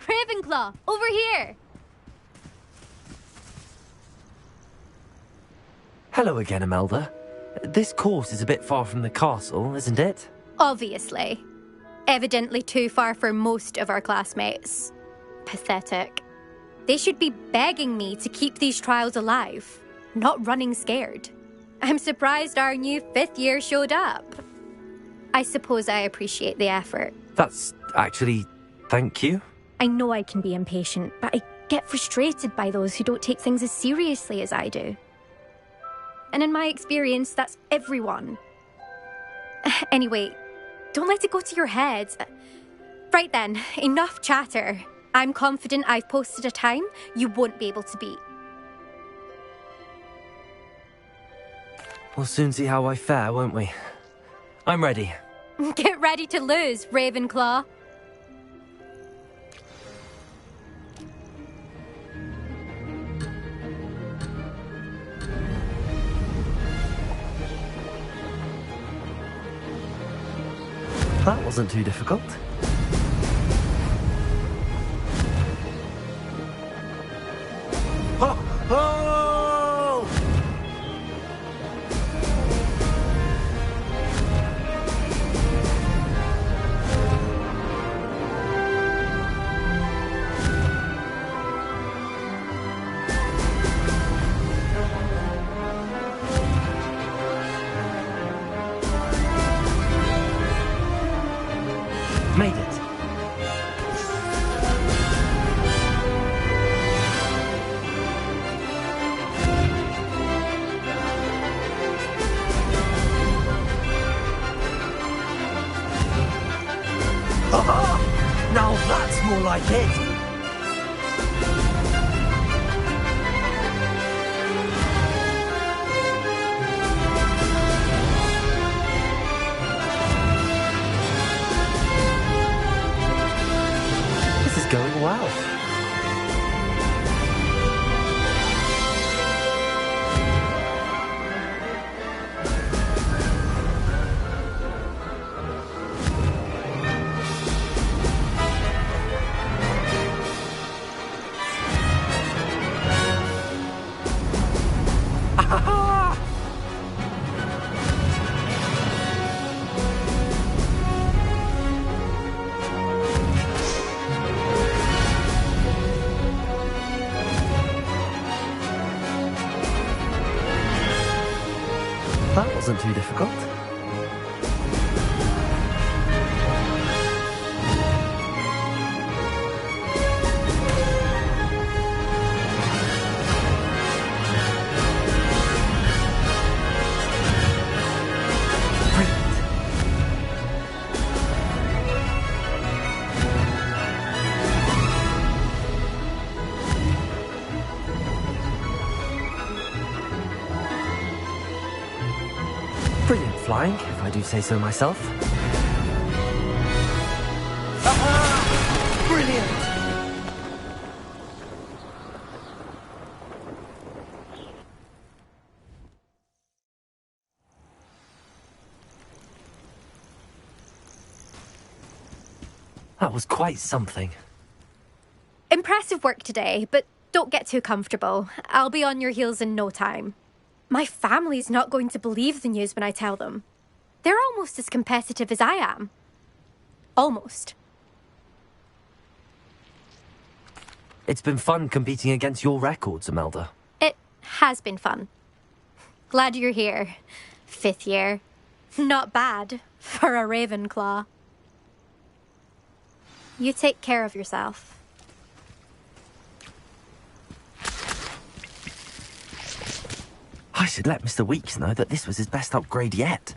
Ravenclaw, over here! Hello again, Imelda. This course is a bit far from the castle, isn't it? Obviously. Evidently too far for most of our classmates. Pathetic. They should be begging me to keep these trials alive, not running scared. I'm surprised our new 5th year showed up. I suppose I appreciate the effort. That's actually... thank you. I know I can be impatient, but I get frustrated by those who don't take things as seriously as I do. And in my experience, that's everyone. Anyway, don't let it go to your head. Right then, enough chatter. I'm confident I've posted a time you won't be able to beat. We'll soon see how I fare, won't we? I'm ready. Get ready to lose, Ravenclaw. That wasn't too difficult. Oh! Oh! Made it. Aha! Now that's more like it. Going well. That wasn't too difficult. Brilliant flying, if I do say so myself. Aha! Brilliant! That was quite something. Impressive work today, but don't get too comfortable. I'll be on your heels in no time. My family's not going to believe the news when I tell them. They're almost as competitive as I am. Almost. It's been fun competing against your records, Imelda. It has been fun. Glad you're here. 5th year. Not bad for a Ravenclaw. You take care of yourself. I should let Mr. Weeks know that this was his best upgrade yet.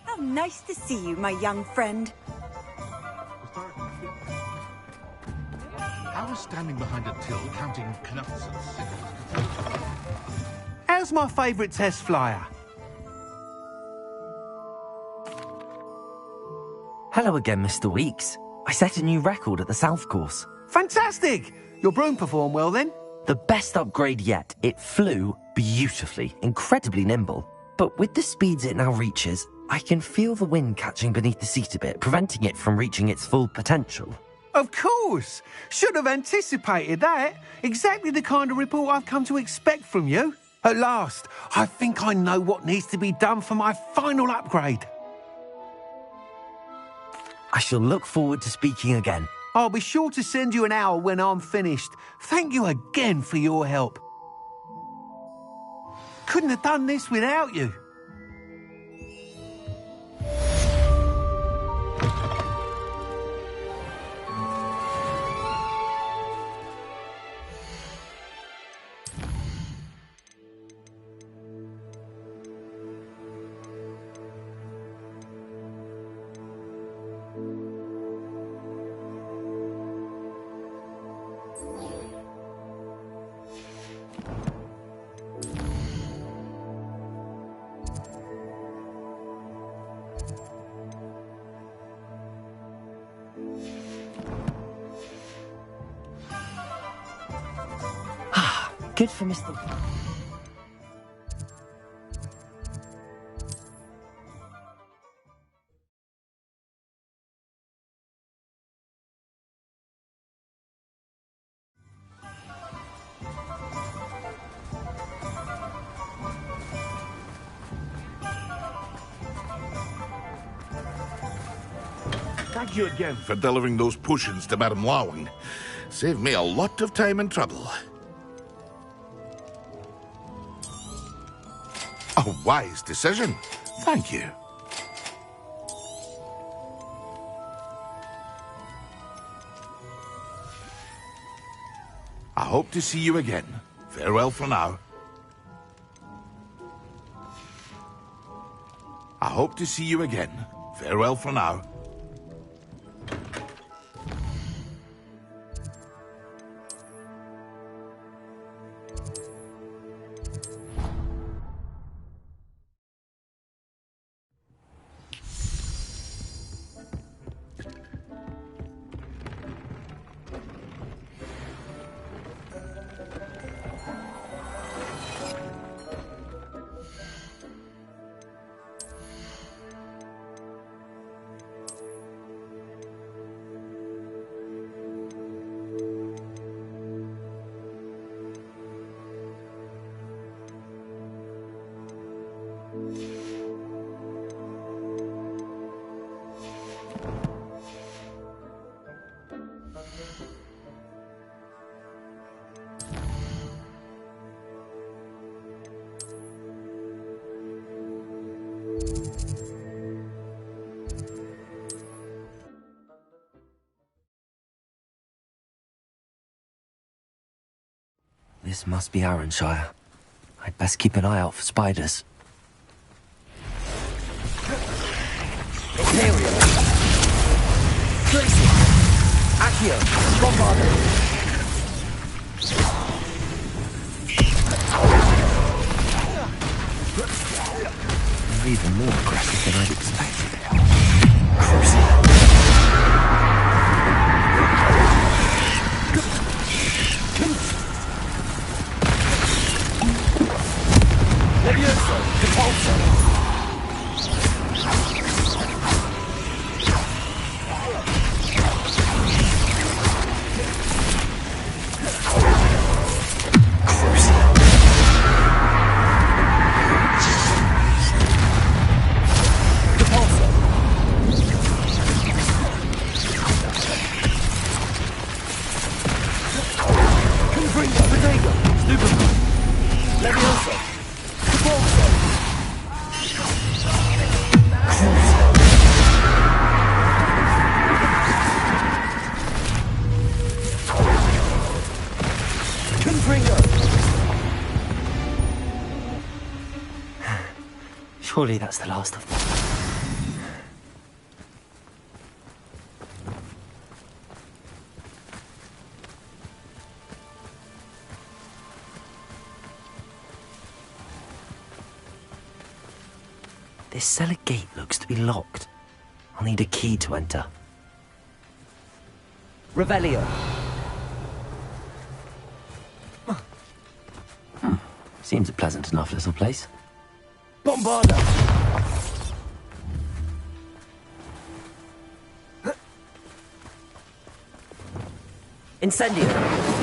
How nice to see you, my young friend. How was just standing behind a till counting knuts and signals. How's my favourite test flyer? Hello again, Mr. Weeks. I set a new record at the South Course. Fantastic! Your broom performed well then? The best upgrade yet. It flew beautifully, incredibly nimble. But with the speeds it now reaches, I can feel the wind catching beneath the seat a bit, preventing it from reaching its full potential. Of course! Should have anticipated that. Exactly the kind of report I've come to expect from you. At last, I think I know what needs to be done for my final upgrade. I shall look forward to speaking again. I'll be sure to send you an owl when I'm finished. Thank you again for your help. Couldn't have done this without you. Good for Mr. Thank you again for delivering those potions to Madame Lawing. Saved me a lot of time and trouble. A wise decision. Thank you. I hope to see you again. Farewell for now. I hope to see you again. Farewell for now. This must be Arranshire. I'd best keep an eye out for spiders. Materia! Tracy! Accio! Bombardo! They're even more aggressive than I'd expected. Crucial! Levioso! Compulso! Surely that's the last of them. This cellar gate looks to be locked. I'll need a key to enter. Revelio. Seems a pleasant enough little place. Bombarda! Incendio!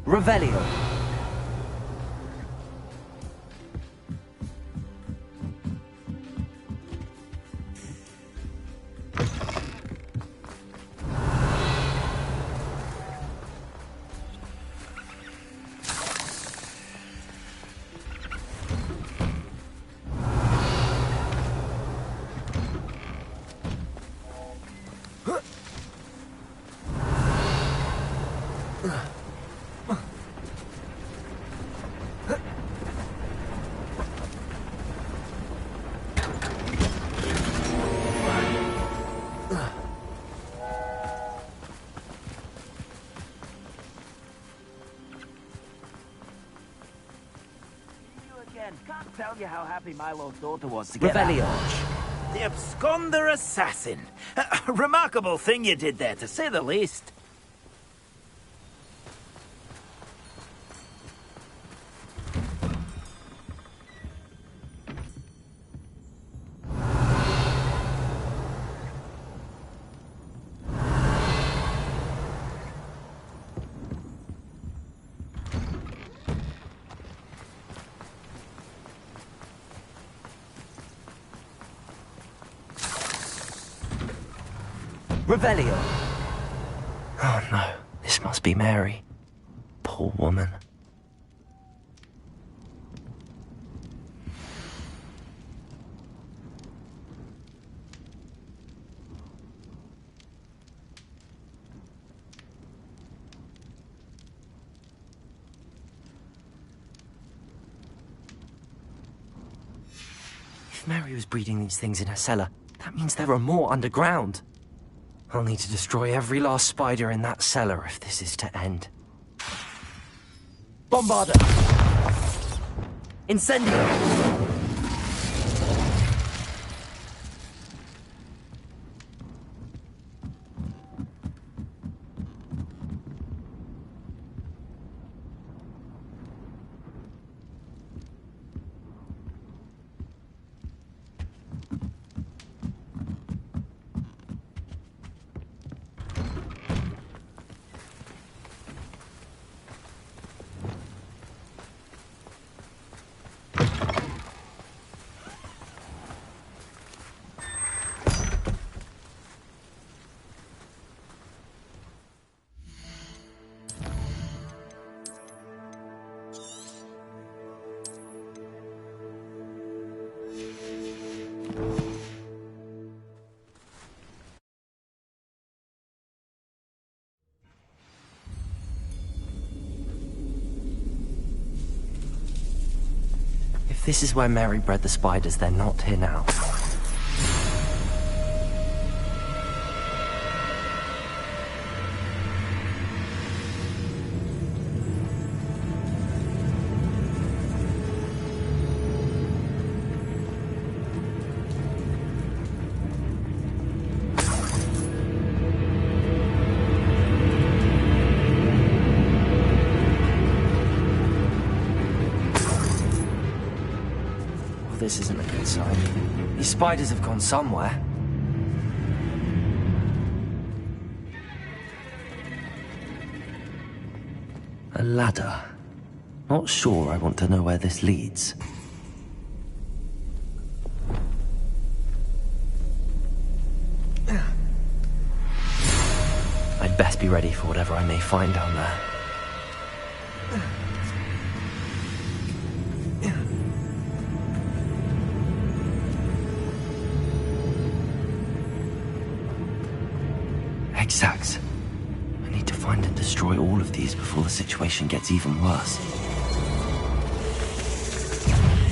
Revelio. Can't tell you how happy Milo's daughter was to get Revelio. out. The absconder assassin. A remarkable thing you did there, to say the least. Revelio. Oh no, this must be Mary. Poor woman. If Mary was breeding these things in her cellar, that means there are more underground. I'll need to destroy every last spider in that cellar if this is to end. Bombarda! Incendio! If this is where Mary bred the spiders, they're not here now. This isn't a good sign. These spiders have gone somewhere. A ladder. Not sure I want to know where this leads. I'd best be ready for whatever I may find down there. Exacts. I need to find and destroy all of these before the situation gets even worse.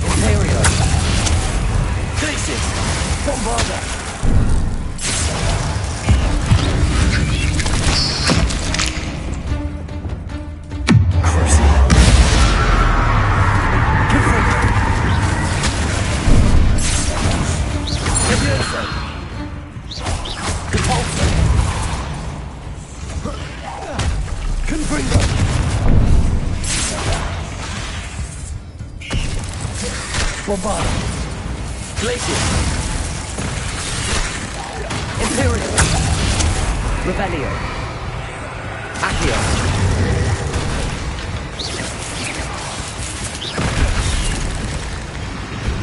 Imperio! Glacius! Bombarda! Bombarda! Glacius! Imperial! Rebellio! Accio!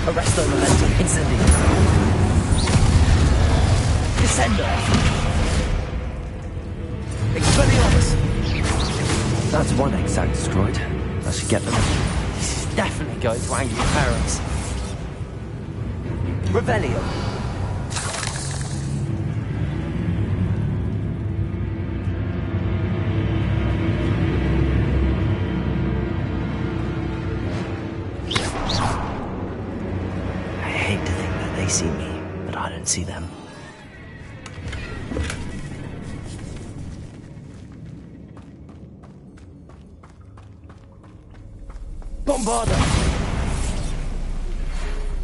Arresto Momentum! Incendio! Descendo! Expelliarmus! That's one exact destroyed. I should get them. This is definitely going to angry parents. Revelio! I hate to think that they see me, but I don't see them. Bombarda!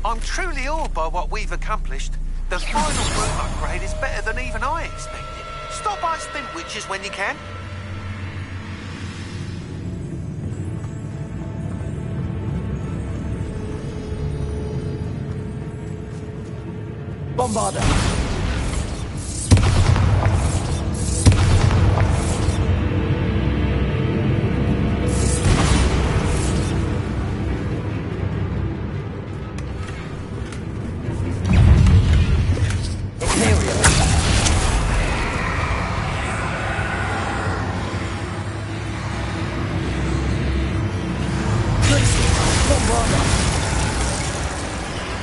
I'm truly awed by what we've accomplished. The final room upgrade is better than even I expected. Stop by Stint Witches when you can. Bombarda!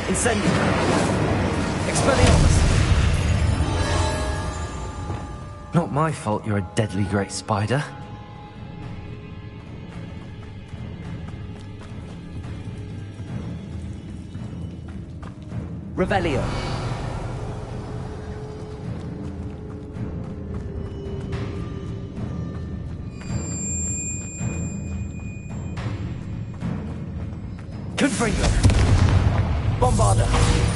Incendio! Expelliarmus! Not my fault you're a deadly great spider. Revelio! Confringo! Bombarda!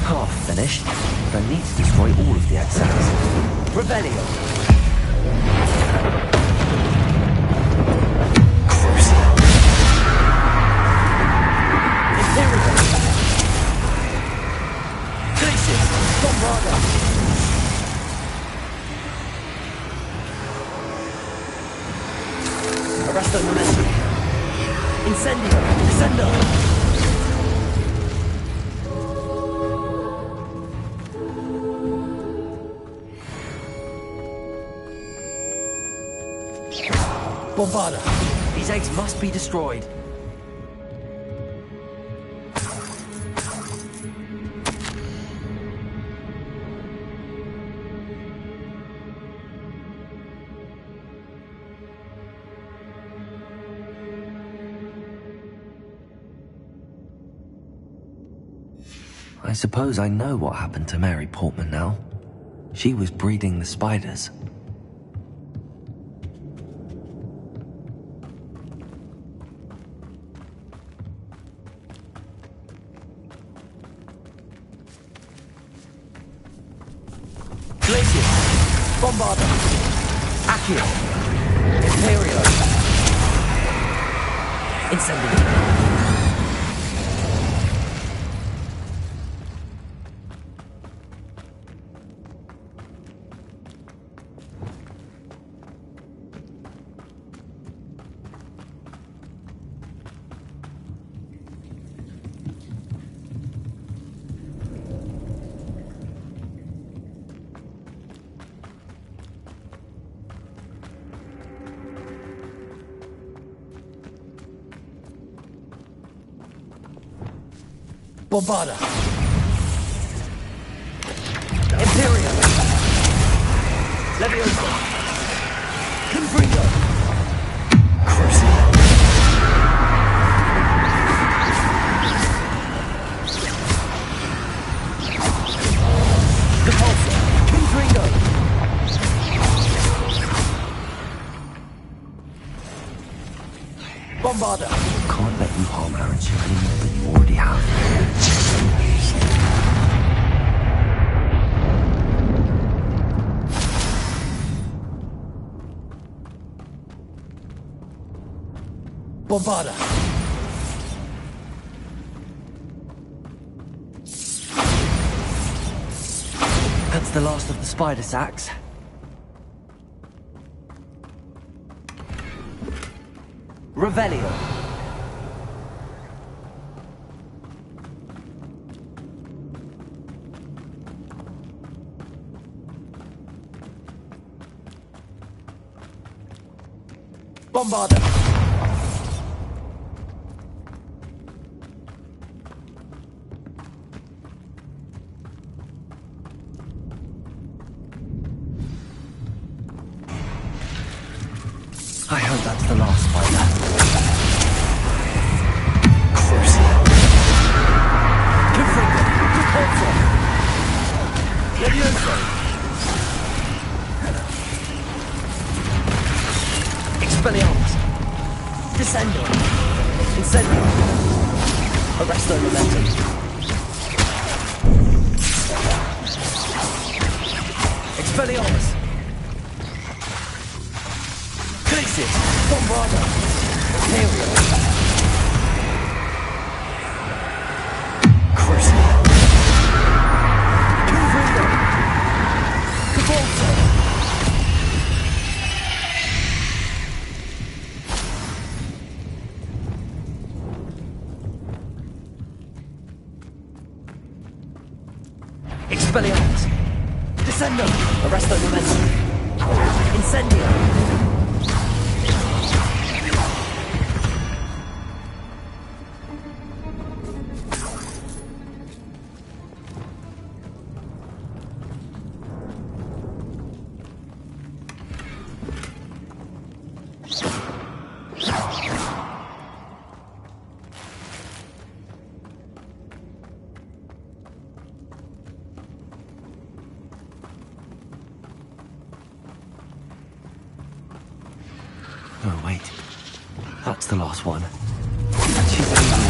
Half finished, but I need to destroy all of the excess. Revelio! Crucial. Imperial! Glacius! Bombarda! Arresto Momentum! Incendio! Descendo! Bombarda! These eggs must be destroyed. I suppose I know what happened to Mary Portman now. She was breeding the spiders. Glacius! Bombarda! Accio! Imperial! Incendio! Bombarda! Imperial! Leviosa! Confringo! Bombarder! Can't let you harm Aaron Sue any more than you already have. Bombarder! That's the last of the spider sacks. Revelio. Bombarder. I hope that's the last spider. Crucial. Confringo. Repulsor. Levioso. Expelliarmus. Descendo. Incendio. Arresto Momentum. Expelliarmus. Glacius. Bombarder. Aerial. Crucial. Confringo. Cabalto. Expelliarmus. Descendo. Arresto Momentum. Incendio. Oh, wait. That's the last one. And she's angry.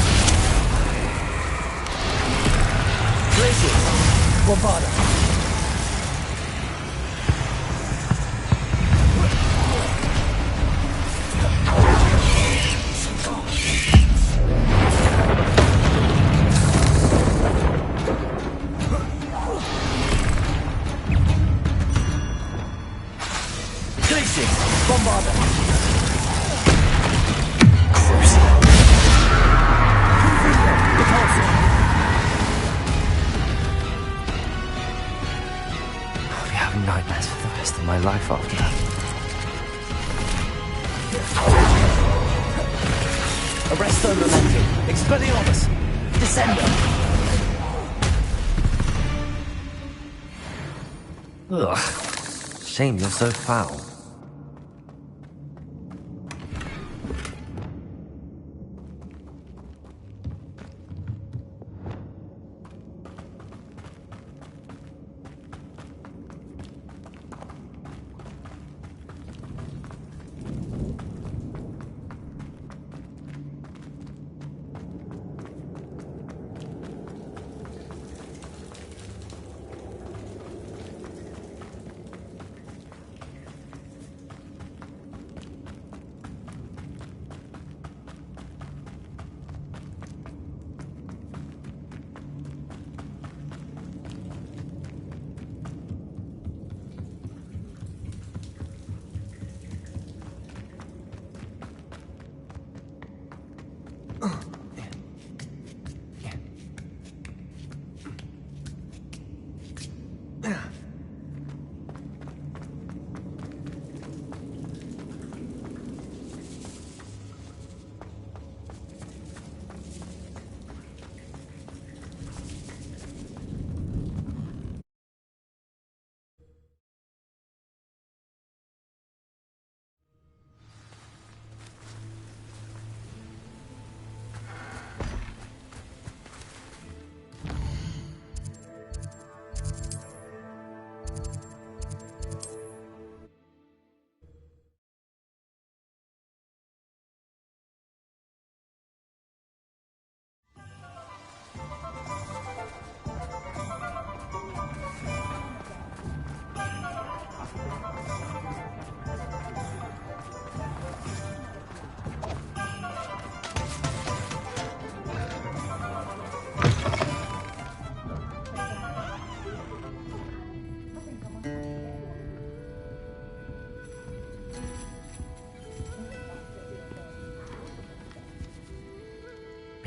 Glacius. Bombarder. Glacius. Bombarder. I'll be having nightmares for the rest of my life after that. Arresto Momentum. Expelliarmus. Descendo. Ugh. Shame you're so foul.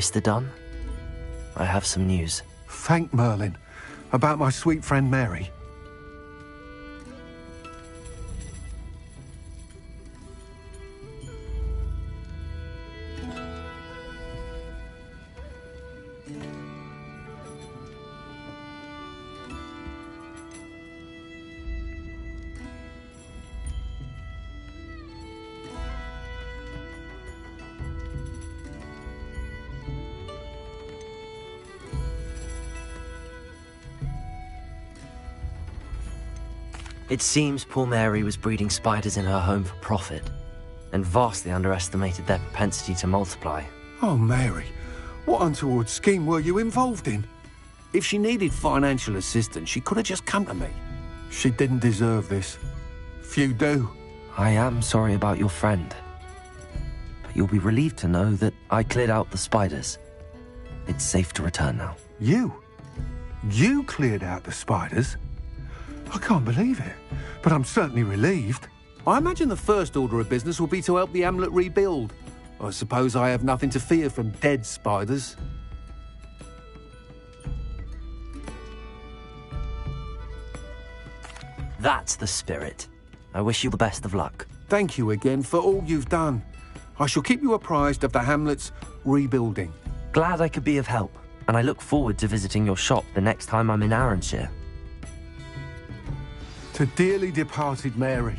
Mr. Dunn, I have some news. Thank Merlin. About my sweet friend Mary. It seems poor Mary was breeding spiders in her home for profit, and vastly underestimated their propensity to multiply. Oh, Mary, what untoward scheme were you involved in? If she needed financial assistance, she could have just come to me. She didn't deserve this. Few do. I am sorry about your friend, but you'll be relieved to know that I cleared out the spiders. It's safe to return now. You? You cleared out the spiders? I can't believe it, but I'm certainly relieved. I imagine the first order of business will be to help the amulet rebuild. I suppose I have nothing to fear from dead spiders. That's the spirit. I wish you the best of luck. Thank you again for all you've done. I shall keep you apprised of the hamlet's rebuilding. Glad I could be of help, and I look forward to visiting your shop the next time I'm in Arranshire. To dearly departed Mary.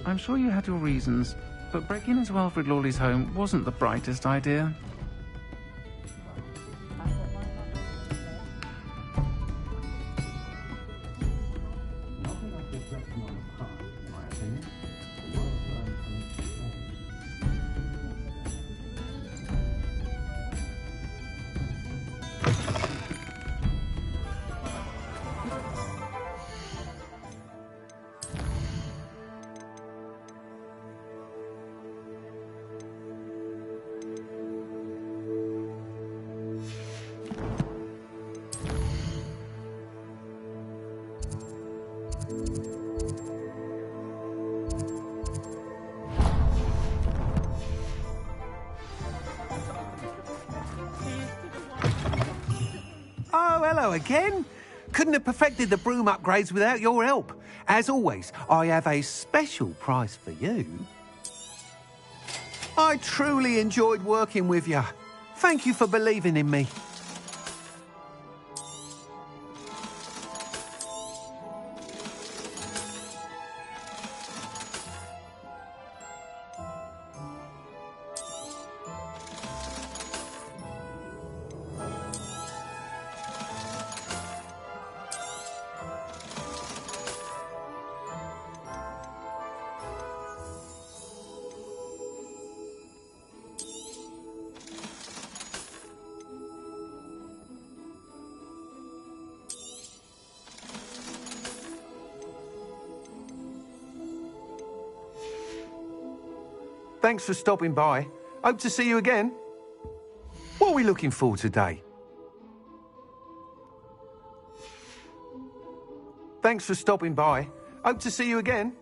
I'm sure you had your reasons, but breaking into Alfred Lawley's home wasn't the brightest idea. Oh, hello again. Couldn't have perfected the broom upgrades without your help. As always, I have a special prize for you. I truly enjoyed working with you. Thank you for believing in me. Thanks for stopping by. Hope to see you again. What are we looking for today? Thanks for stopping by. Hope to see you again.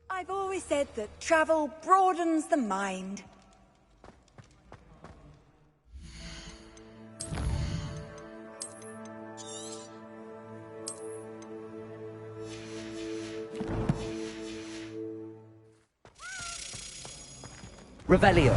I've always said that travel broadens the mind. Revelio.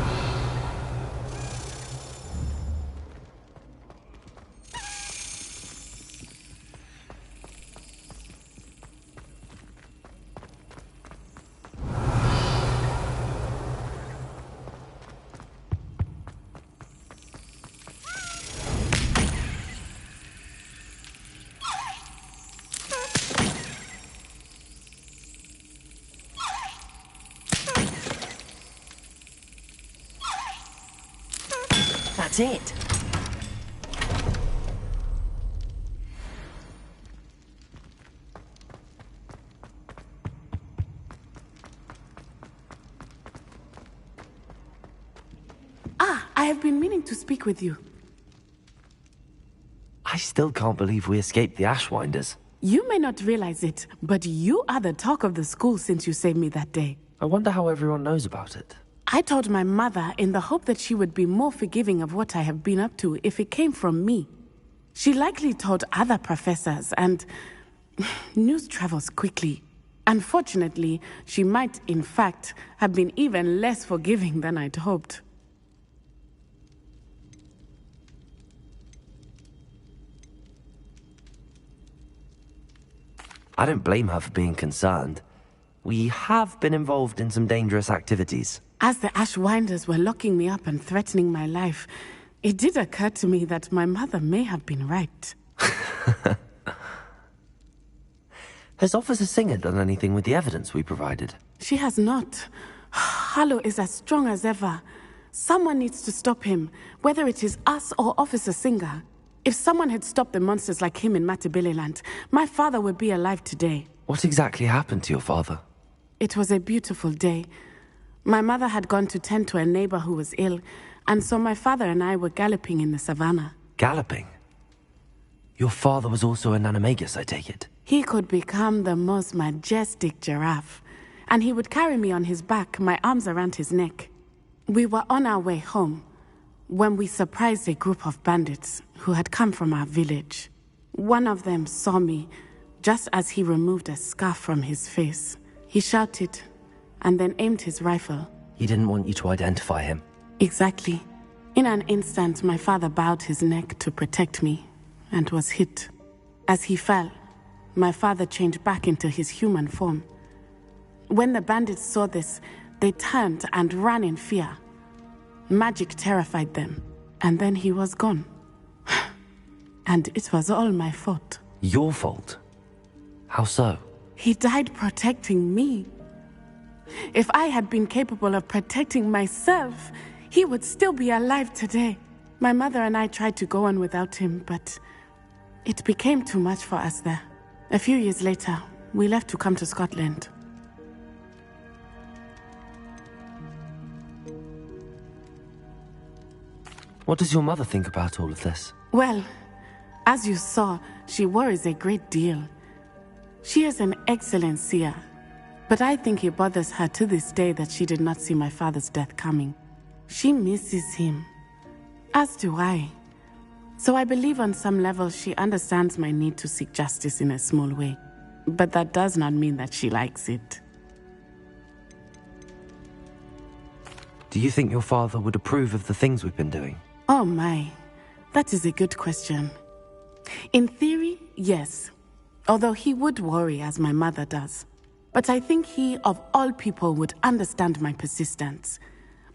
That's it. I have been meaning to speak with you. I still can't believe we escaped the Ashwinders. You may not realize it, but you are the talk of the school since you saved me that day. I wonder how everyone knows about it. I told my mother in the hope that she would be more forgiving of what I have been up to if it came from me. She likely told other professors, and news travels quickly. Unfortunately, she might, in fact, have been even less forgiving than I'd hoped. I don't blame her for being concerned. We have been involved in some dangerous activities. As the Ashwinders were locking me up and threatening my life, it did occur to me that my mother may have been right. Has Officer Singer done anything with the evidence we provided? She has not. Harlow is as strong as ever. Someone needs to stop him, whether it is us or Officer Singer. If someone had stopped the monsters like him in Matabeleland, my father would be alive today. What exactly happened to your father? It was a beautiful day. My mother had gone to tend to a neighbor who was ill, and so my father and I were galloping in the savannah. Galloping? Your father was also an animagus, I take it? He could become the most majestic giraffe, and he would carry me on his back, my arms around his neck. We were on our way home when we surprised a group of bandits who had come from our village. One of them saw me just as he removed a scarf from his face. He shouted and then aimed his rifle. He didn't want you to identify him. Exactly. In an instant, my father bowed his neck to protect me and was hit. As he fell, my father changed back into his human form. When the bandits saw this, they turned and ran in fear. Magic terrified them, and then he was gone. And it was all my fault. Your fault? How so? He died protecting me. If I had been capable of protecting myself, he would still be alive today. My mother and I tried to go on without him, but it became too much for us there. A few years later, we left to come to Scotland. What does your mother think about all of this? Well, as you saw, she worries a great deal. She is an excellent seer, but I think it bothers her to this day that she did not see my father's death coming. She misses him, as do I. So I believe on some level she understands my need to seek justice in a small way, but that does not mean that she likes it. Do you think your father would approve of the things we've been doing? Oh my, that is a good question. In theory, yes. Although he would worry as my mother does. But I think he, of all people, would understand my persistence.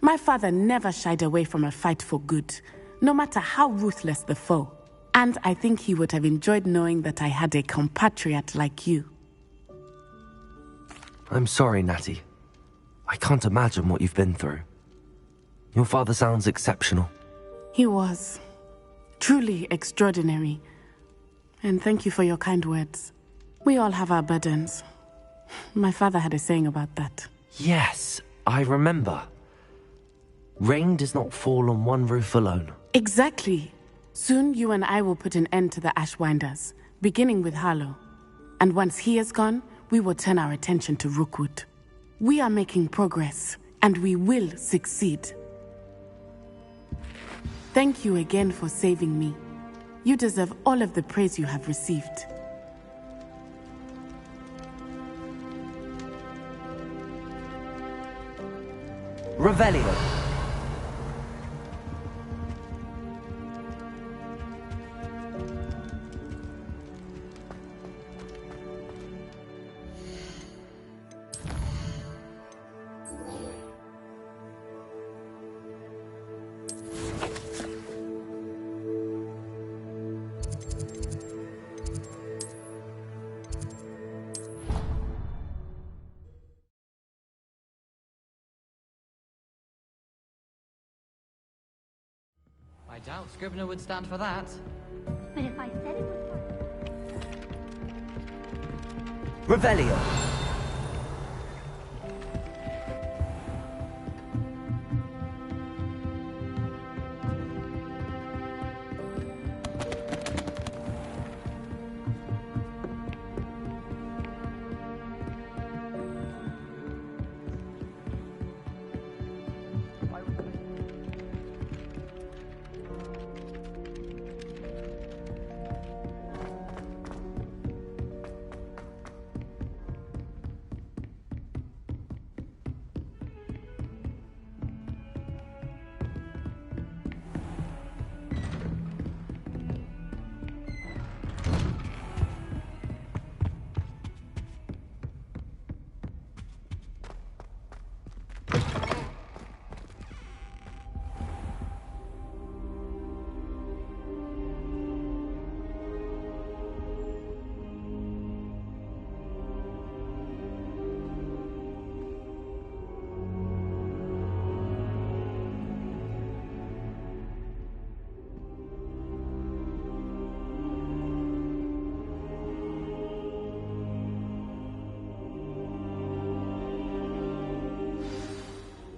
My father never shied away from a fight for good, no matter how ruthless the foe. And I think he would have enjoyed knowing that I had a compatriot like you. I'm sorry, Natty. I can't imagine what you've been through. Your father sounds exceptional. He was. Truly extraordinary. And thank you for your kind words. We all have our burdens. My father had a saying about that. Yes, I remember. Rain does not fall on one roof alone. Exactly. Soon you and I will put an end to the Ashwinders, beginning with Harlow. And once he is gone, we will turn our attention to Rookwood. We are making progress, and we will succeed. Thank you again for saving me. You deserve all of the praise you have received. Revelio. I doubt Scrivener would stand for that. But if I said it was... Revelio.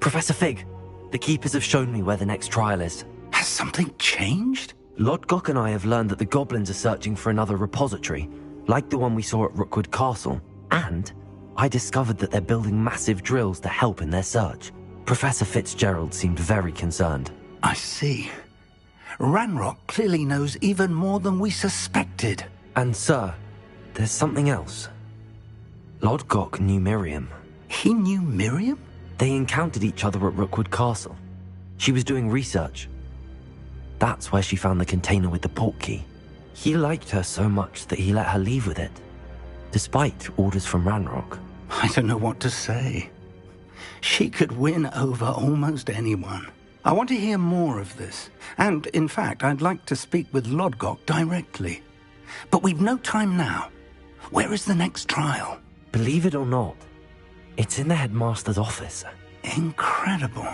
Professor Fig, the Keepers have shown me where the next trial is. Has something changed? Lodgok and I have learned that the goblins are searching for another repository, like the one we saw at Rookwood Castle. And I discovered that they're building massive drills to help in their search. Professor Fitzgerald seemed very concerned. I see. Ranrock clearly knows even more than we suspected. And sir, there's something else. Lodgok knew Miriam. He knew Miriam? They encountered each other at Rookwood Castle. She was doing research. That's where she found the container with the portkey. He liked her so much that he let her leave with it, despite orders from Ranrock. I don't know what to say. She could win over almost anyone. I want to hear more of this. And, in fact, I'd like to speak with Lodgok directly. But we've no time now. Where is the next trial? Believe it or not, it's in the headmaster's office. Incredible.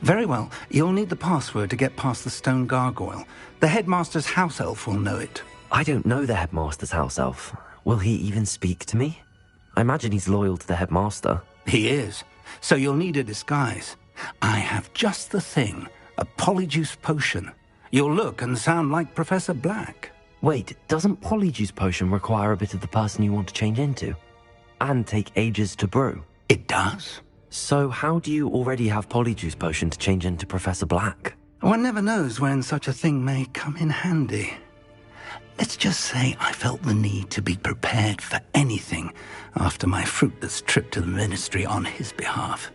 Very well, you'll need the password to get past the stone gargoyle. The headmaster's house elf will know it. I don't know the headmaster's house elf. Will he even speak to me? I imagine he's loyal to the headmaster. He is. So you'll need a disguise. I have just the thing. A polyjuice potion. You'll look and sound like Professor Black. Wait, doesn't polyjuice potion require a bit of the person you want to change into? And take ages to brew? It does. So how do you already have polyjuice potion to change into Professor Black? One never knows when such a thing may come in handy. Let's just say I felt the need to be prepared for anything after my fruitless trip to the ministry on his behalf.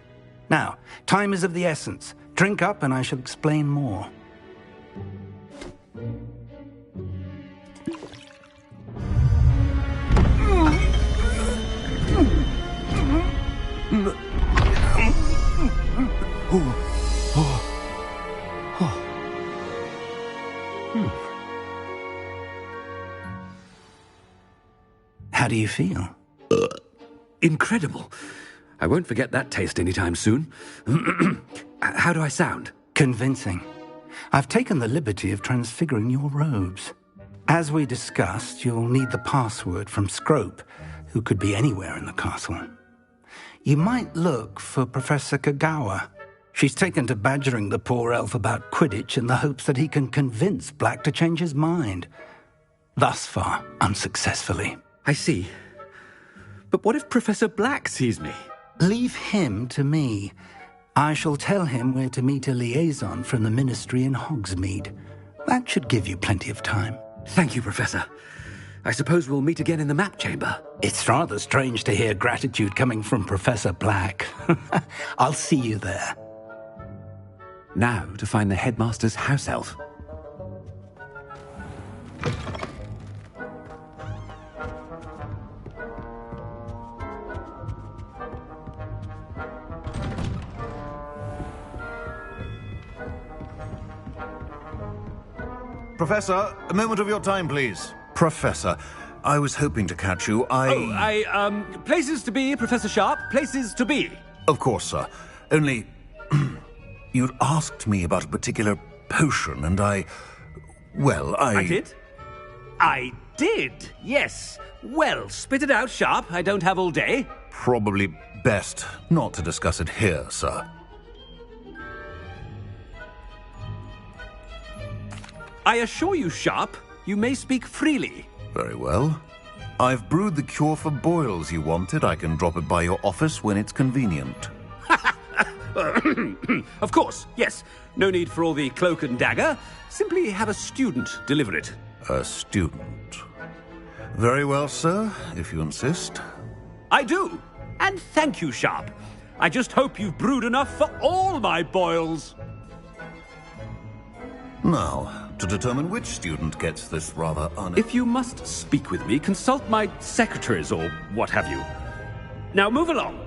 Now, time is of the essence. Drink up and I shall explain more. How do you feel? Incredible. I won't forget that taste anytime soon. How do I sound? Convincing. I've taken the liberty of transfiguring your robes. As we discussed, you'll need the password from Scrope, who could be anywhere in the castle. You might look for Professor Kagawa. She's taken to badgering the poor elf about Quidditch in the hopes that he can convince Black to change his mind. Thus far, unsuccessfully. I see. But what if Professor Black sees me? Leave him to me. I shall tell him where to meet a liaison from the ministry in Hogsmeade. That should give you plenty of time. Thank you, Professor. I suppose we'll meet again in the map chamber. It's rather strange to hear gratitude coming from Professor Black. I'll see you there. Now to find the headmaster's house elf. Professor, a moment of your time, please. Professor, I was hoping to catch you. Places to be, Professor Sharp, places to be. Of course, sir. Only, you'd asked me about a particular potion, and I did? I did, yes. Well, spit it out, Sharp. I don't have all day. Probably best not to discuss it here, sir. I assure you, Sharp, you may speak freely. Very well. I've brewed the cure for boils you wanted. I can drop it by your office when it's convenient. Of course, yes. No need for all the cloak and dagger. Simply have a student deliver it. A student. Very well, sir, if you insist. I do. And thank you, Sharp. I just hope you've brewed enough for all my boils. Now, to determine which student gets this rather If you must speak with me, consult my secretaries or what have you. Now move along.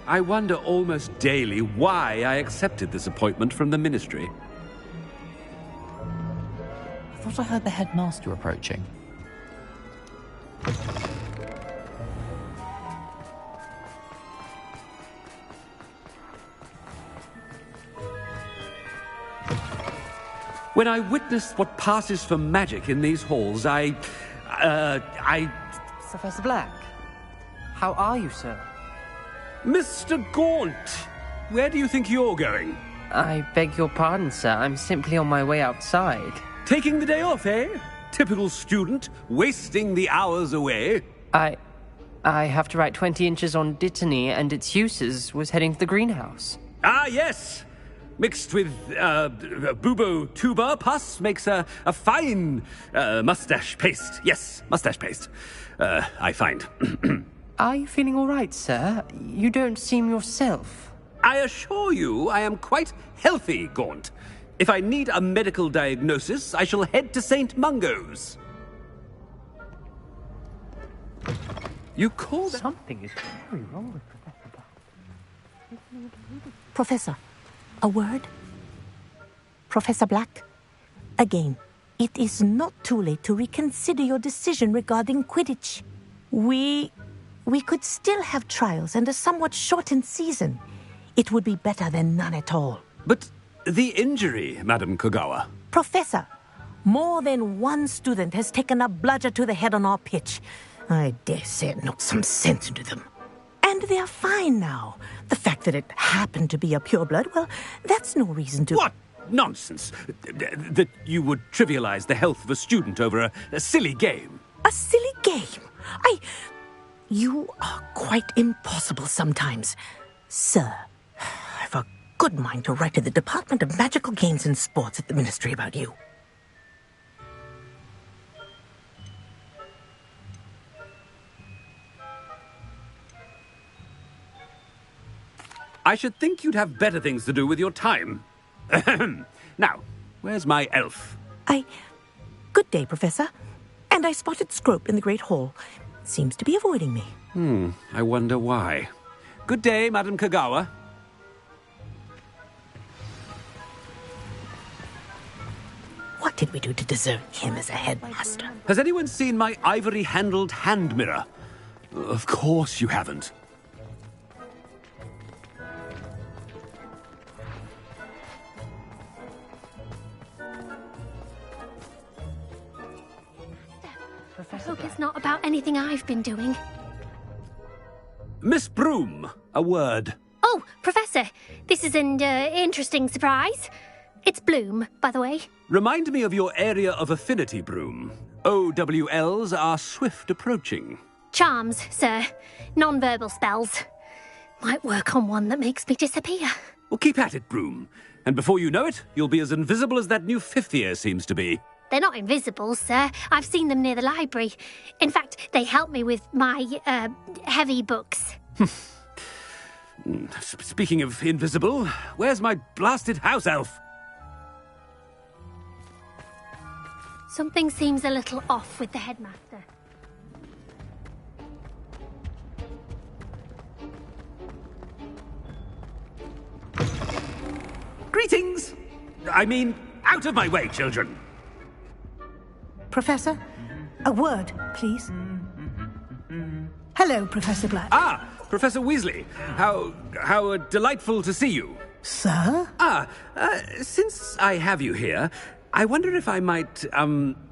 I wonder almost daily why I accepted this appointment from the ministry. I thought I heard the headmaster approaching. When I witnessed what passes for magic in these halls, I... Professor Black, how are you, sir? Mr. Gaunt, where do you think you're going? I beg your pardon, sir. I'm simply on my way outside. Taking the day off, eh? Typical student, wasting the hours away. I have to write 20 inches on Dittany and its uses. Was heading to the greenhouse. Ah, yes. Mixed with bubo tuber pus makes a fine mustache paste. Yes, mustache paste. I find. Are you feeling all right, sir? You don't seem yourself. I assure you I am quite healthy, Gaunt. If I need a medical diagnosis, I shall head to St. Mungo's. You call that... Something is very wrong with Professor Black. Professor, a word? Professor Black, again, it is not too late to reconsider your decision regarding Quidditch. We could still have trials and a somewhat shortened season. It would be better than none at all. But the injury, Madam Kogawa. Professor, more than one student has taken a bludger to the head on our pitch. I dare say it knocked some sense into them. And they're fine now. The fact that it happened to be a pureblood, well, that's no reason to... What nonsense! That you would trivialize the health of a student over a silly game. A silly game? You are quite impossible sometimes. Sir, I've a good mind to write to the Department of Magical Games and Sports at the Ministry about you. I should think you'd have better things to do with your time. Now, where's my elf? Good day, Professor. And I spotted Scrope in the Great Hall. Seems to be avoiding me. I wonder why. Good day, Madam Kogawa. What did we do to deserve him as a headmaster? Has anyone seen my ivory-handled hand mirror? Of course you haven't. I hope it's not about anything I've been doing. Miss Broom, a word. Oh, Professor, this is an interesting surprise. It's Bloom, by the way. Remind me of your area of affinity, Broom. OWLs are swift approaching. Charms, sir. Non-verbal spells. Might work on one that makes me disappear. Well, keep at it, Broom. And before you know it, you'll be as invisible as that new fifth year seems to be. They're not invisible, sir. I've seen them near the library. In fact, they help me with my, heavy books. Speaking of invisible, where's my blasted house elf? Something seems a little off with the headmaster. Greetings! I mean, out of my way, children! Professor, a word, please. Hello, Professor Black. Ah, Professor Weasley. How delightful to see you. Sir? Since I have you here, I wonder if I might,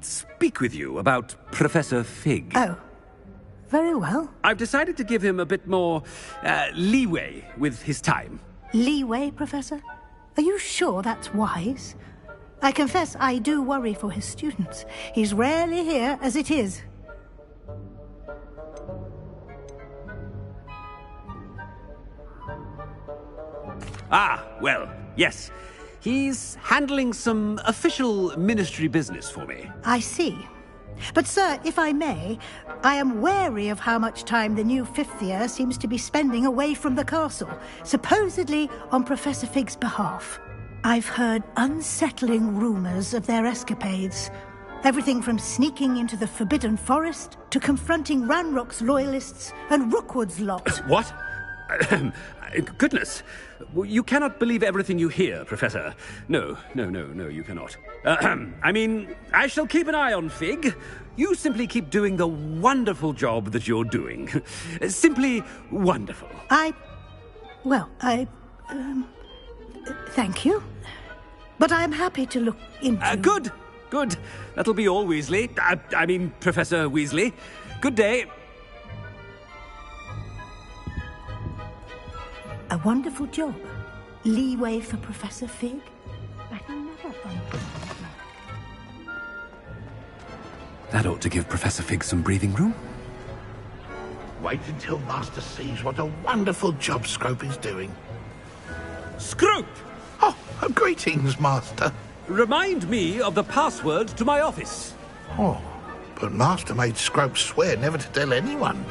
speak with you about Professor Fig. Oh, very well. I've decided to give him a bit more, leeway with his time. Leeway, Professor? Are you sure that's wise? I confess I do worry for his students. He's rarely here as it is. Ah, well, yes. He's handling some official ministry business for me. I see. But, sir, if I may, I am wary of how much time the new fifth year seems to be spending away from the castle, supposedly on Professor Fig's behalf. I've heard unsettling rumours of their escapades. Everything from sneaking into the Forbidden Forest to confronting Ranrock's loyalists and Rookwood's lot. What? Goodness. You cannot believe everything you hear, Professor. No, you cannot. I mean, I shall keep an eye on Fig. You simply keep doing the wonderful job that you're doing. Simply wonderful. Thank you. But I'm happy to look into... Good. That'll be all, Weasley. I mean, Professor Weasley. Good day. A wonderful job. Leeway for Professor Fig. I can never find That ought to give Professor Fig some breathing room. Wait until Master sees what a wonderful job Scrope is doing. Scrope! Oh, greetings, Master. Remind me of the password to my office. Oh, but Master made Scrope swear never to tell anyone,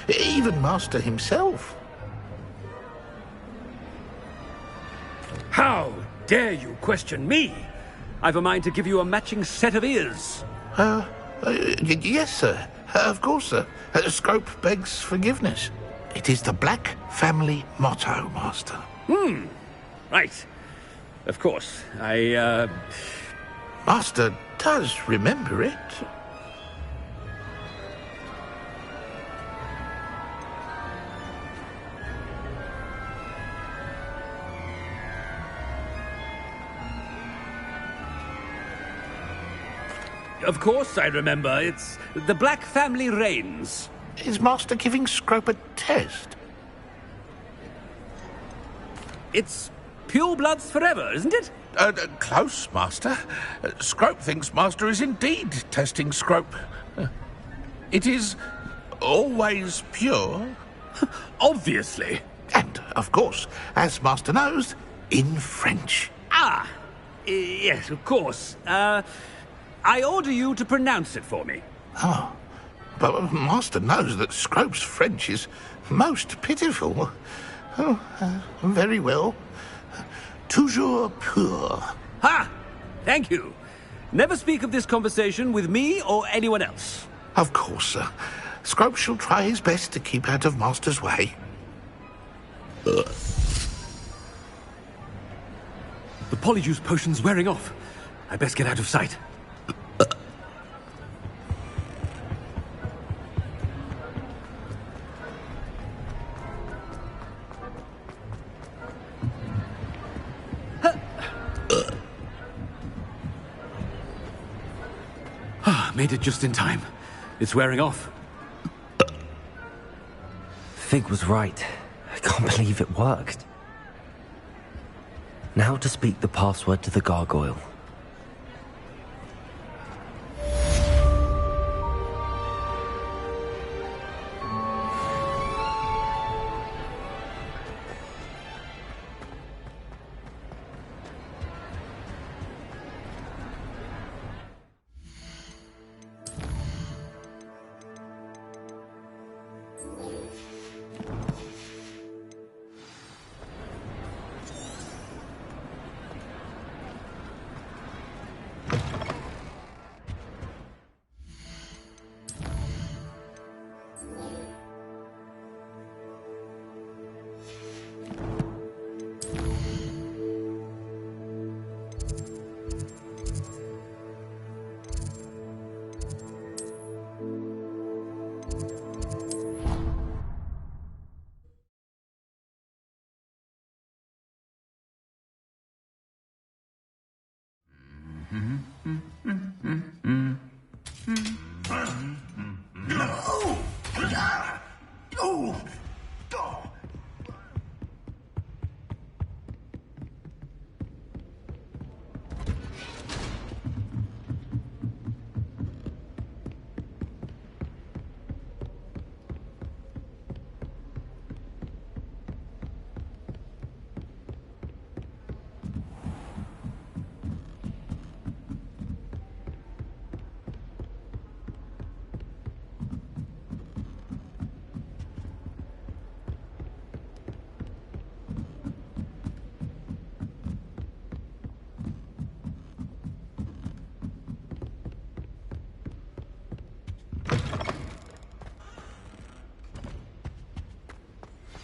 even Master himself. How dare you question me? I've a mind to give you a matching set of ears. Yes, sir. Of course, sir. Scrope begs forgiveness. It is the Black family motto, Master. Right. Of course. Master does remember it. Of course I remember. It's the Black family reigns. Is Master giving Scrope a test? It's pure bloods forever, isn't it? Close, Master. Scrope thinks Master is indeed testing Scrope. It is always pure. Obviously. And, of course, as Master knows, in French. Yes, of course. I order you to pronounce it for me. Oh, but Master knows that Scrope's French is most pitiful. Oh, very well. Toujours pur. Ha! Thank you. Never speak of this conversation with me or anyone else. Of course, sir. Scrope shall try his best to keep out of Master's way. The polyjuice potion's wearing off. I best get out of sight. Made it just in time. It's wearing off. Fig was right. I can't believe it worked. Now to speak the password to the gargoyle.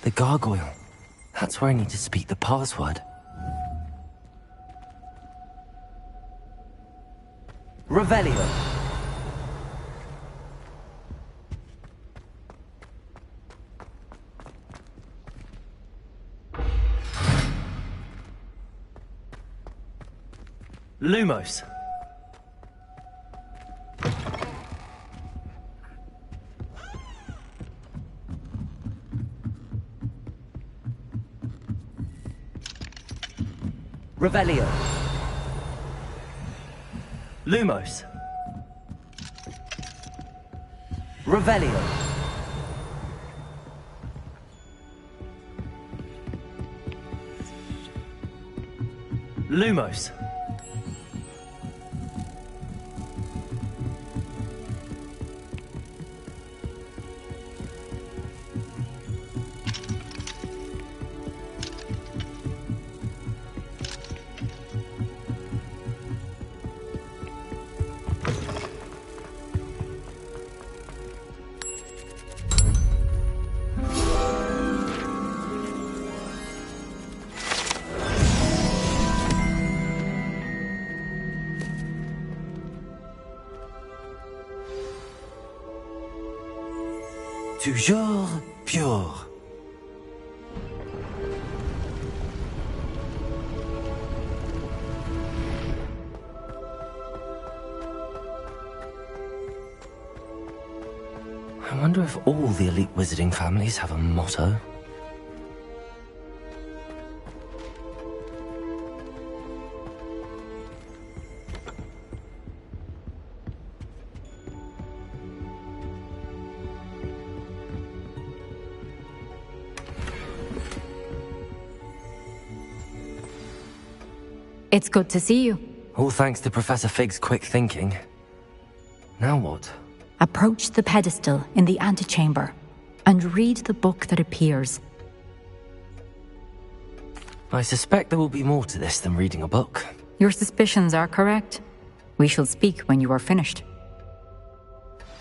The gargoyle. That's where I need to speak the password. Revelio. Lumos. Revelio. Lumos. Revelio. Lumos. Toujours pure. I wonder if all the elite wizarding families have a motto. It's good to see you. All thanks to Professor Fig's quick thinking. Now what? Approach the pedestal in the antechamber and read the book that appears. I suspect there will be more to this than reading a book. Your suspicions are correct. We shall speak when you are finished.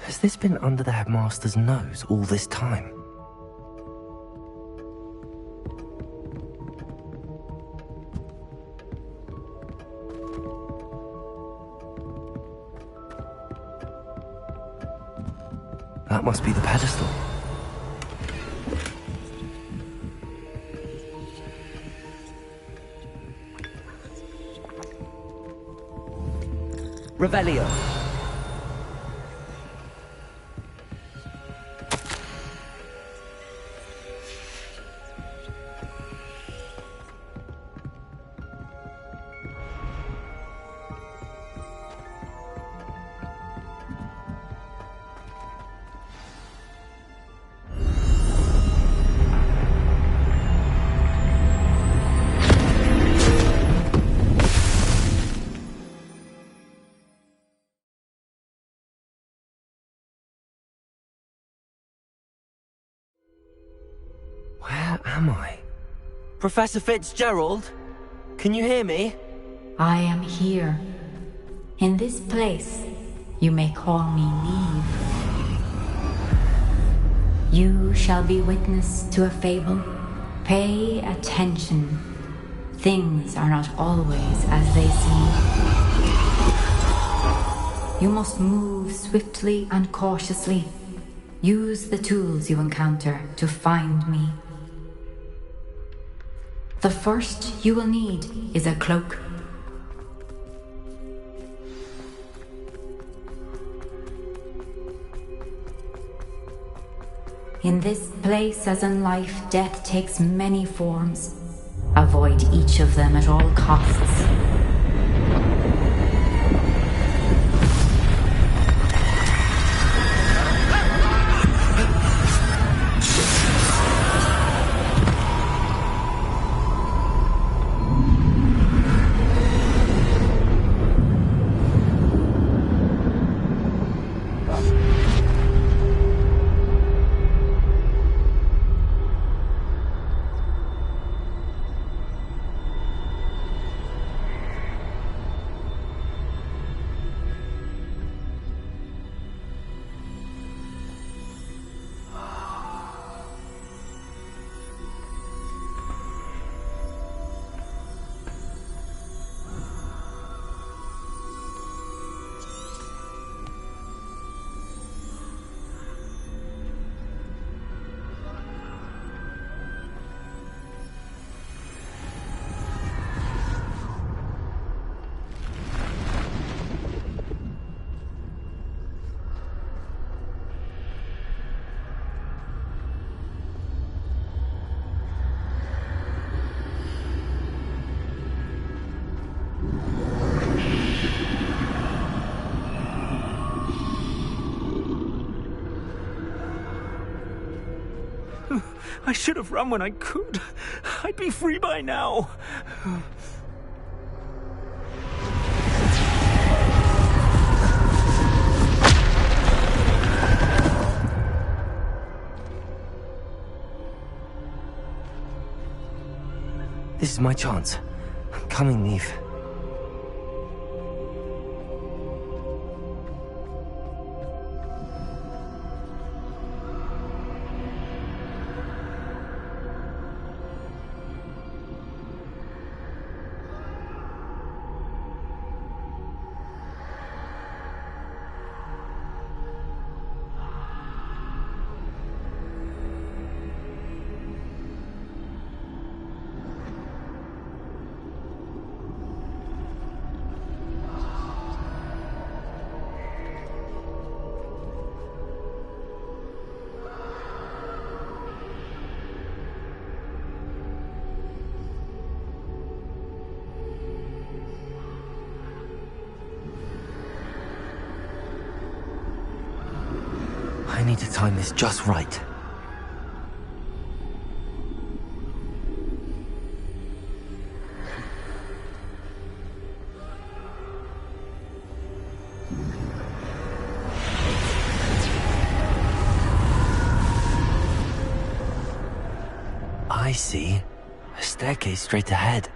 Has this been under the headmaster's nose all this time? That must be the pedestal. Revelio. Where am I? Professor Fitzgerald? Can you hear me? I am here. In this place, you may call me Neve. You shall be witness to a fable. Pay attention. Things are not always as they seem. You must move swiftly and cautiously. Use the tools you encounter to find me. The first you will need is a cloak. In this place, as in life, death takes many forms. Avoid each of them at all costs. I should have run when I could. I'd be free by now. This is my chance. I'm coming, Neve. I need to time this just right. I see. A staircase straight ahead.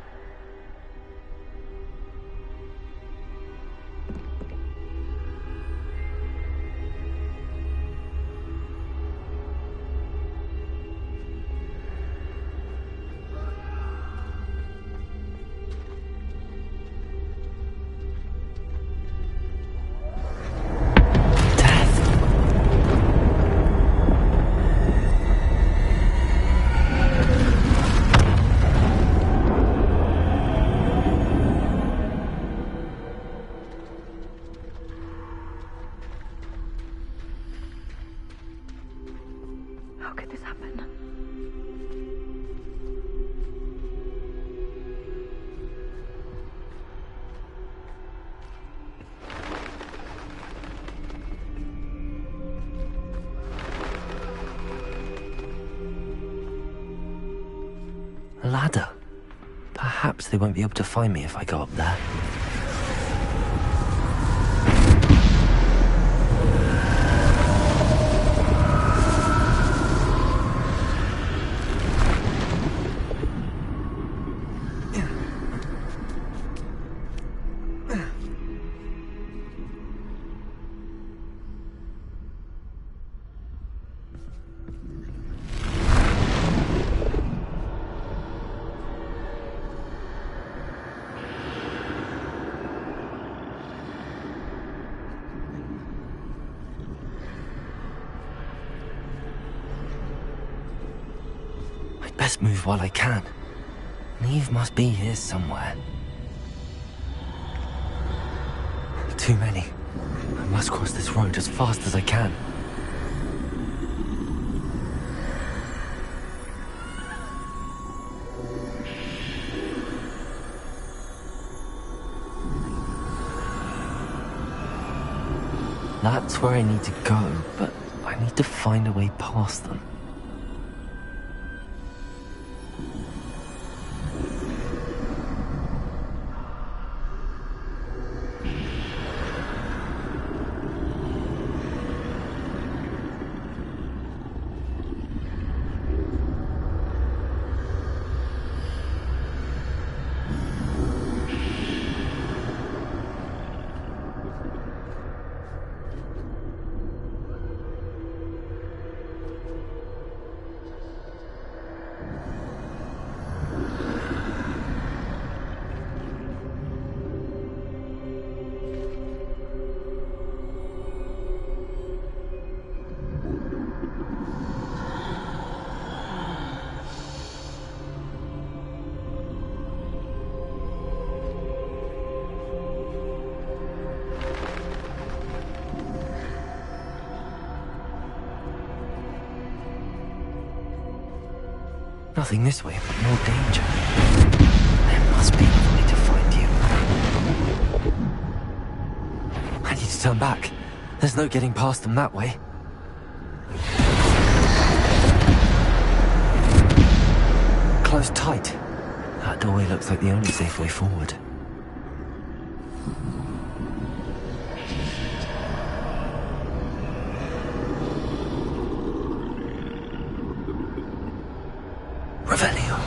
How could this happen? A ladder. Perhaps they won't be able to find me if I go up there. Best move while I can. Neve must be here somewhere. Too many. I must cross this road as fast as I can. That's where I need to go, but I need to find a way past them. Nothing this way, but more danger. There must be another way to find you. I need to turn back. There's no getting past them that way. Close tight. That doorway looks like the only safe way forward. Revelio.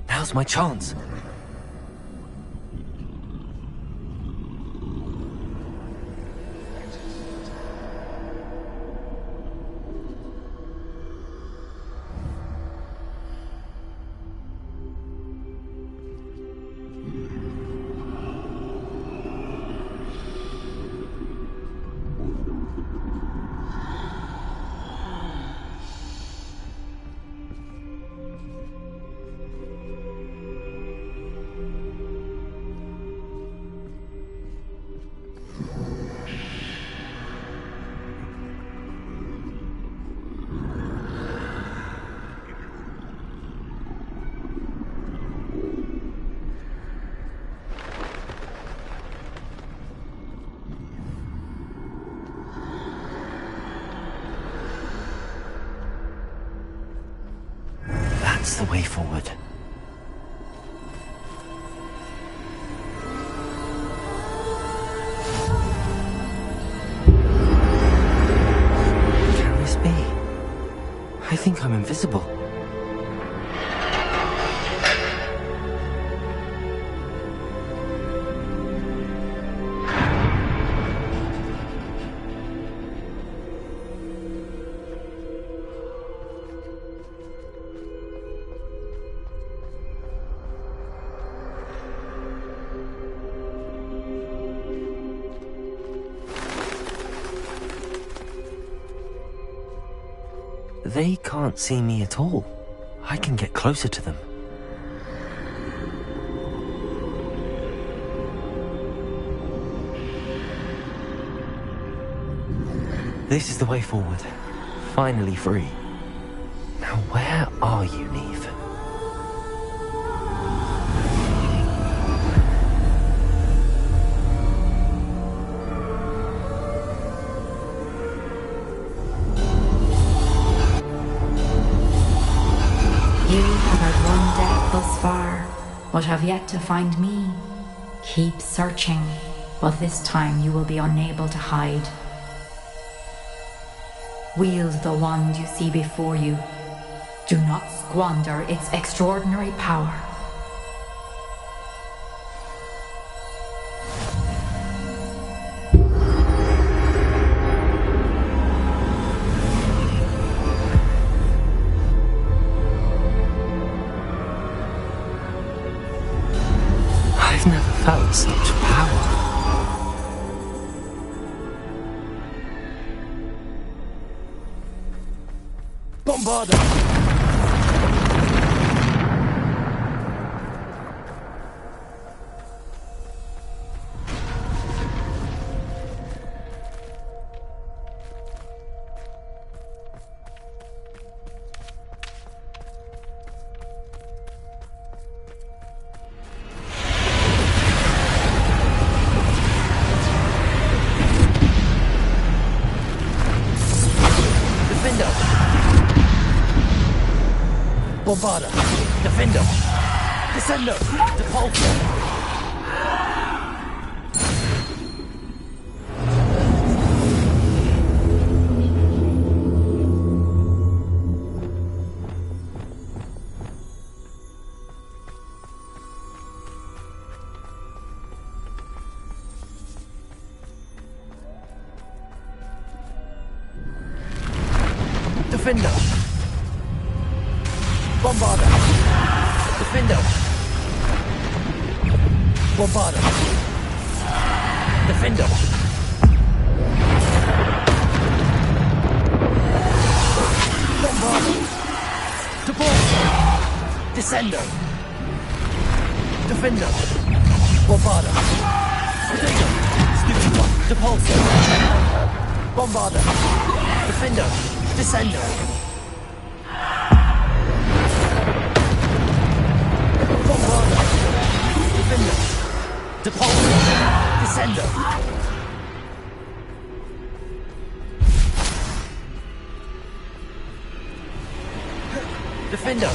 Now's my chance. That's the way forward. Can this be? I think I'm invisible. They can't see me at all. I can get closer to them. This is the way forward. Finally free. Now where are you, Neve? You have had one death thus far, but have yet to find me. Keep searching, but this time you will be unable to hide. Wield the wand you see before you. Do not squander its extraordinary power. I've never felt such power. Bombarda! Bombarda, Defender, Descendo, Depulso. Defender. Bombarda. Defender. Bombarda. Defender. Bombarda. Depulso. Descendo. Defender. Bombarda. Defender. Stupid one. Depulso. Bombarda. Defender. Descendo. Depulso. Descendo. Defender.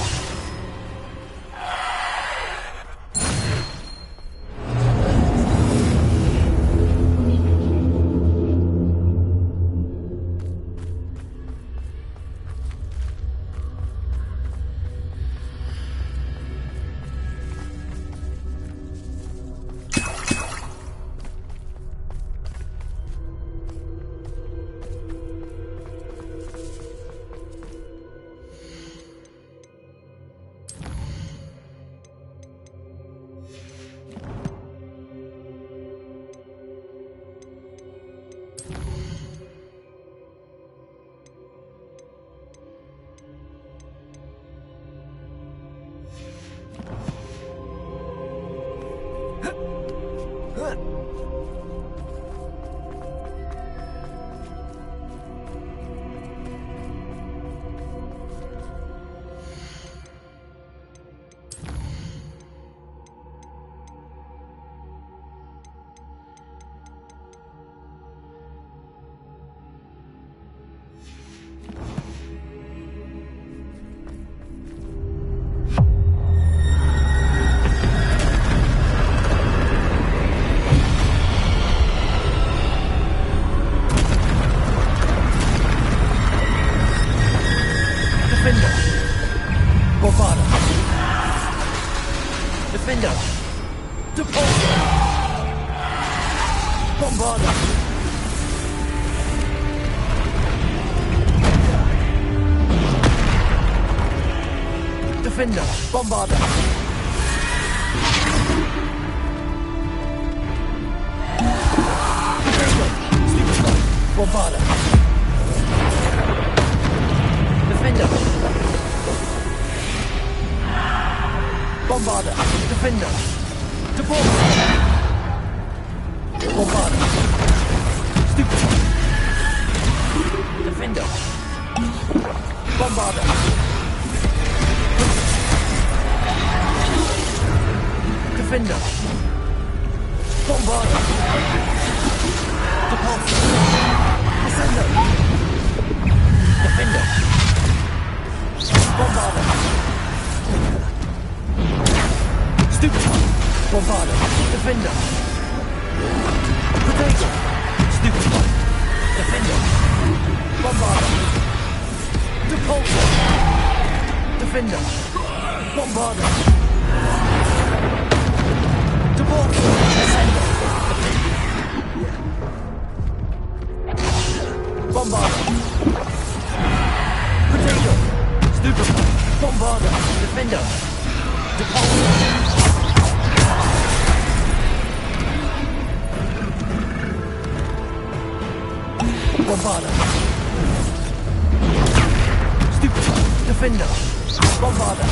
Defender, Bombarda. Bombarda. Defender. Bombarda. Defender. Depulso. Bombarda. Stupid. Defender. Bombarda. Defender. Bombarda. Depulso. Descendo. Defender. Bombarda. Stupid. Bombarda. Defender. Potato. Stupid one. Defender. Bombarda. Depulso. Defender! Bombarder! Deporter! Ascender! Bombarder! Potato! Stupefy! Bombarder! Defender! Deporter! Bombarder! Stupefy! Defender! Bombarder!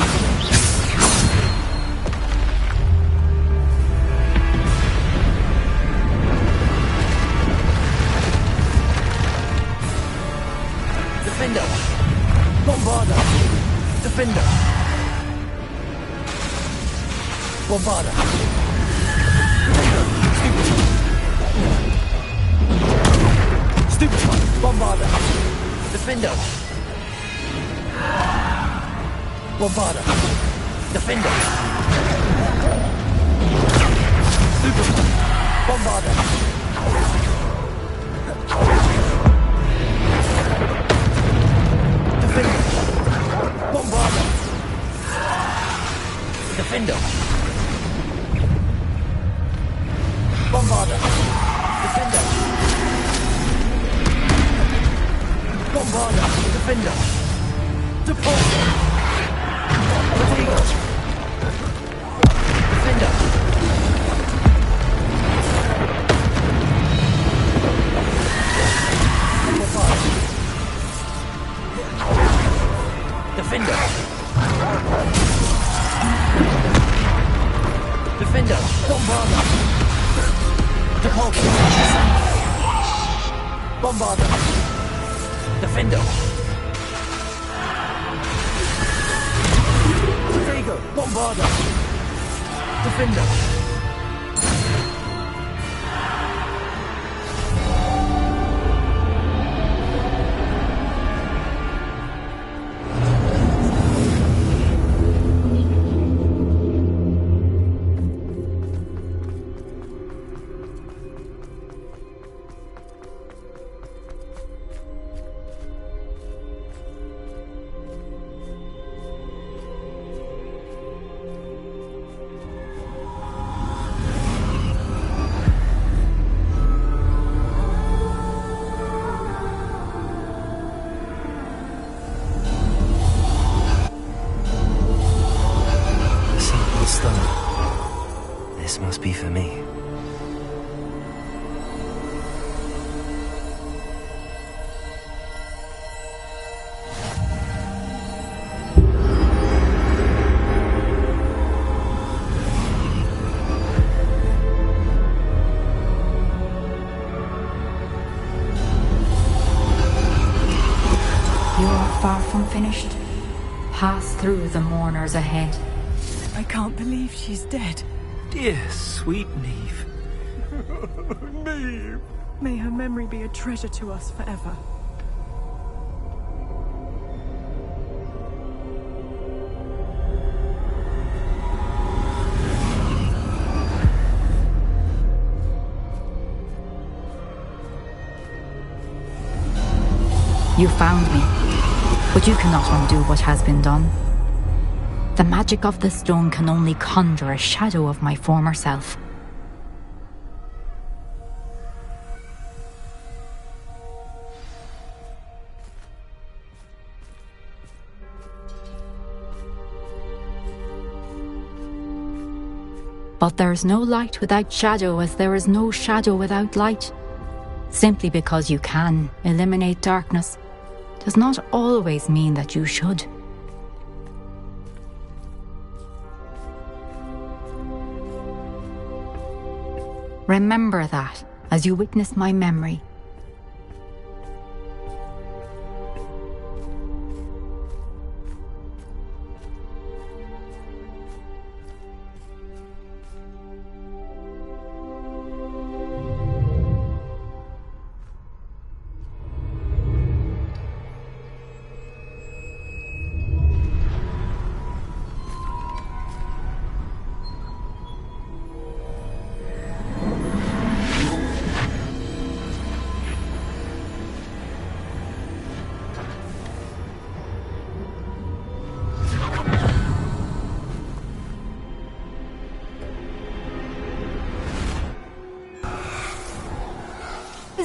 Defender! Bombarder! Defender! Bombarder! Stupefy! Bombarder! Defender! Bombarder! Defender! Stupefy! Bombarder! Defender! Bombarder! Defender! Bombarder! Defender! Bombarder! Defender! Deporter! Potato! Defender! Bombarder! Defender! Defender! Bombarder! Deporter! Bombarder! Defender! Potato! Bombarder! Defender! This must be for me. You are far from finished. Pass through the mourners ahead. I can't believe she's dead. Dear, sweet Neve. Neve! May her memory be a treasure to us forever. You found me, but you cannot undo what has been done. The magic of the stone can only conjure a shadow of my former self. But there is no light without shadow, as there is no shadow without light. Simply because you can eliminate darkness does not always mean that you should. Remember that as you witness my memory.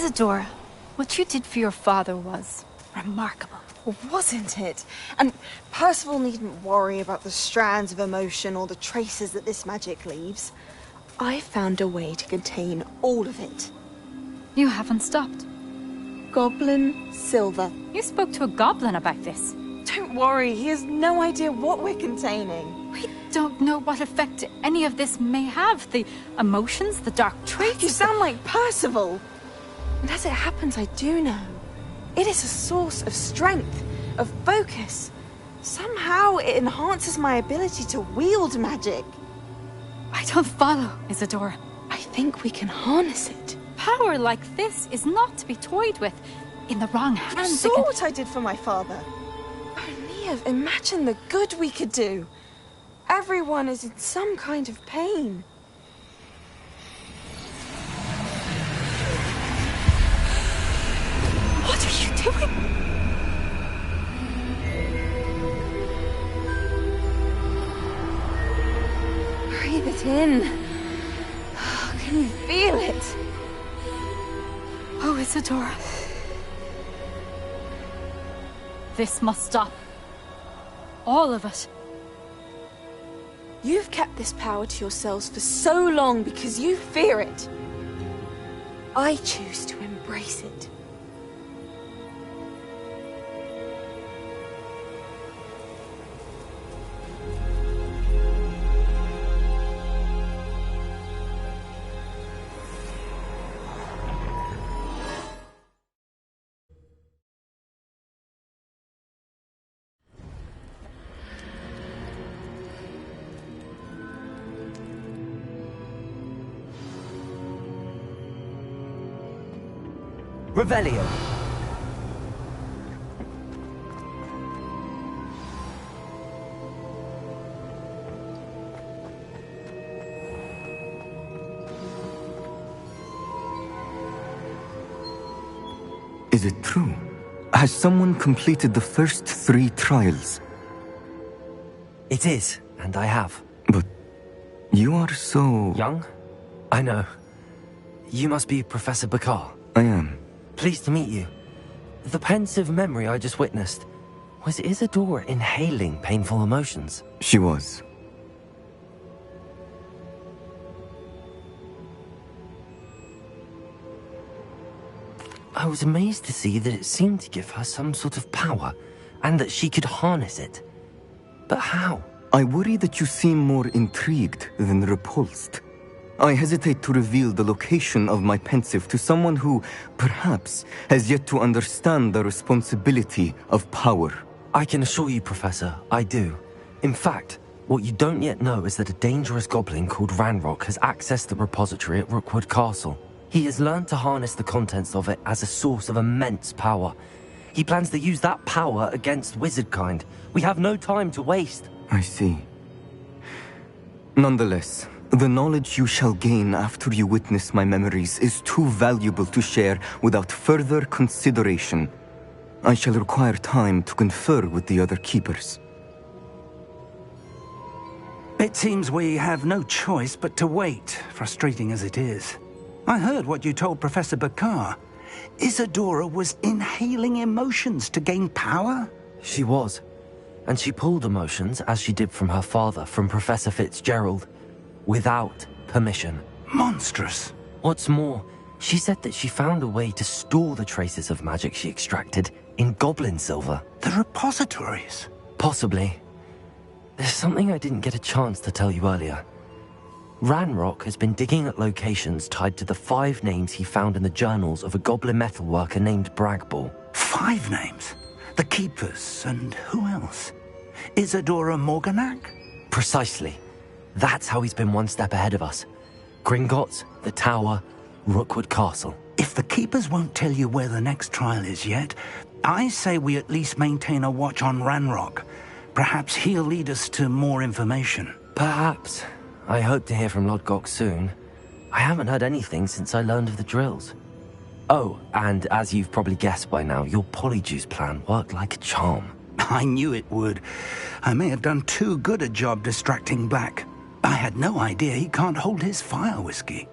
Isadora, what you did for your father was remarkable. Wasn't it? And Percival needn't worry about the strands of emotion or the traces that this magic leaves. I found a way to contain all of it. You haven't stopped. Goblin silver. You spoke to a goblin about this. Don't worry, he has no idea what we're containing. We don't know what effect any of this may have. The emotions, the dark traits. You sound like Percival. And as it happens, I do know. It is a source of strength, of focus. Somehow it enhances my ability to wield magic. I don't follow, Isadora. I think we can harness it. Power like this is not to be toyed with. In the wrong hands, You saw what I did for my father. Oh, Neve, imagine the good we could do. Everyone is in some kind of pain. What are you doing? Breathe it in. Can you feel it? Oh, Isadora. This must stop. All of it. You've kept this power to yourselves for so long because you fear it. I choose to embrace it. Revelio. Is it true? Has someone completed the first 3 trials? It is, and I have. But you are so... young? I know. You must be Professor Bakar. I am. Pleased to meet you. The pensive memory I just witnessed, was Isadora inhaling painful emotions? She was. I was amazed to see that it seemed to give her some sort of power, and that she could harness it. But how? I worry that you seem more intrigued than repulsed. I hesitate to reveal the location of my pensive to someone who, perhaps, has yet to understand the responsibility of power. I can assure you, Professor, I do. In fact, what you don't yet know is that a dangerous goblin called Ranrock has accessed the repository at Rookwood Castle. He has learned to harness the contents of it as a source of immense power. He plans to use that power against wizardkind. We have no time to waste. I see. Nonetheless, the knowledge you shall gain after you witness my memories is too valuable to share without further consideration. I shall require time to confer with the other keepers. It seems we have no choice but to wait, frustrating as it is. I heard what you told Professor Bakar. Isadora was inhaling emotions to gain power? She was. And she pulled emotions, as she did from her father, from Professor Fitzgerald, without permission. Monstrous. What's more, she said that she found a way to store the traces of magic she extracted in goblin silver. The repositories? Possibly. There's something I didn't get a chance to tell you earlier. Ranrock has been digging at locations tied to the 5 names he found in the journals of a goblin metalworker named Bragball. 5 names? The Keepers, and who else? Isadora Morganac? Precisely. That's how he's been one step ahead of us. Gringotts, the Tower, Rookwood Castle. If the Keepers won't tell you where the next trial is yet, I say we at least maintain a watch on Ranrock. Perhaps he'll lead us to more information. Perhaps. I hope to hear from Lodgok soon. I haven't heard anything since I learned of the drills. Oh, and as you've probably guessed by now, your polyjuice plan worked like a charm. I knew it would. I may have done too good a job distracting Black. I had no idea he can't hold his fire whiskey.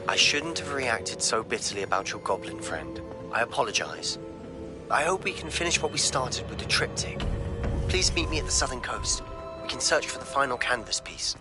I shouldn't have reacted so bitterly about your goblin friend. I apologize. I hope we can finish what we started with the triptych. Please meet me at the southern coast. We can search for the final canvas piece.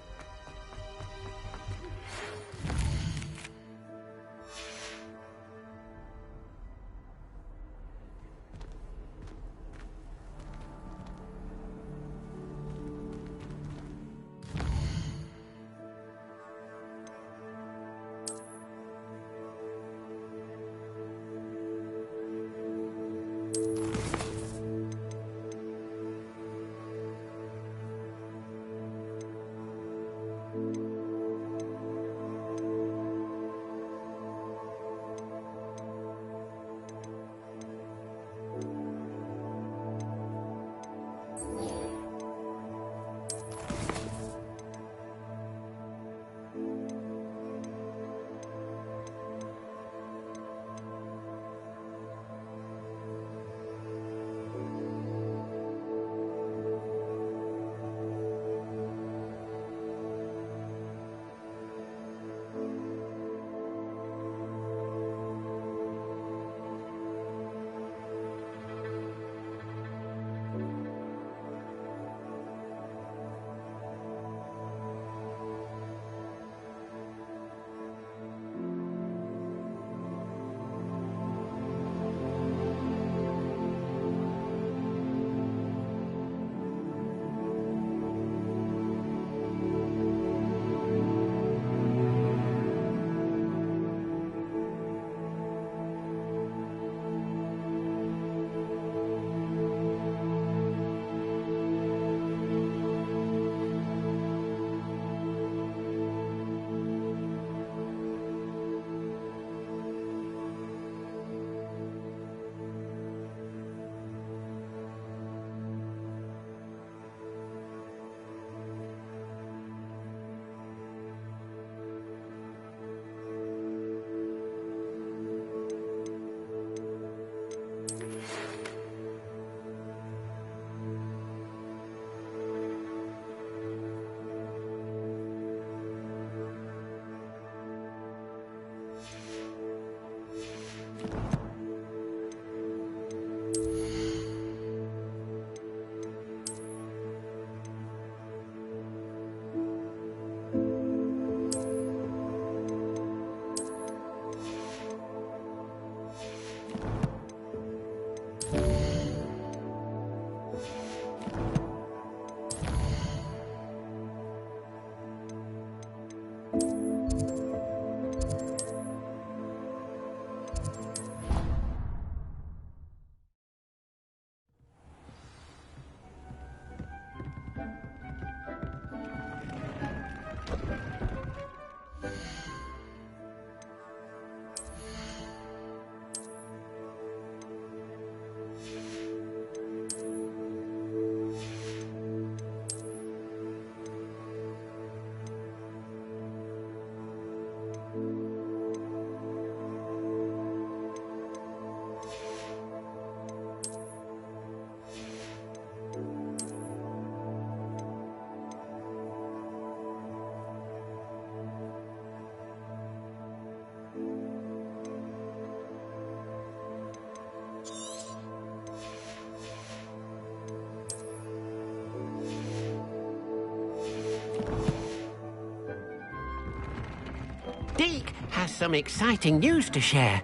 Deke has some exciting news to share.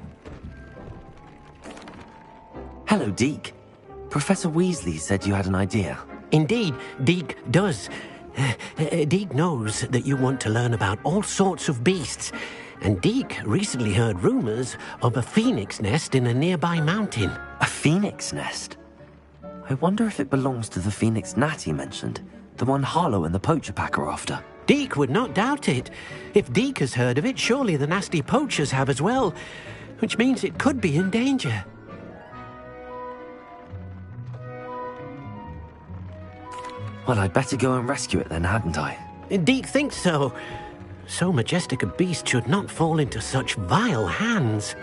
Hello, Deke. Professor Weasley said you had an idea. Indeed, Deke does. Deke knows that you want to learn about all sorts of beasts, and Deke recently heard rumors of a phoenix nest in a nearby mountain. A phoenix nest? I wonder if it belongs to the phoenix gnat he mentioned, the one Harlow and the poacher pack are after. Deke would not doubt it. If Deke has heard of it, surely the nasty poachers have as well, which means it could be in danger. Well, I'd better go and rescue it then, hadn't I? Deke thinks so. So majestic a beast should not fall into such vile hands.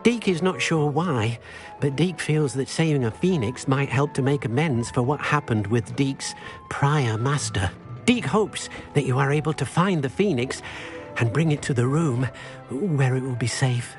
Deke is not sure why, but Deke feels that saving a phoenix might help to make amends for what happened with Deke's prior master. Deke hopes that you are able to find the phoenix and bring it to the room where it will be safe.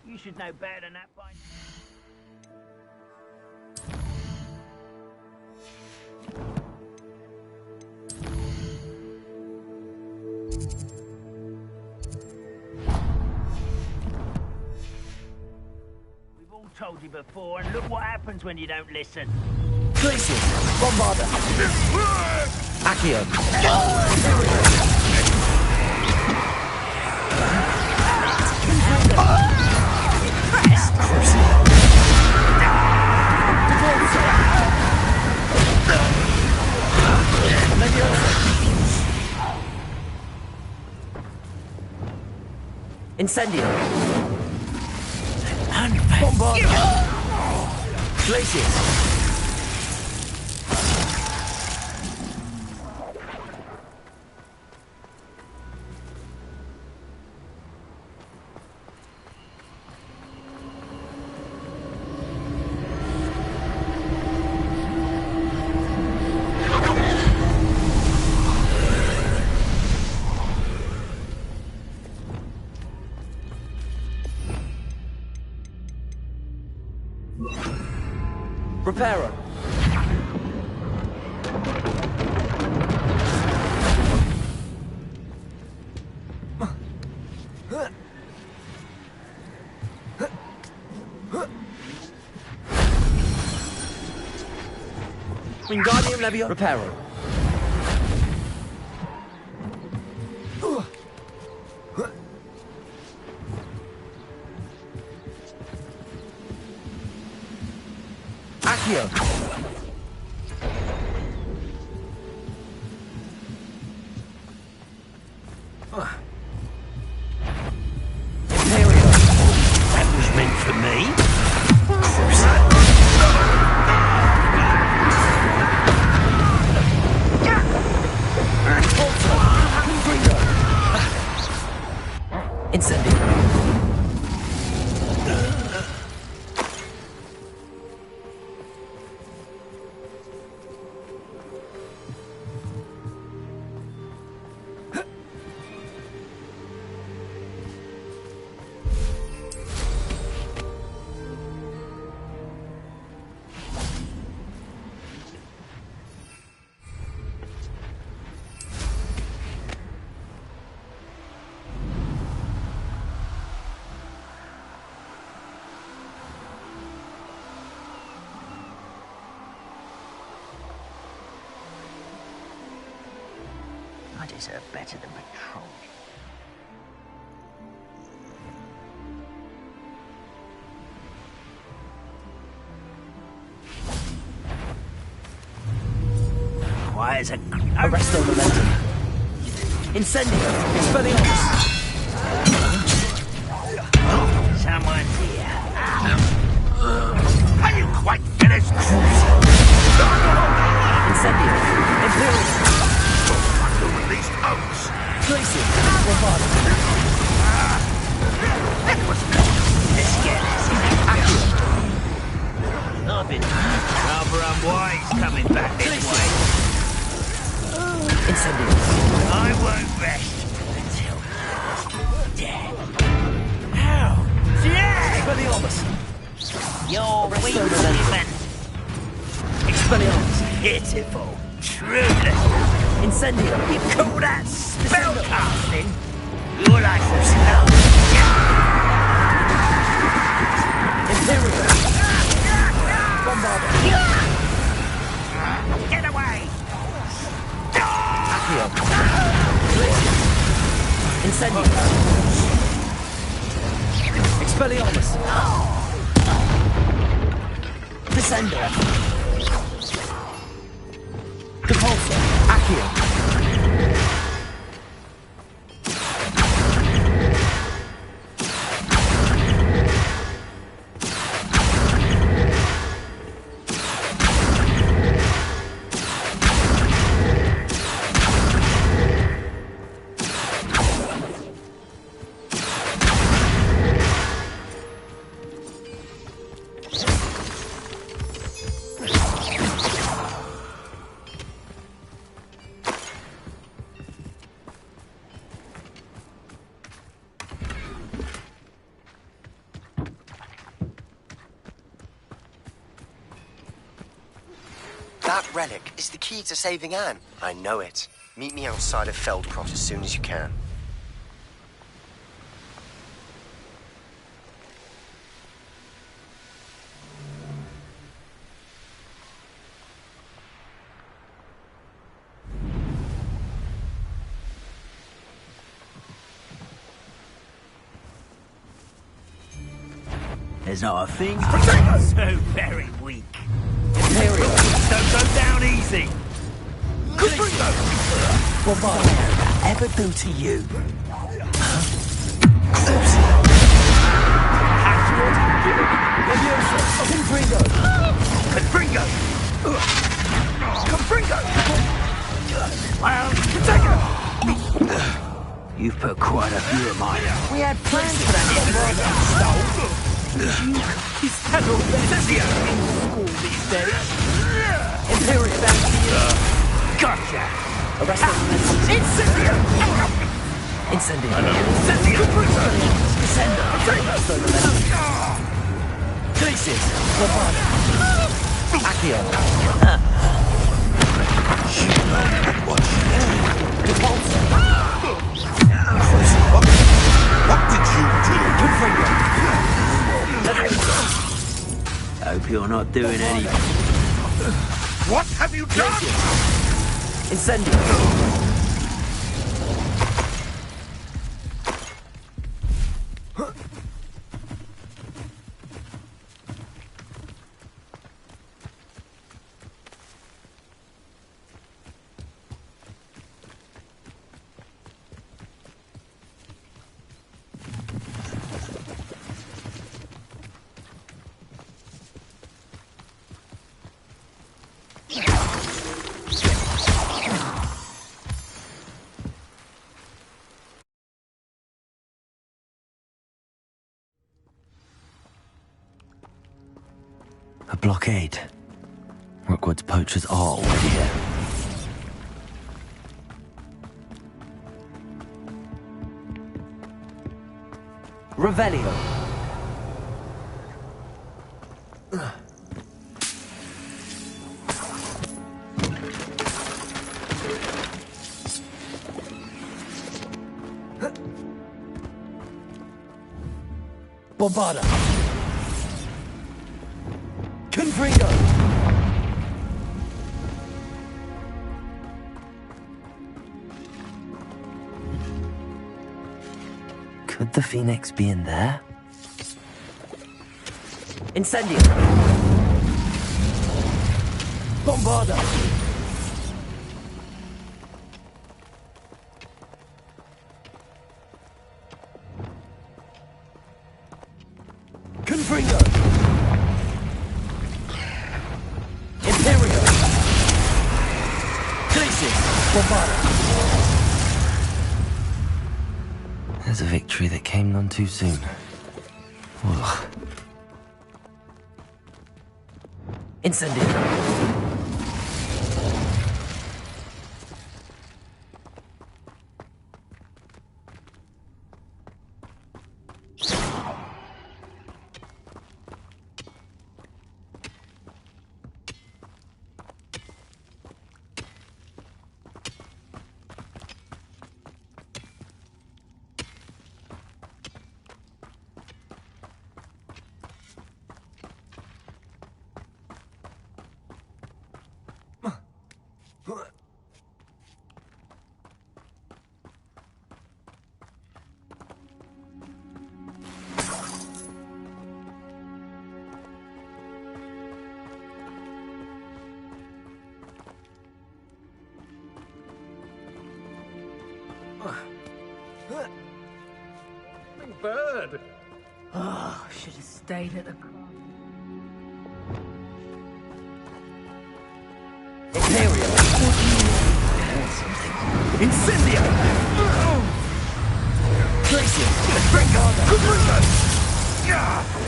You should know better than that by We've all told you before, and look what happens when you don't listen. Glacius! Bombarda! Accio! Incendio! Bombarda! Glacius! Reparo. Wingardium Leviosa. Reparo. Accio. That was meant for me. Incendio. I deserve better than patrol. Quiet as a arresto momentum. Incendio. Expelliarmus. Someone's here. Are you quite finished? Incendio. Imperial. Release oats. Glacier. Bombarda. That was Let's get this. Accio. I've been rather unwise coming back this way. Incendio. I won't rest until you're dead. Ow! Yeah! Expelliarmus! Your weak Expelliarmus! pitiful, truly. Incendio! You call that spell casting? You're like a spell. Imperial! Bombarder! Get away! Accio! Incendio! Expelliarmus! Descendo! Depulsor! Accio! That relic is the key to saving Anne. I know it. Meet me outside of Feldcroft as soon as you can. There's not a thing so very weak. Imperial! Don't go down easy. What will that ever do to you? Confringo! Confringo! Confringo! Well, You've put quite a few of mine out. we had plans for that He's had all this in school these days. Imperial, back to you. Gotcha! Arrest him. Incendio! Incendio. Incendio! Descendo. Glacius. Bombarda. Accio. Depulsor. What did you do? Confringo. Hope you're not doing anything. What have you done? Incendio. A blockade. Rookwood's poachers are already here. Revelio. Bombarda. Confringo. Could the Phoenix be in there? Incendio. Bombarda. Confringo. Imperial. Glacius. Bombarda. There's a victory that came none too soon. Ugh. Incendio. Big bird. Oh, should have stayed at the... Imperial. Incendio! Tracy!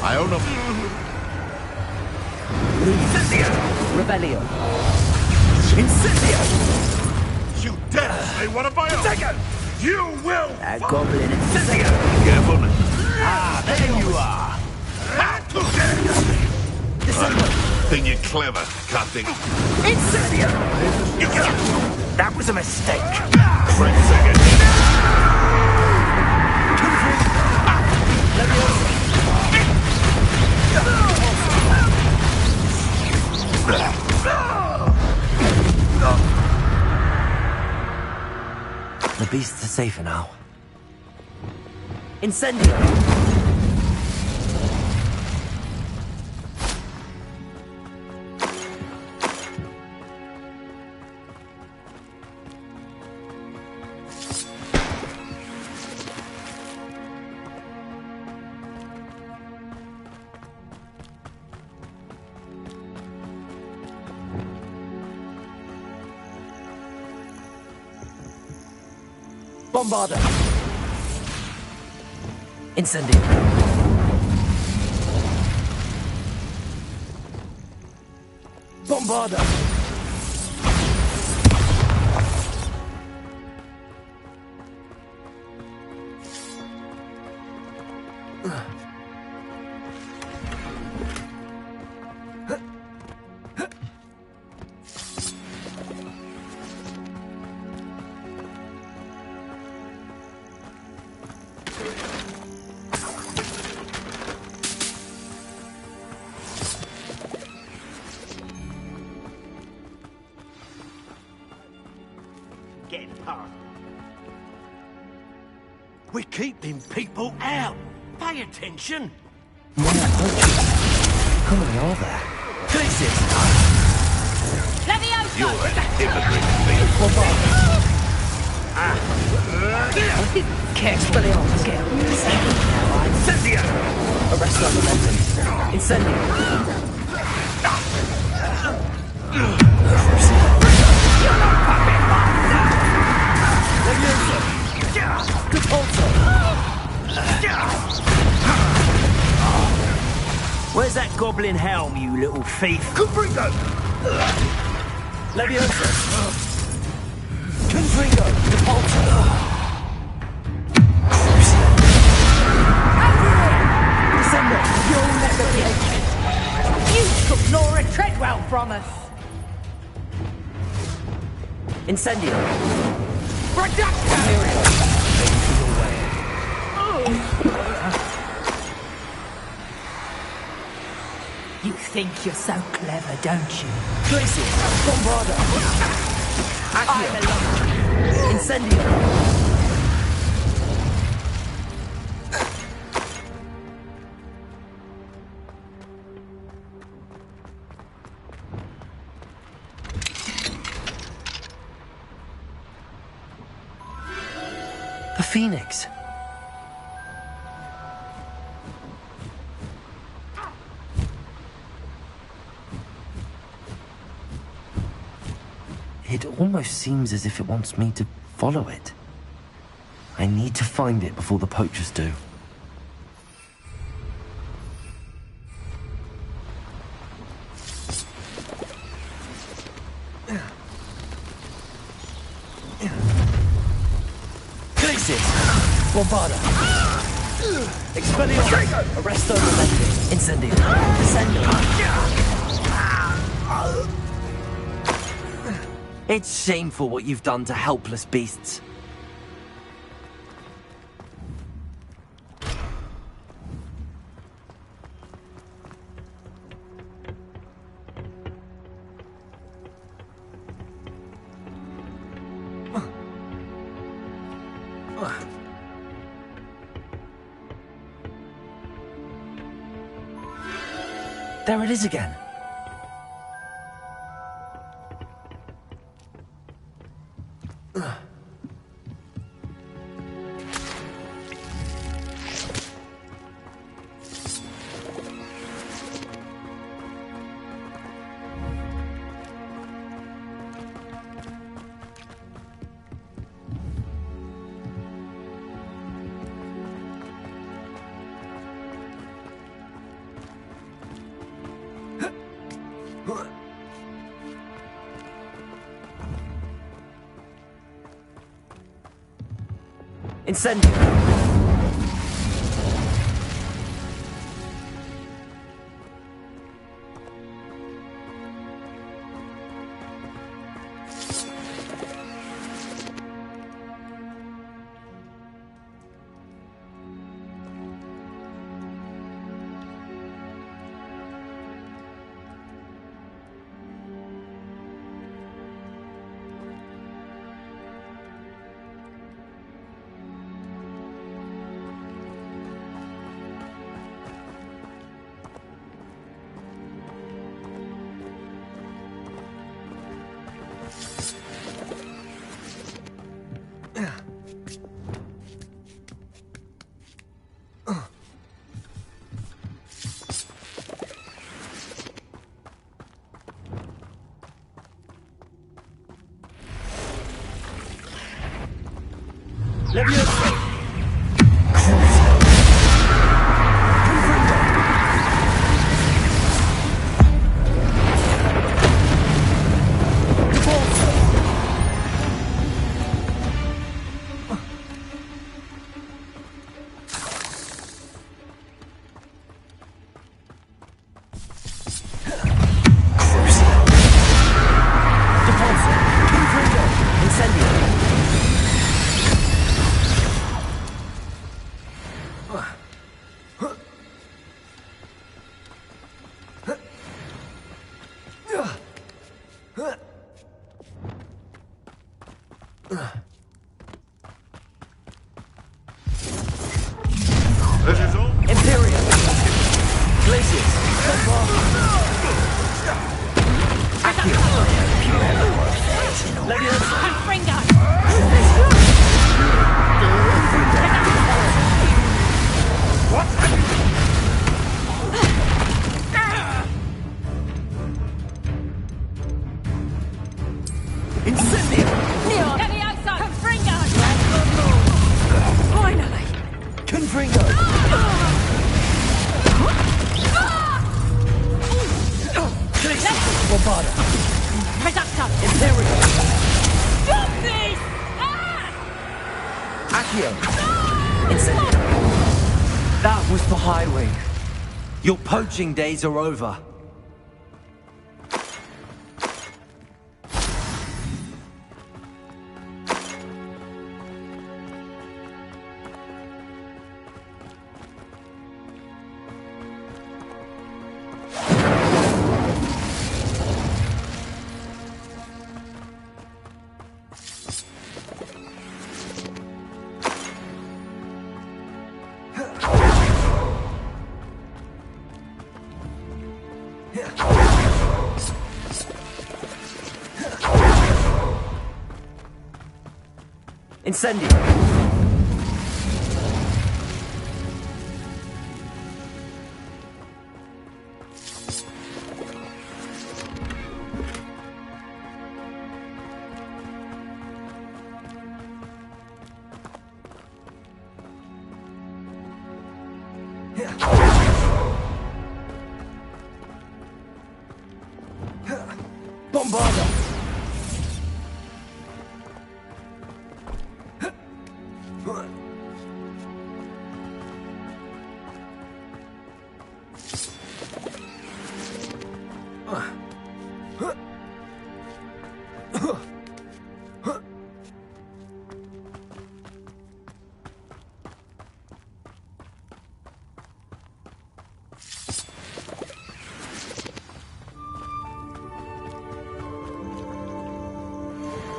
I own them. Incendio! Rebellion. Incendio! You dare say one of my own! Second! You will! That goblin Incendio! Careful now. Ah, there you are! Think you're clever, cutting. Incendio! That was a mistake. Right second. The beasts are safer now. Incendio! Bombarder! Incendio! Bombarder! We're keeping people out. Pay attention. How many are there? Places! You're a hypocrite, Expelliarmus! Incendio! Arrest on momentum. Incendio! Where's that goblin helm, you little thief? Confringo! Leviosa! Confringo! Depulso! December, you'll never be again! You took Laura Treadwell from us! Incendio! Reduction! You think you're so clever, don't you? Places! Bombarder! I'm alone. Incendio! The Phoenix. It almost seems as if it wants me to follow it. I need to find it before the poachers do. Places! Bombarder! Expelliarmus! Arresto momentum. Incendio! Descendo! It's shameful what you've done to helpless beasts. There it is again. Incendio! That was the highway. Your poaching days are over. Incendio! Bombarda!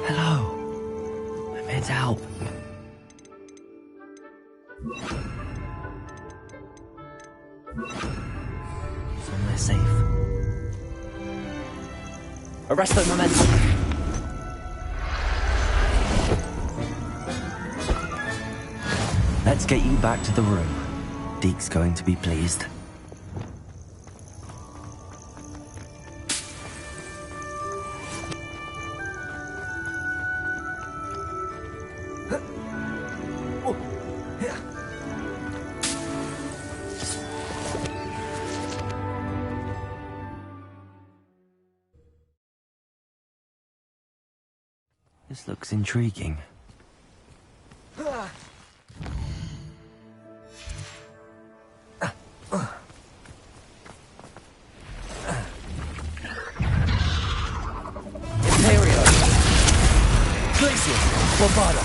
Hello. I'm here to help. Somewhere safe. Arresto momentum. Let's get you back to the room. Deke's going to be pleased. This looks intriguing. Glacius, Bombarda.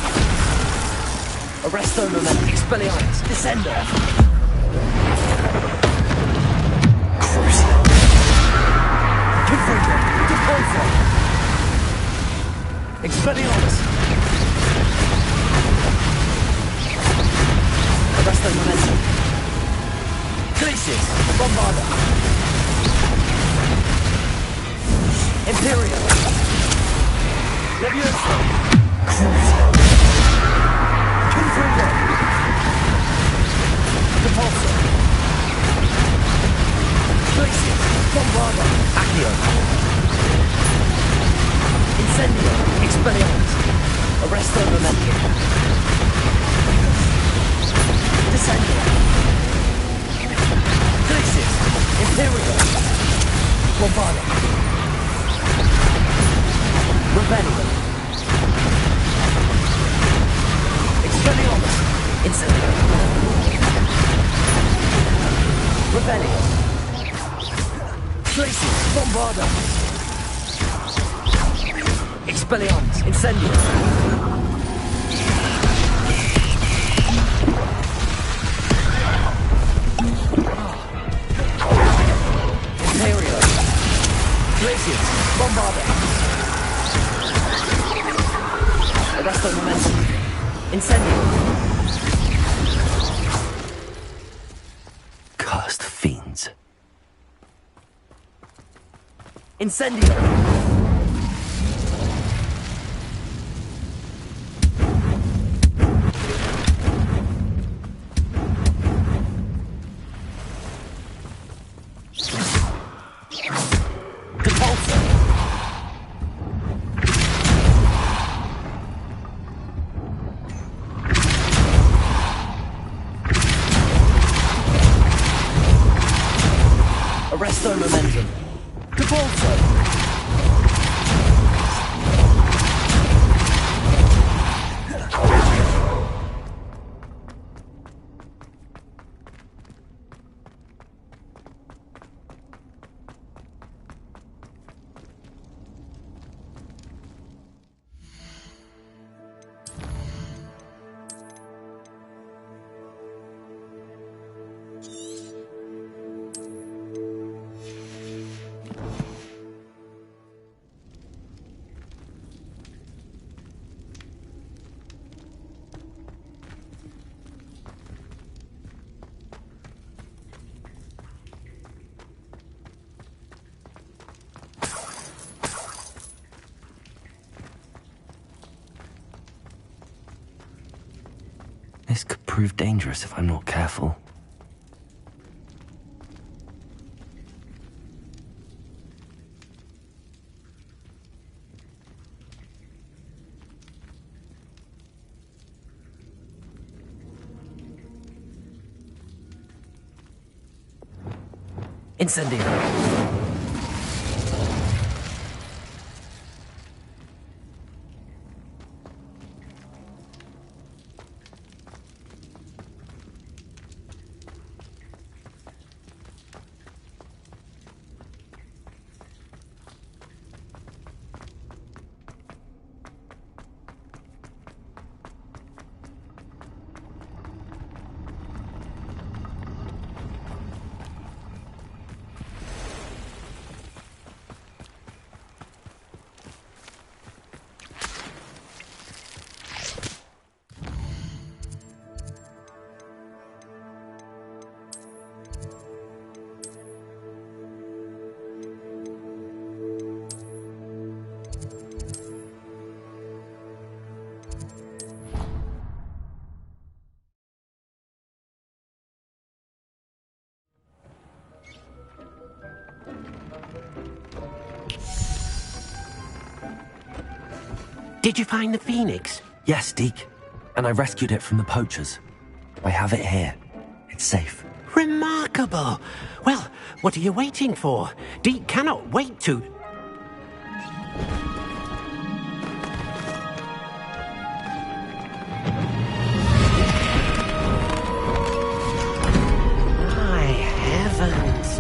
Arresto Momentum, Expelliarmus, Descender. Crucial. Confringo, Depulso. Expelliarmus. Arresto Momentum. Glacius, Bombarda. Imperial. Levioso. Crucial. Confringo. Depulso. Glacius, Bombarda. Accio. Incendio, Expelliarmus. Arresto Momentum. Descendo. Glacius, Imperial. Bombarda. Rebellion. Expelliarmus. Incendio. Rebellion. Glacius, Bombarda. Expelliarmus, Incendio. Imperial. Glacius, Bombarda. Arresto Momentum. Incendio. Cursed fiends. Incendio. Depulso. Arresto Momentum. Depulso. This could prove dangerous if I'm not careful. Incendio. Did you find the Phoenix? Yes, Deke. And I rescued it from the poachers. I have it here. It's safe. Remarkable. Well, what are you waiting for? Deke cannot wait to... My heavens.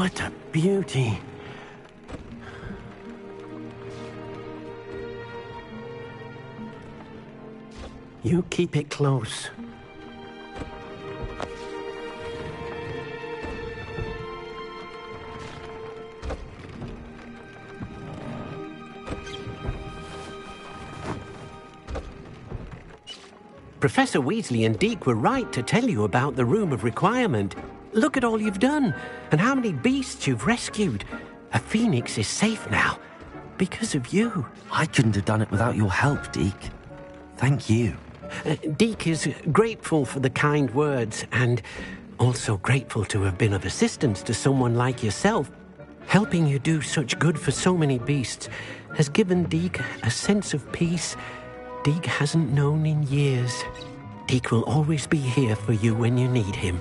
What a beauty. You keep it close. Professor Weasley and Deke were right to tell you about the Room of Requirement. Look at all you've done, and how many beasts you've rescued. A phoenix is safe now, because of you. I couldn't have done it without your help, Deke. Thank you. Deke is grateful for the kind words, and also grateful to have been of assistance to someone like yourself. Helping you do such good for so many beasts has given Deke a sense of peace Deke hasn't known in years. Deke will always be here for you when you need him.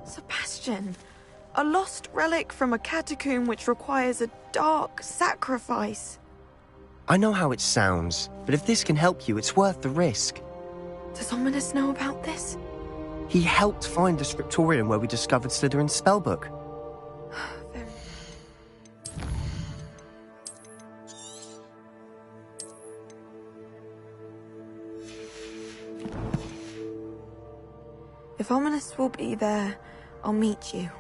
Sebastian, a lost relic from a catacomb which requires a dark sacrifice. I know how it sounds, but if this can help you, it's worth the risk. Does Ominous know about this? He helped find the scriptorium where we discovered Slytherin's spellbook. If Ominous will be there, I'll meet you.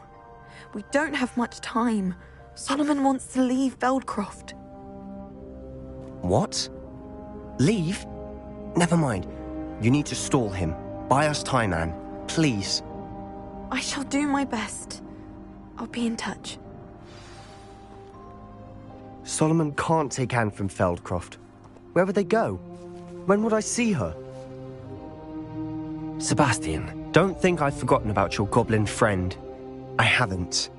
We don't have much time. Solomon wants to leave Feldcroft. What? Leave? Never mind. You need to stall him. Buy us time, Anne. Please. I shall do my best. I'll be in touch. Solomon can't take Anne from Feldcroft. Where would they go? When would I see her? Sebastian. Don't think I've forgotten about your goblin friend. I haven't.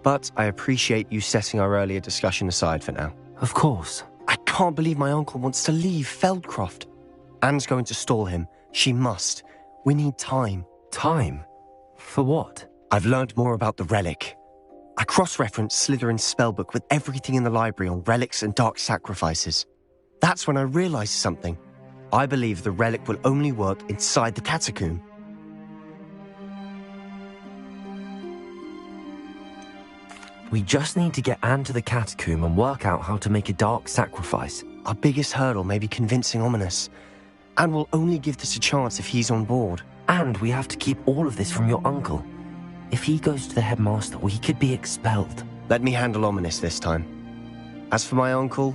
But I appreciate you setting our earlier discussion aside for now. Of course. I can't can't believe my uncle wants to leave Feldcroft. Anne's going to stall him. She must. We need time. Time? For what? I've learned more about the relic. I cross-referenced Slytherin's spellbook with everything in the library on relics and dark sacrifices. That's when I realized something. I believe the relic will only work inside the catacomb. We just need to get Anne to the catacomb and work out how to make a dark sacrifice. Our biggest hurdle may be convincing Ominous. Anne will only give this a chance if he's on board. And we have to keep all of this from your uncle. If he goes to the headmaster, we could be expelled. Let me handle Ominous this time. As for my uncle,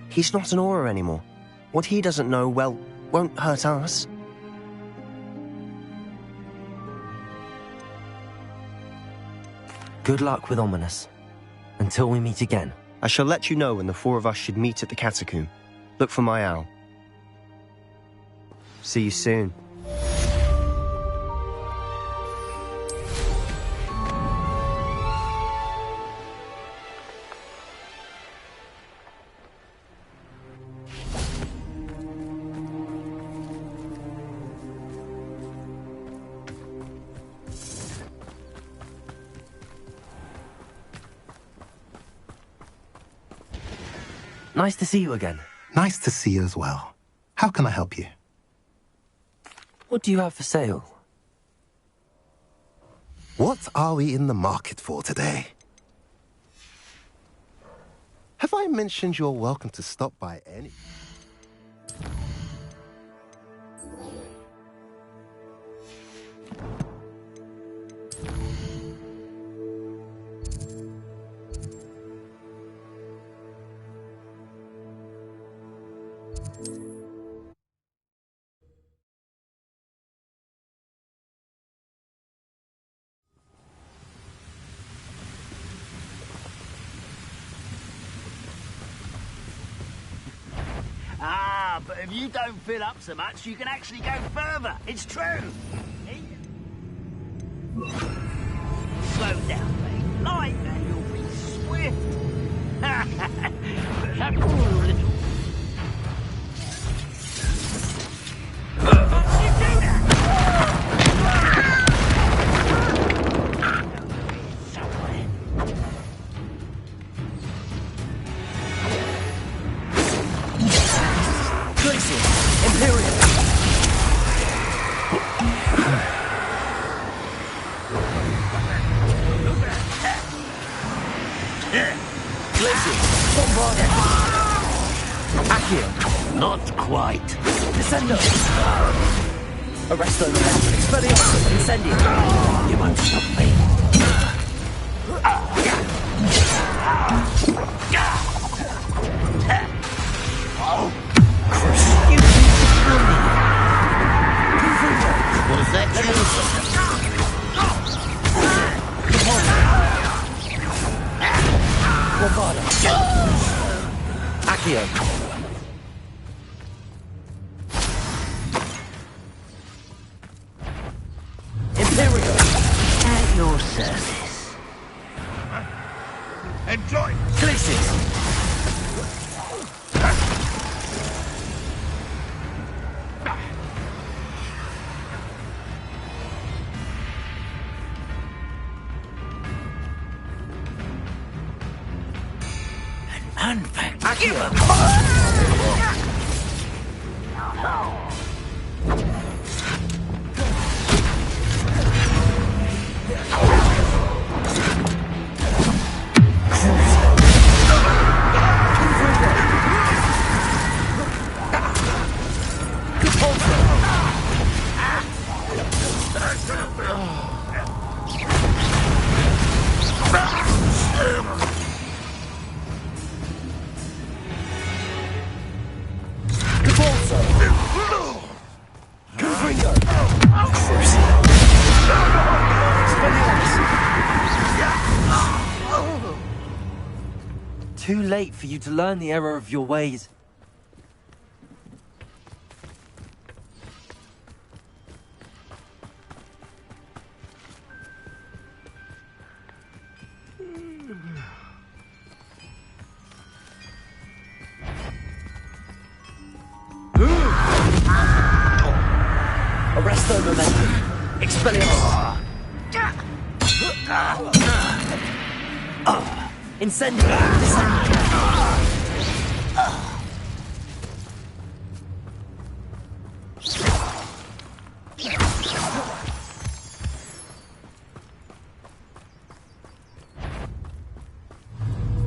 he's not an Auror anymore. What he doesn't know, well, won't hurt us. Good luck with Ominous. Until we meet again. I shall let you know when the four of us should meet at the catacomb. Look for my owl. See you soon. Nice to see you again. Nice to see you as well. How can I help you? What do you have for sale? What are we in the market for today? Have I mentioned you're welcome to stop by any... But if you don't fill up so much, you can actually go further. It's true. Slow down, mate. Light and you'll be swift. Perhaps a little. You do that! Imperial! Glacier! Bombardier! Accio! Not quite. Descendo! Arresto! Expelliarmus! Incendio! You won't stop me. What is that? Accio. Imperial. At your service. Enjoy! Glaciers. Unpacked. Too late for you to learn the error of your ways. the momentum. Expelliarmus. Incendio.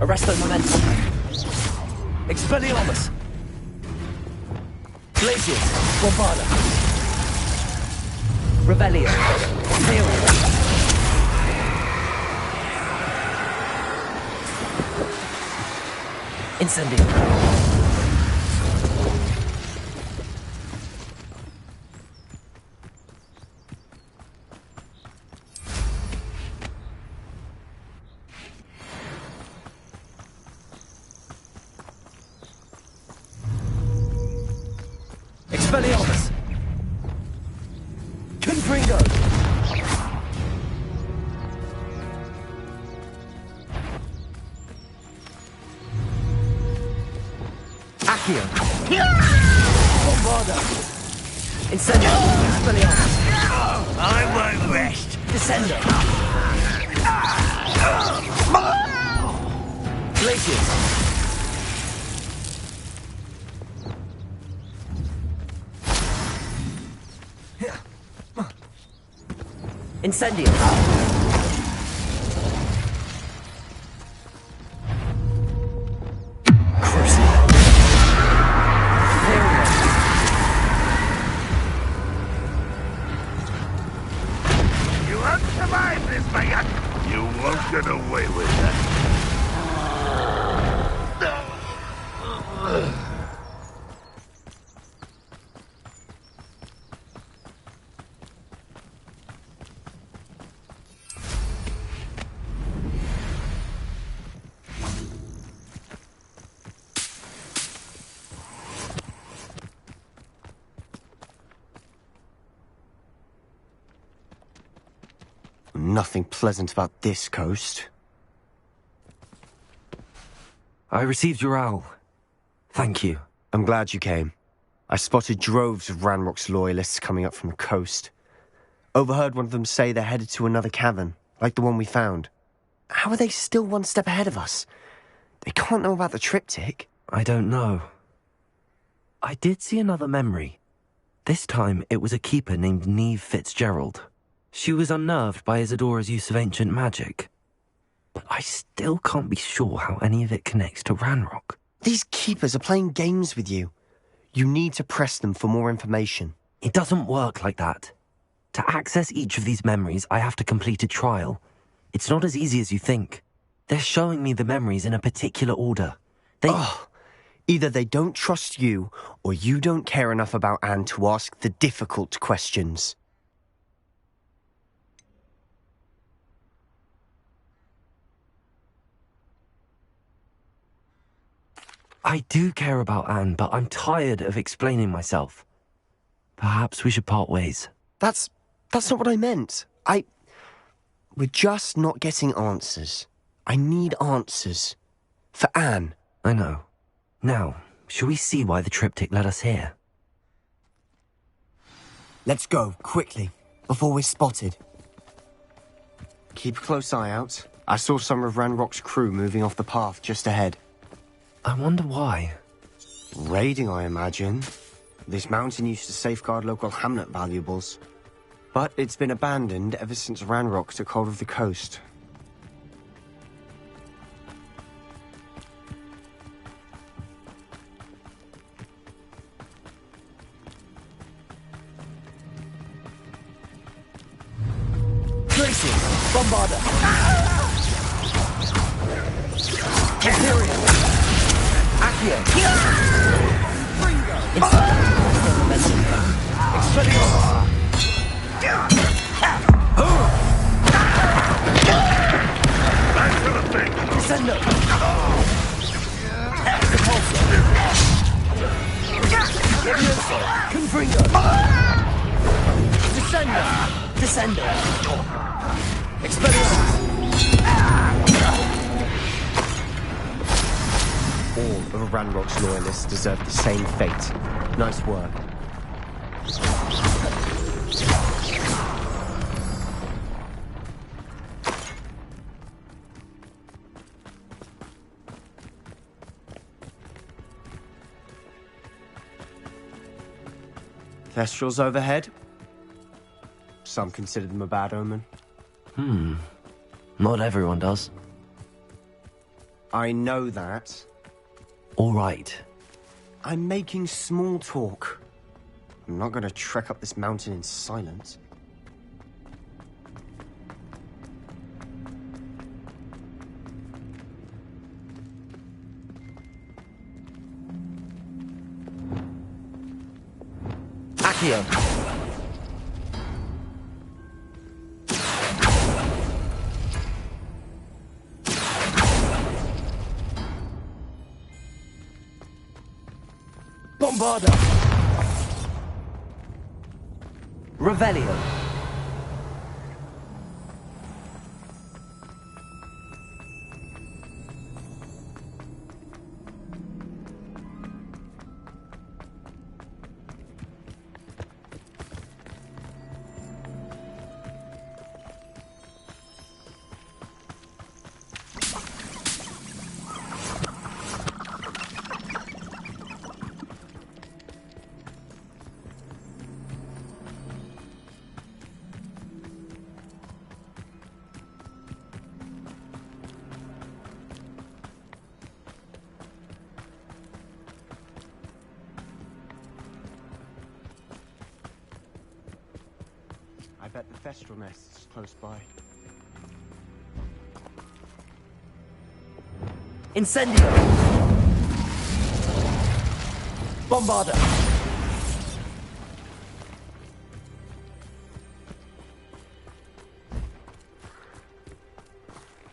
Arresto momentum. Expelliarmus. Glacius. Bombarda. Revelio. Imperium. Incendio. Expelliarmus. Confringo. Accio. Bombarda. Incendio. Expelliarmus. I won't rest. Descendo. Glacius. Incendio. You won't survive this, my young. You won't get away with that. Nothing pleasant about this coast. I received your owl. Thank you. I'm glad you came. I spotted droves of Ranrock's loyalists coming up from the coast. Overheard one of them say they're headed to another cavern, like the one we found. How are they still one step ahead of us? They can't know about the triptych. I don't know. I did see another memory. This time it was a keeper named Neve Fitzgerald. She was unnerved by Isadora's use of ancient magic. But I still can't be sure how any of it connects to Ranrock. These keepers are playing games with you. You need to press them for more information. It doesn't work like that. To access each of these memories, I have to complete a trial. It's not as easy as you think. They're showing me the memories in a particular order. Either they don't trust you, or you don't care enough about Anne to ask the difficult questions. I do care about Anne, but I'm tired of explaining myself. Perhaps we should part ways. That's not what I meant. We're just not getting answers. I need answers. For Anne. I know. Now, shall we see why the triptych led us here? Let's go, quickly, before we're spotted. Keep a close eye out. I saw some of Ranrock's crew moving off the path just ahead. I wonder why. Raiding, I imagine. This mountain used to safeguard local hamlet valuables. But it's been abandoned ever since Ranrock took hold of the coast. Glacius. Bombarda. Imperium. Accio. Expelliarmus. Back to the thing. Descendo. Levioso. Confringo. Descendo. Expelliarmus. All of Ranrock's loyalists deserve the same fate. Nice work. Thestrals overhead. Some consider them a bad omen. Not everyone does. I know that. All right. I'm making small talk. I'm not going to trek up this mountain in silence. Accio. Bombarda! Revelio. I bet the Thestral nest is close by. Incendio. Bombarda!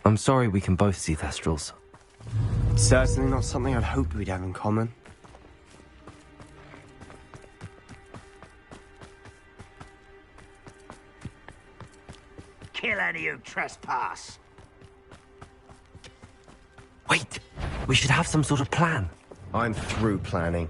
I'm sorry we can both see Thestrals. It's certainly not something I'd hoped we'd have in common. Kill any who trespass. Wait, we should have some sort of plan. I'm through planning.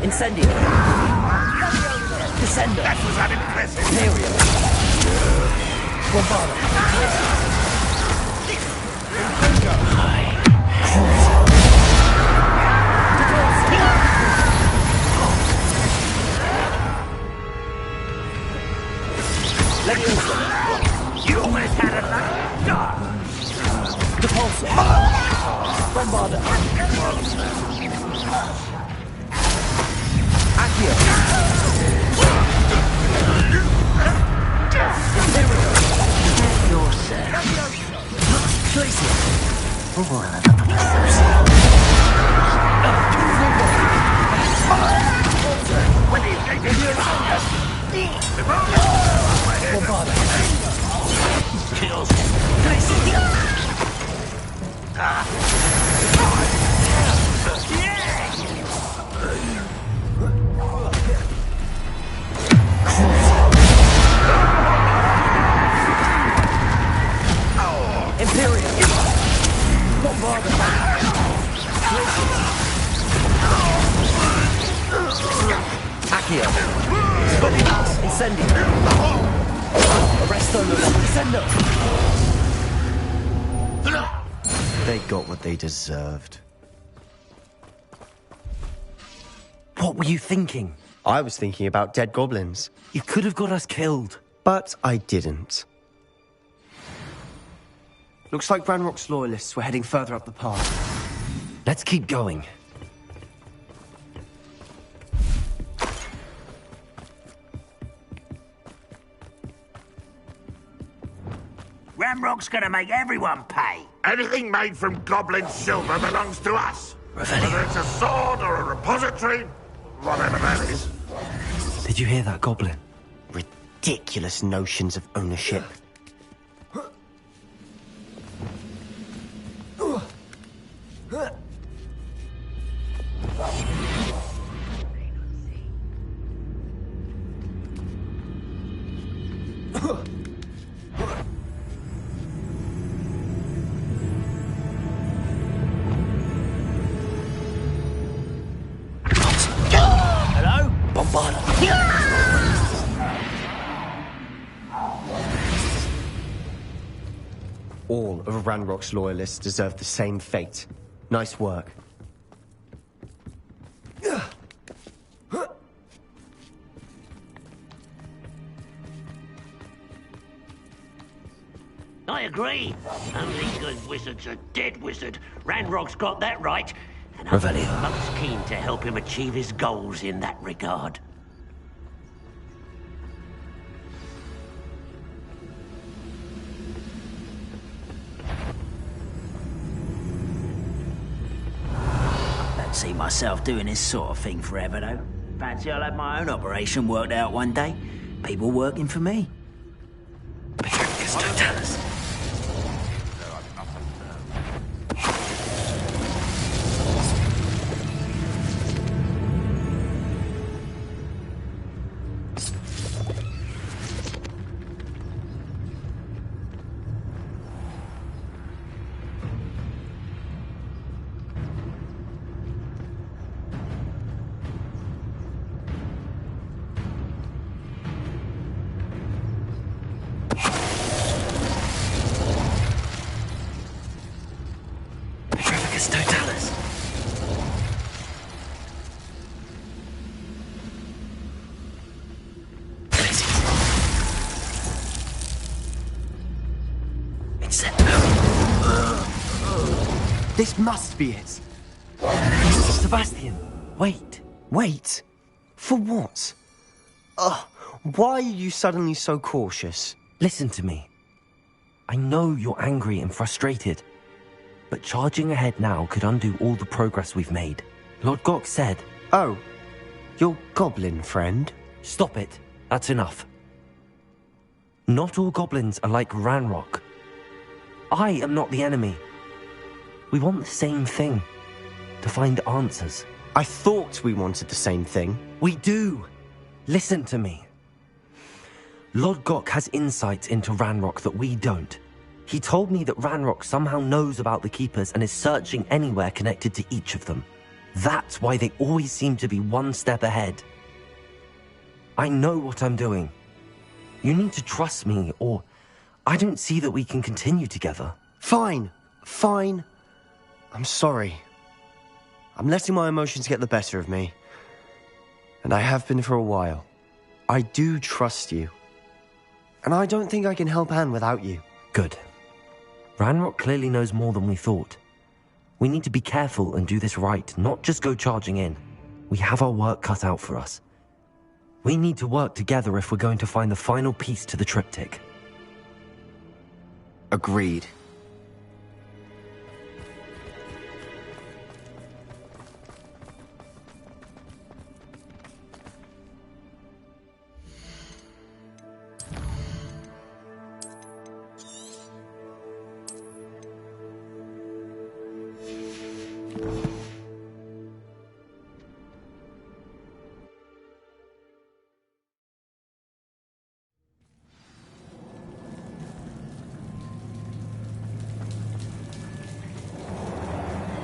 Incendio. Descendo. That was unimpressive. Imperial. Bombarda. You almost had enough. Depulso. Bombarda. Accio. Accio. Incendio. Arresto. Descendo. They got what they deserved. What were you thinking? I was thinking about dead goblins. You could have got us killed. But I didn't. Looks like Ranrock's loyalists were heading further up the path. Let's keep going. Ramrock's gonna make everyone pay. Anything made from goblin silver belongs to us. Whether it's a sword or a repository, whatever that is. Did you hear that goblin? Rid ridiculous notions of ownership. Hello? Bombarda. All of Ranrock's loyalists deserve the same fate. Nice work. I agree. Only good wizard's a dead wizard. Ranrock's got that right. And I'm Revelio. most keen to help him achieve his goals in that regard. I don't see myself doing this sort of thing forever, though. Fancy I'll have my own operation worked out one day. People working for me. Totalis. This must be it. Sebastian, wait. Wait? For what? Why are you suddenly so cautious? Listen to me. I know you're angry and frustrated, but charging ahead now could undo all the progress we've made. Lord Gok said... Oh, your goblin friend? Stop it. That's enough. Not all goblins are like Ranrock. I am not the enemy. We want the same thing. To find answers. I thought we wanted the same thing. We do. Listen to me. Lord Gok has insights into Ranrock that we don't. He told me that Ranrock somehow knows about the Keepers and is searching anywhere connected to each of them. That's why they always seem to be one step ahead. I know what I'm doing. You need to trust me, or I don't see that we can continue together. Fine. Fine. I'm sorry. I'm letting my emotions get the better of me. And I have been for a while. I do trust you. And I don't think I can help Anne without you. Good. Ranrock clearly knows more than we thought. We need to be careful and do this right, not just go charging in. We have our work cut out for us. We need to work together if we're going to find the final piece to the triptych. Agreed.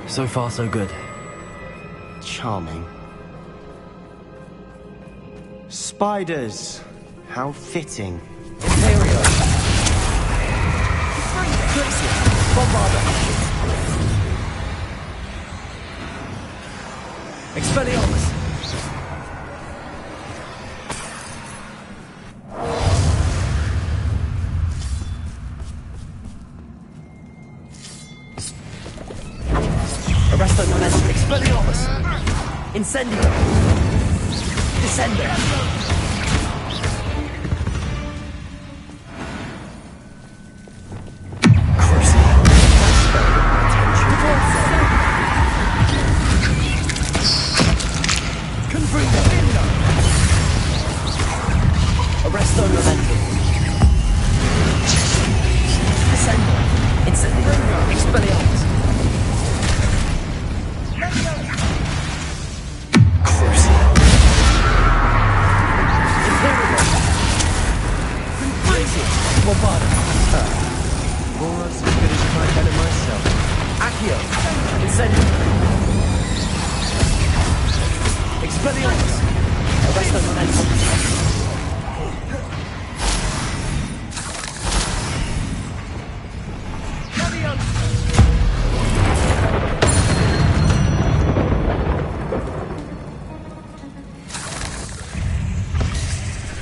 So far, so good. Charming. Spiders. How fitting. Imperial. Bombarda. Expelliarmus. Arresto momentum. Expelliarmus. Incendio. Descender. Arresto momentum. just as good as trying to better myself. Accio! Incendio! Expelliarmus! Arresto momentum!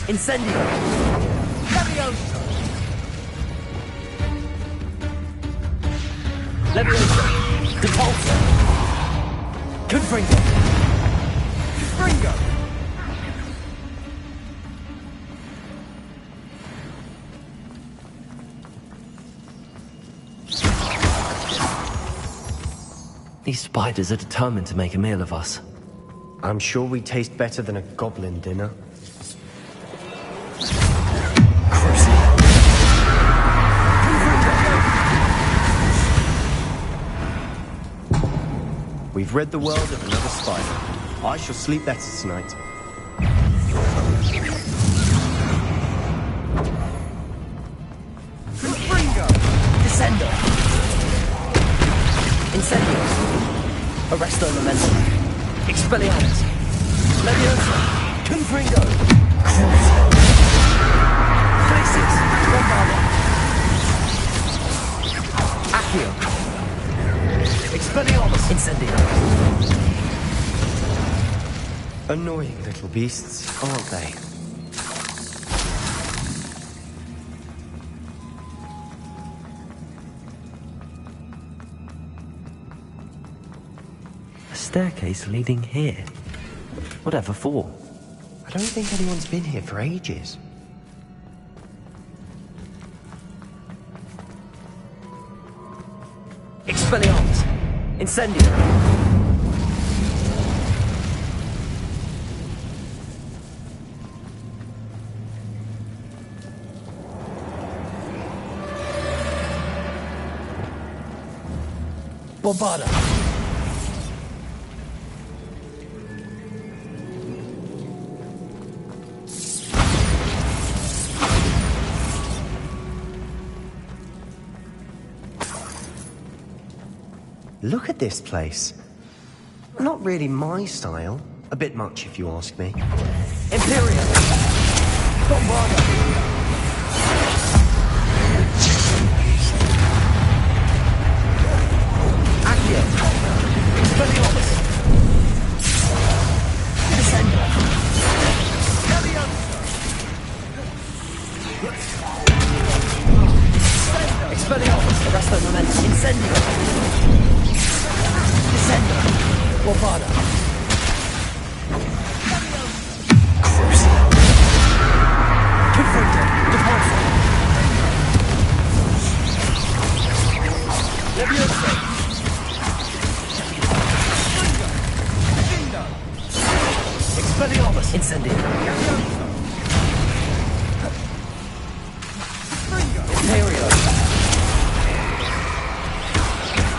Incendio! Leviosa! Leviosa! Depulso! Confringo! Fringo! These spiders are determined to make a meal of us. I'm sure we taste better than a goblin dinner. We've rid the world of another spider. I shall sleep better tonight. Confringo! Descendo! Incendio! Arresto momentum! Expelliarmus! Leviosa! Confringo! Glacius! Bombarda! Accio! Expelliarmus! Incendio! Annoying little beasts, aren't they? A staircase leading here. Whatever for? I don't think anyone's been here for ages. Expelliarmus! Incendio! Bombarda! Look at this place. Not really my style. A bit much, if you ask me. Imperium! Bombarda! Accio! Expelliarmus! Descendo! Expelliarmus! Arresto momentum! Incendio! Descendo! Bombarda! Crucio! Confringo! Depulso! Leviosa! Expelliarmus! Incendio! Imperio!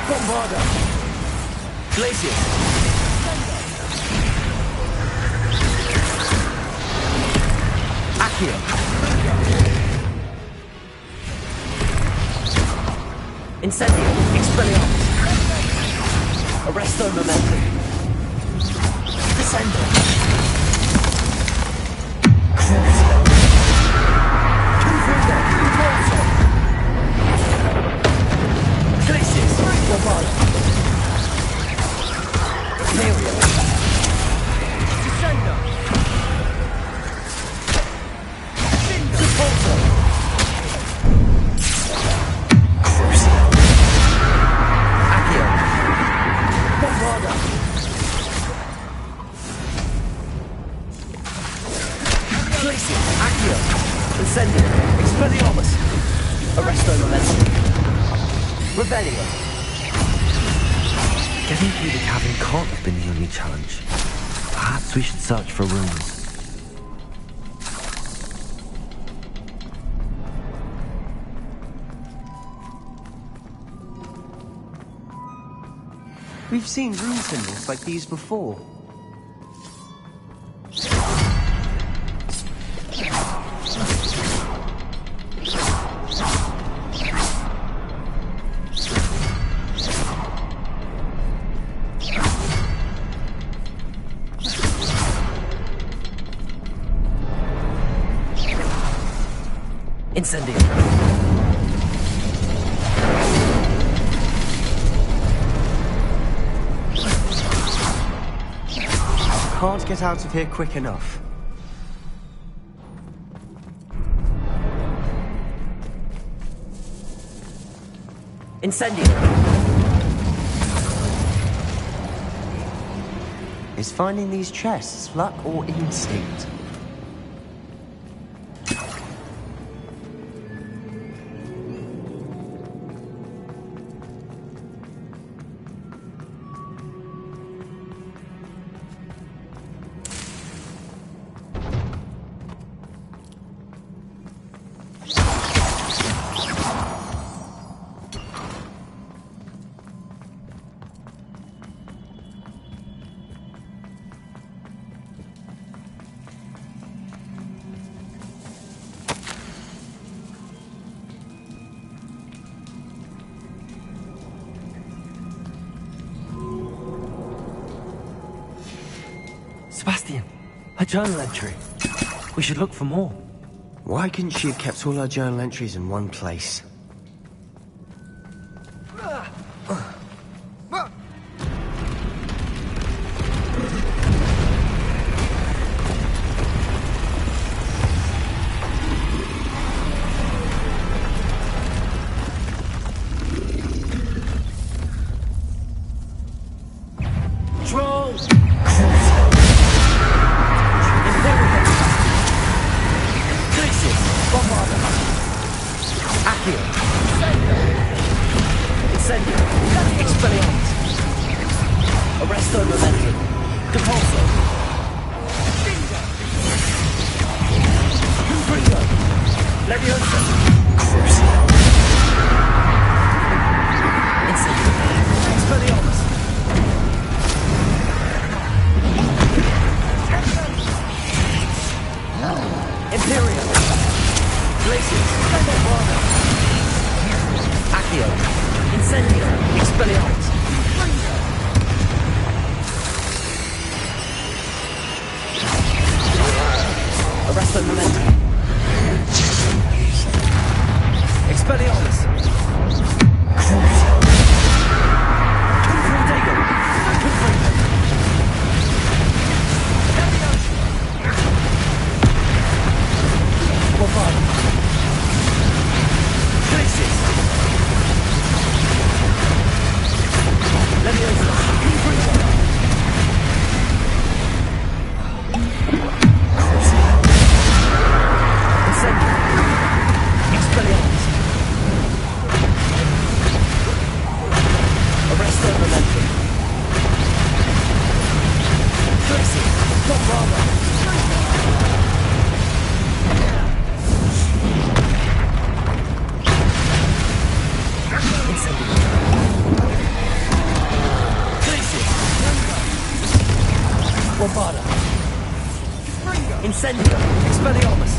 Bombarda! Glacius! Accio! Incendio! Expelliarmus! Arresto momentum! Descendo! Crucio! Confringo! Depulso! Glacius! Bombarda! Imperio! Descendo! Depulso! Crucio! Accio! Bombarda! Glacius! Accio! Incendio! Expelliarmus! Arresto momentum! Rebellion! Getting through the cavern can't have been the only challenge. Perhaps we should search for rooms. We've seen rune symbols like these before. Incendio. Can't get out of here quick enough. Incendio. Is finding these chests luck or instinct? Sebastian, a journal entry. We should look for more. Why couldn't she have kept all her journal entries in one place? Trolls! Incendio. Expelliarmus. Arresto momentum. Depulso. Confringo. Leviosa. Crucio. Incendio. Expelliarmus. Imperium. Glacius. Accio. Incendio. Expelliarmus. Arresto momentum. Expelliarmus. Crucio. Confringo. Confringo. Bombardment. Glacius. Leviosa. Confringo. Incendio. Expelliarmus. Arresto momentum. Glacius. Bombardment. Bombarda. Incendio. Expelliarmus.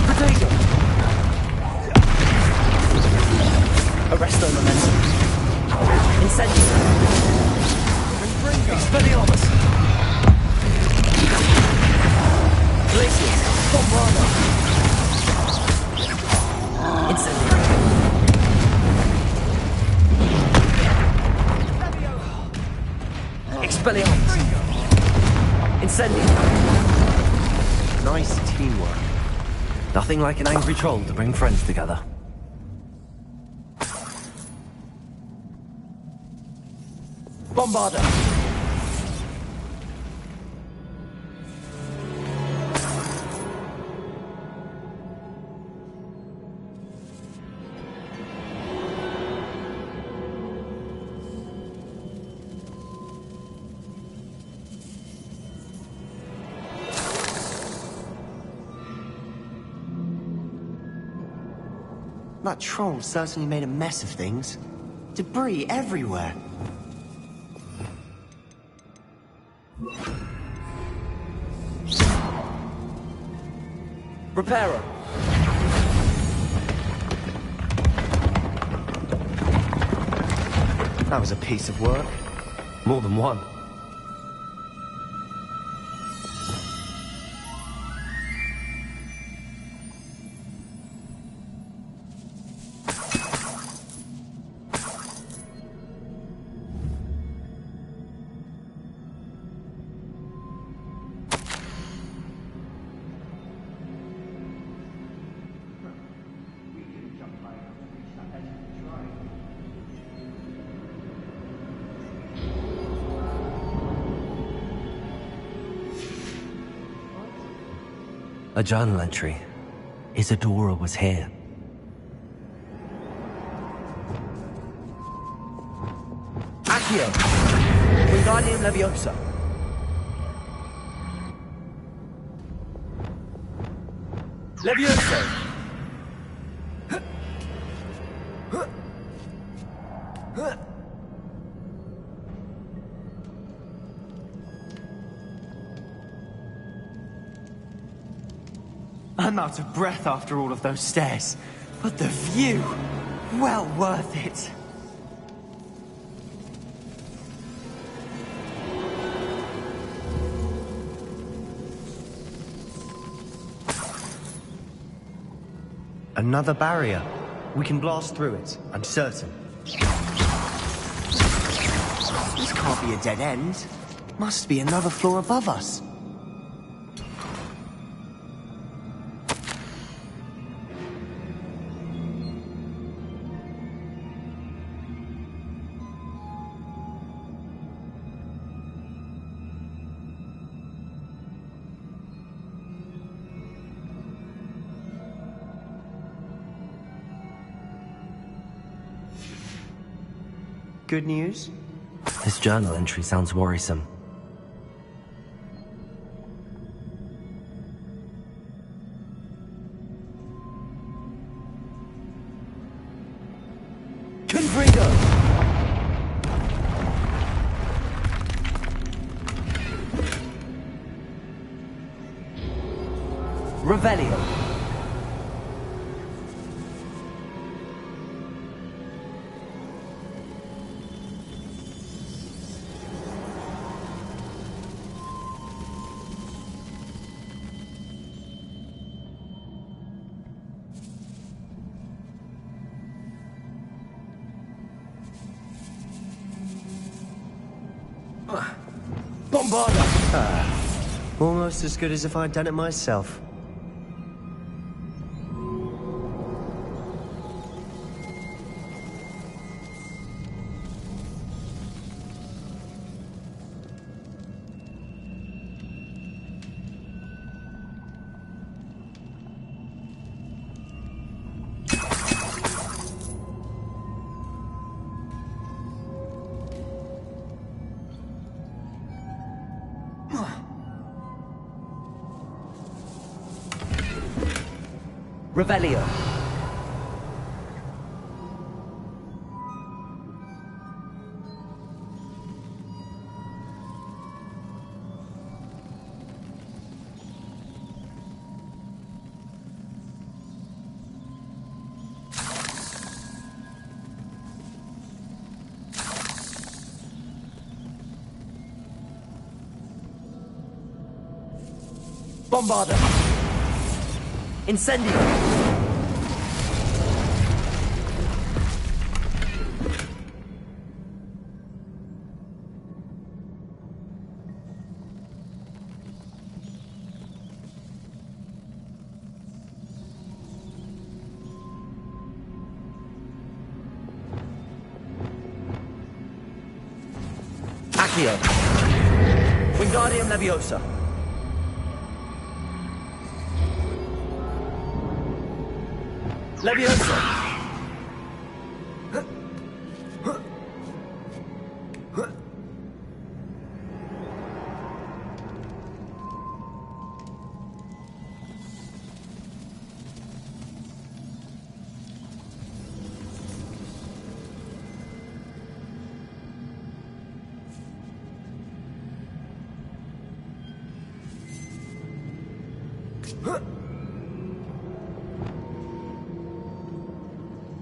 Protego. Arresto momentum. Incendio. Expelliarmus. Glacius. Bombarda. Incendio. Expelliarmus. Incendio. Nice teamwork. Nothing like an angry troll to bring friends together. Bombarda. That troll certainly made a mess of things. Debris everywhere. Reparo. That was a piece of work. More than one. A journal entry. Isadora was here. Accio! Wingardium Leviosa! Leviosa! I'm out of breath after all of those stairs, but the view, well worth it. Another barrier. We can blast through it, I'm certain. This can't be a dead end. Must be another floor above us. Good news? This journal entry sounds worrisome. Confringo! Revelio! Bombarda! Almost as good as if I'd done it myself. Revelio. Bombarda. Incendio. Accio. Wingardium Leviosa. Leviosa.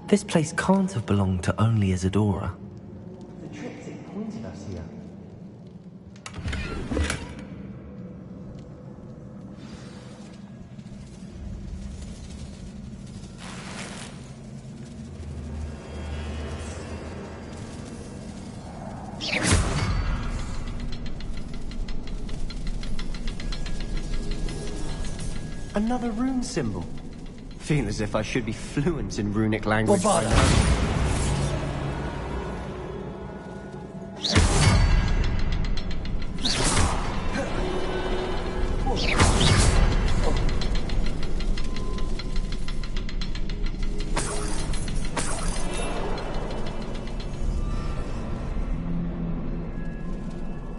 This place can't have belonged to only Isadora. The triptych pointed us here. Another rune symbol. Feel as if I should be fluent in runic language by now.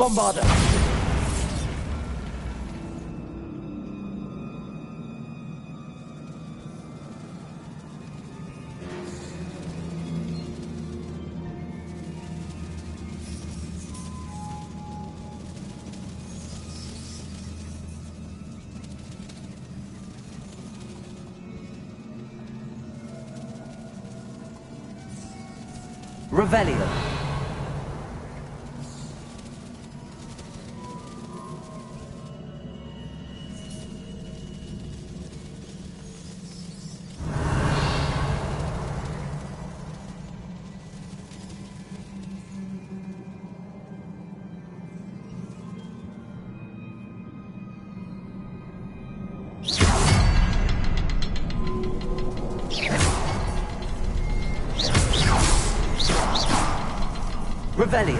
Bombarda! Revelio. Revelio.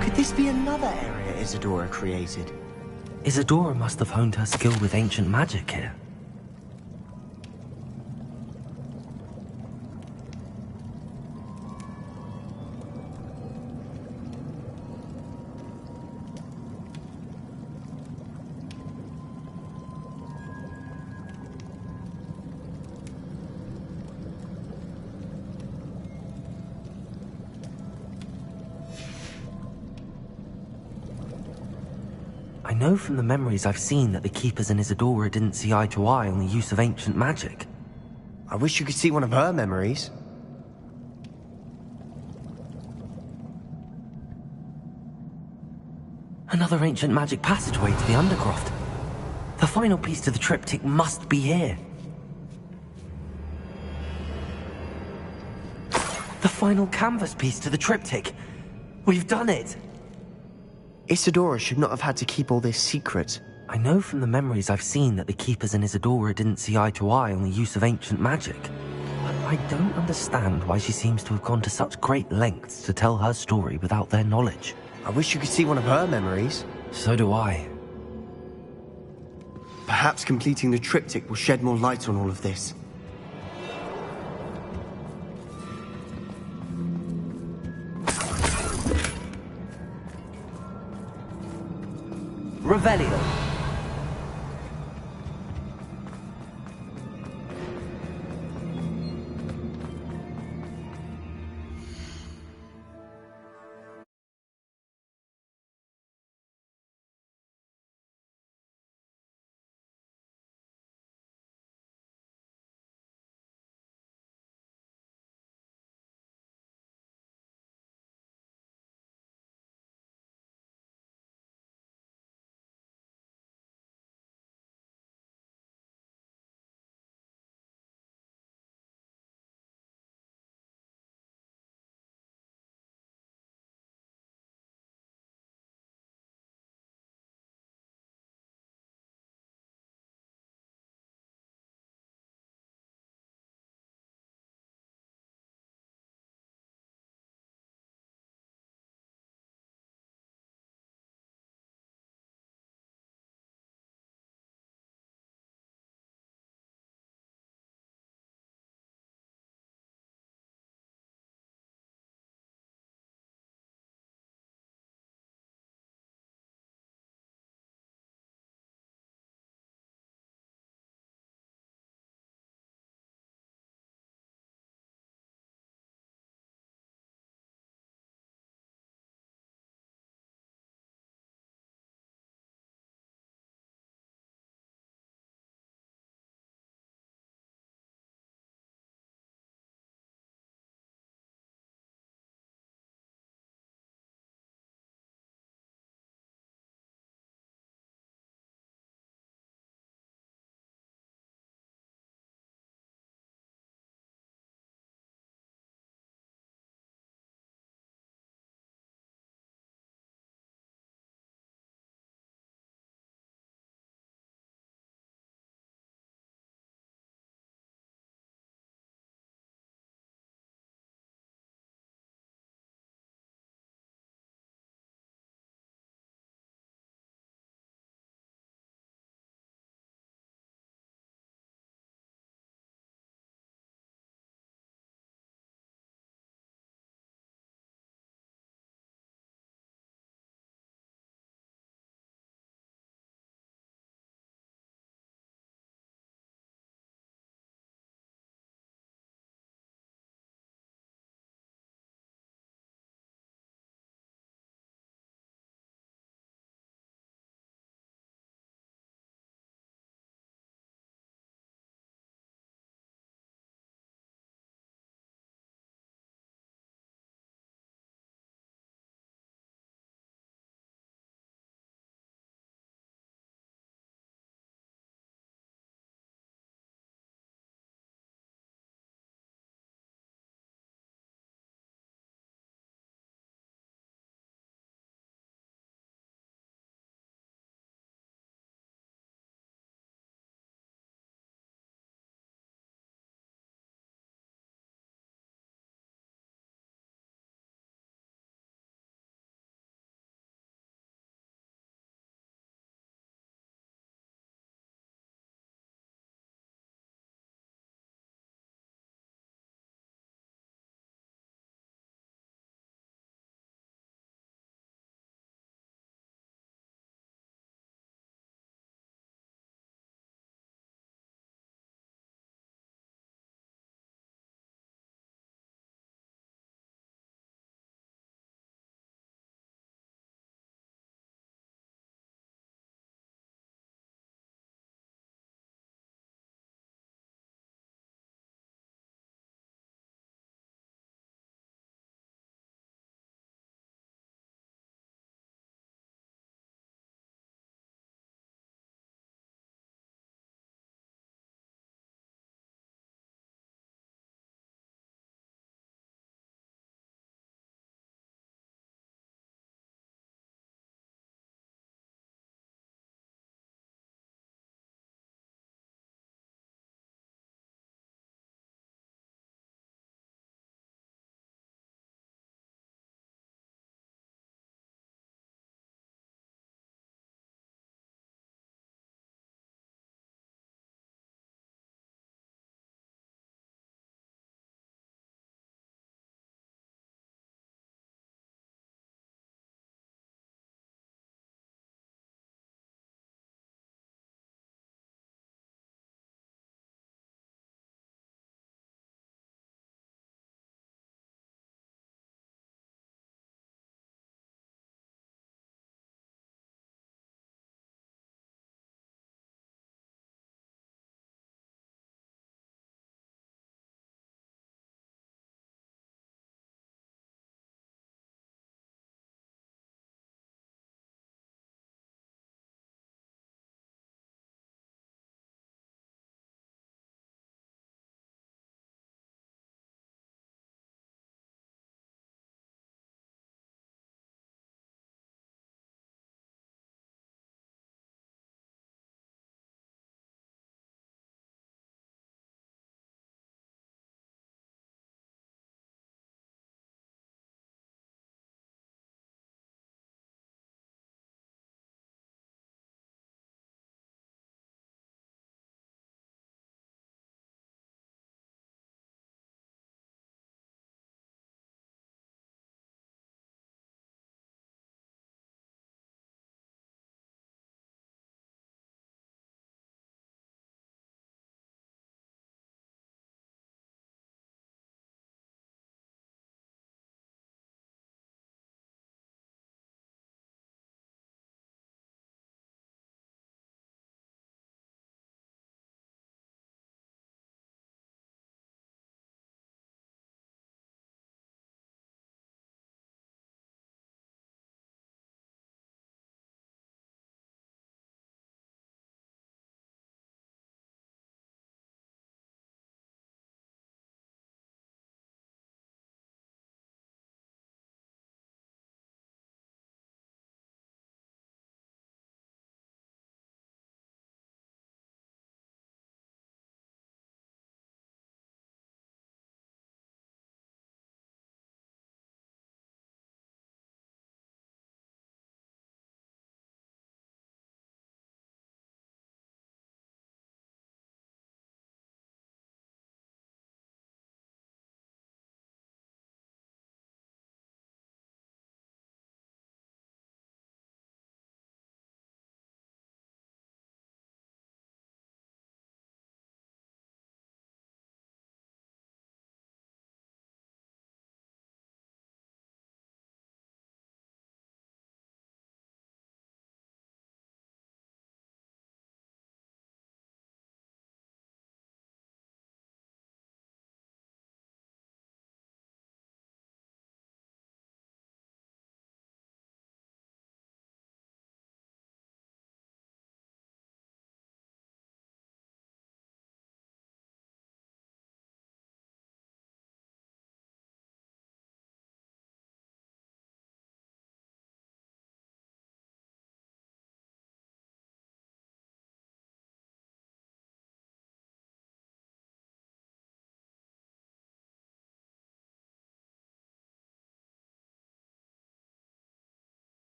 Could this be another area Isadora created? Isadora must have honed her skill with ancient magic here. I know from the memories I've seen that the Keepers and Isadora didn't see eye to eye on the use of ancient magic. I wish you could see one of her memories. Another ancient magic passageway to the Undercroft. The final piece to the triptych must be here. The final canvas piece to the triptych. We've done it! Isadora should not have had to keep all this secret. I know from the memories I've seen that the Keepers and Isadora didn't see eye to eye on the use of ancient magic. But I don't understand why she seems to have gone to such great lengths to tell her story without their knowledge. I wish you could see one of her memories. So do I. Perhaps completing the triptych will shed more light on all of this. Revelio.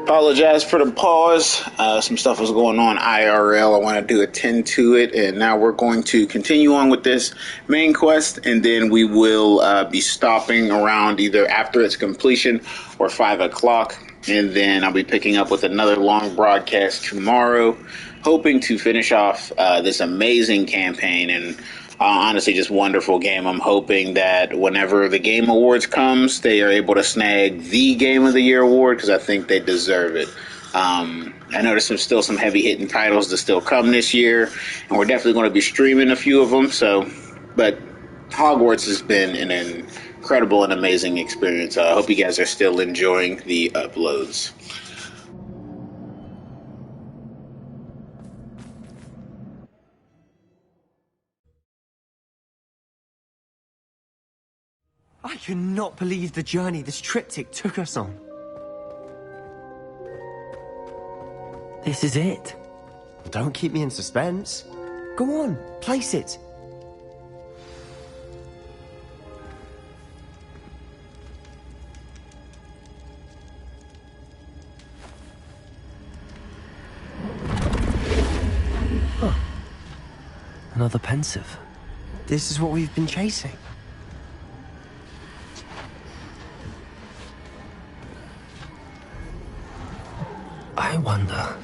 Apologize for the pause. Some stuff was going on IRL. I wanted to attend to it, and now we're going to continue on with this main quest, and then we will be stopping around either after its completion or 5 o'clock, and then I'll be picking up with another long broadcast tomorrow, hoping to finish off this amazing campaign and honestly just wonderful game. I'm hoping that whenever the Game Awards comes, they are able to snag the Game of the Year award, because I think they deserve it. I know there's still some heavy hitting titles to still come this year, and we're definitely going to be streaming a few of them. But Hogwarts has been an incredible and amazing experience. I hope you guys are still enjoying the uploads. I cannot believe the journey this triptych took us on. This is it. Don't keep me in suspense. Go on, place it. Huh. Another pensive. This is what we've been chasing. I wonder...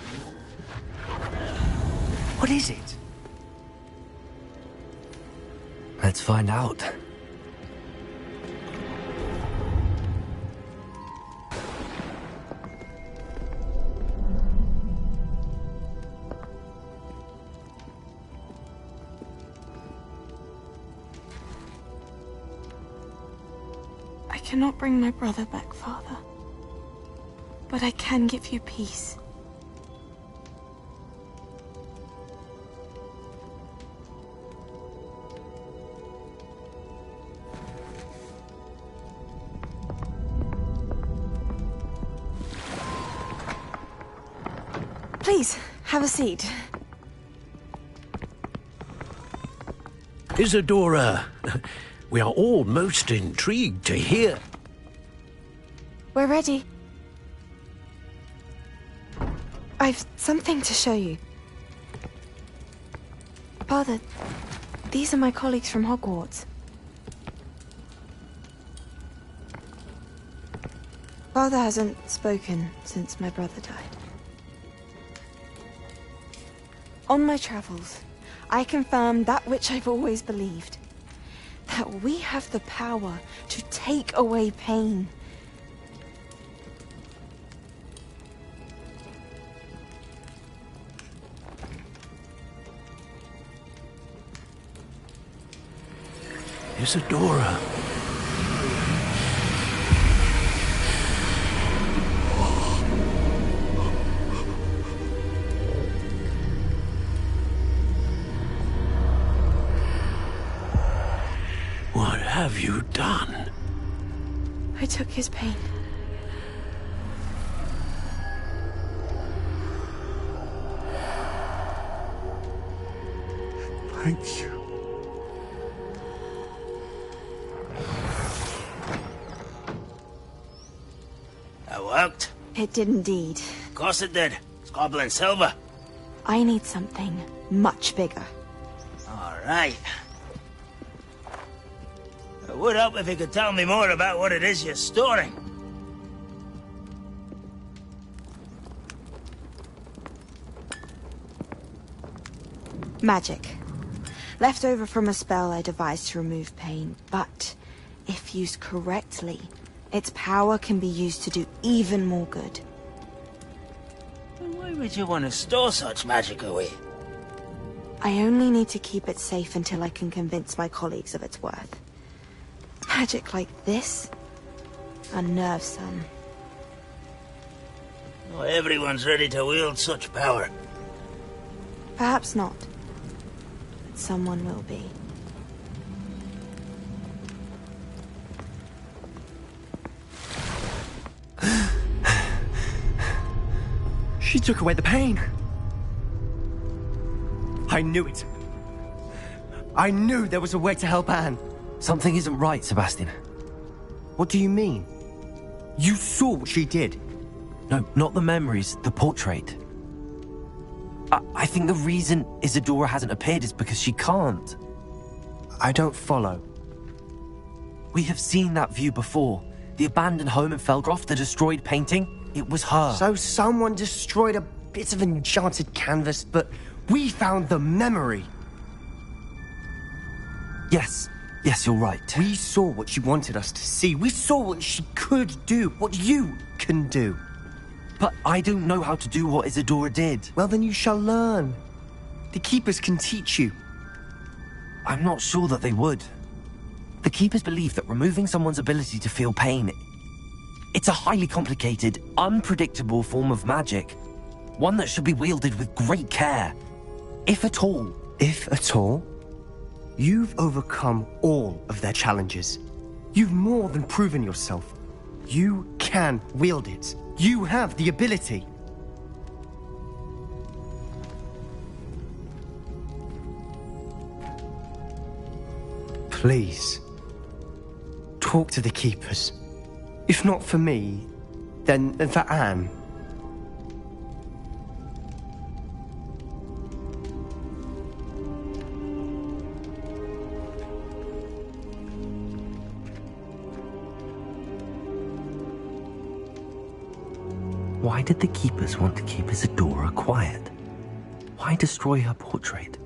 what is it? Let's find out. I cannot bring my brother back, Father. But I can give you peace. Please, have a seat. Isadora, we are all most intrigued to hear. We're ready. I've something to show you. Father, these are my colleagues from Hogwarts. Father hasn't spoken since my brother died. On my travels, I confirmed that which I've always believed. That we have the power to take away pain. Isadora. What have you done? I took his pain. Thank you. That worked? It did indeed. Of course it did. It's goblin silver. I need something much bigger. All right. It would help if you could tell me more about what it is you're storing. Magic. Left over from a spell I devised to remove pain, but if used correctly, its power can be used to do even more good. Why would you want to store such magic away? I only need to keep it safe until I can convince my colleagues of its worth. Magic like this? Unnervesome. Not everyone's ready to wield such power. Perhaps not. But someone will be. She took away the pain. I knew it. I knew there was a way to help Anne. Something isn't right, Sebastian. What do you mean? You saw what she did. No, not the memories, the portrait. I think the reason Isadora hasn't appeared is because she can't. I don't follow. We have seen that view before. The abandoned home in Felgroth, the destroyed painting, it was her. So someone destroyed a bit of enchanted canvas, but we found the memory. Yes, you're right. We saw what she wanted us to see. We saw what she could do, what you can do. But I don't know how to do what Isadora did. Well, then you shall learn. The Keepers can teach you. I'm not sure that they would. The Keepers believe that removing someone's ability to feel pain, it's a highly complicated, unpredictable form of magic. One that should be wielded with great care. If at all. If at all? You've overcome all of their challenges. You've more than proven yourself. You can wield it. You have the ability. Please, talk to the Keepers. If not for me, then for Anne. Why did the Keepers want to keep Isadora quiet? Why destroy her portrait?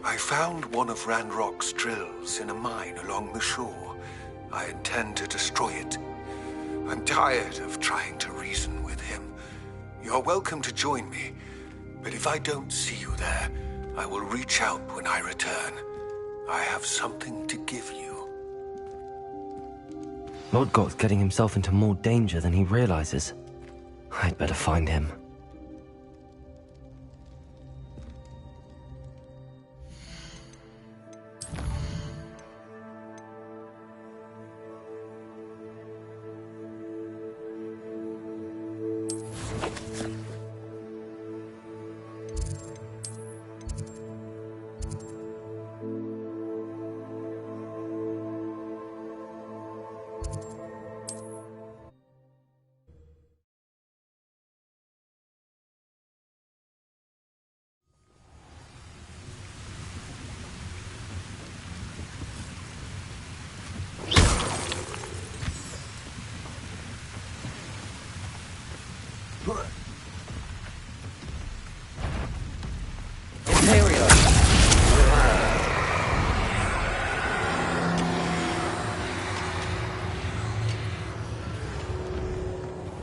I found one of Ranrock's drills in a mine along the shore. I intend to destroy it. I'm tired of trying to reason with him. You're welcome to join me, but if I don't see you there, I will reach out when I return. I have something to give you. Lodgok's getting himself into more danger than he realizes. I'd better find him.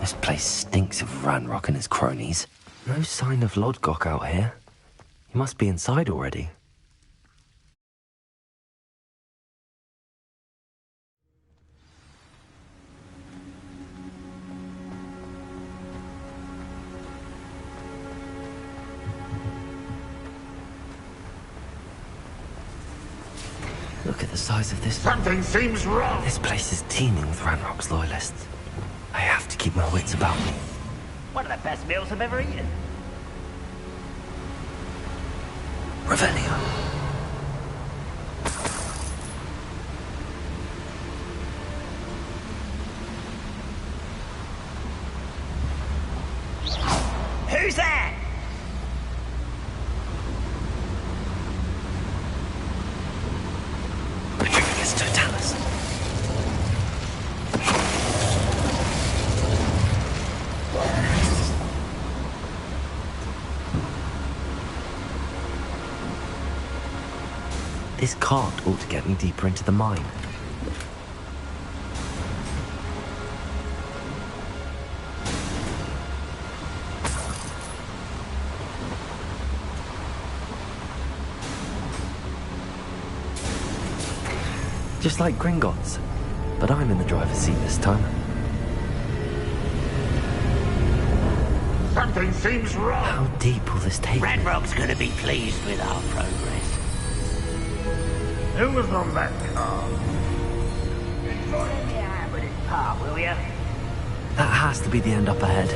This place stinks of Ranrock and his cronies. No sign of Lodgok out here. He must be inside already. Look at the size of this. Something seems wrong. This place is teeming with Ranrock's loyalists. I have to keep my wits about me. One of the best meals I've ever eaten. Revelio. Who's there? It's Totalis. This cart ought to get me deeper into the mine. just like Gringotts. But I'm in the driver's seat this time. Something seems wrong. How deep will this take me? Ranrock's gonna be pleased with our progress. Who was on that car? Join me out with his part, will ya? That has to be the end up ahead.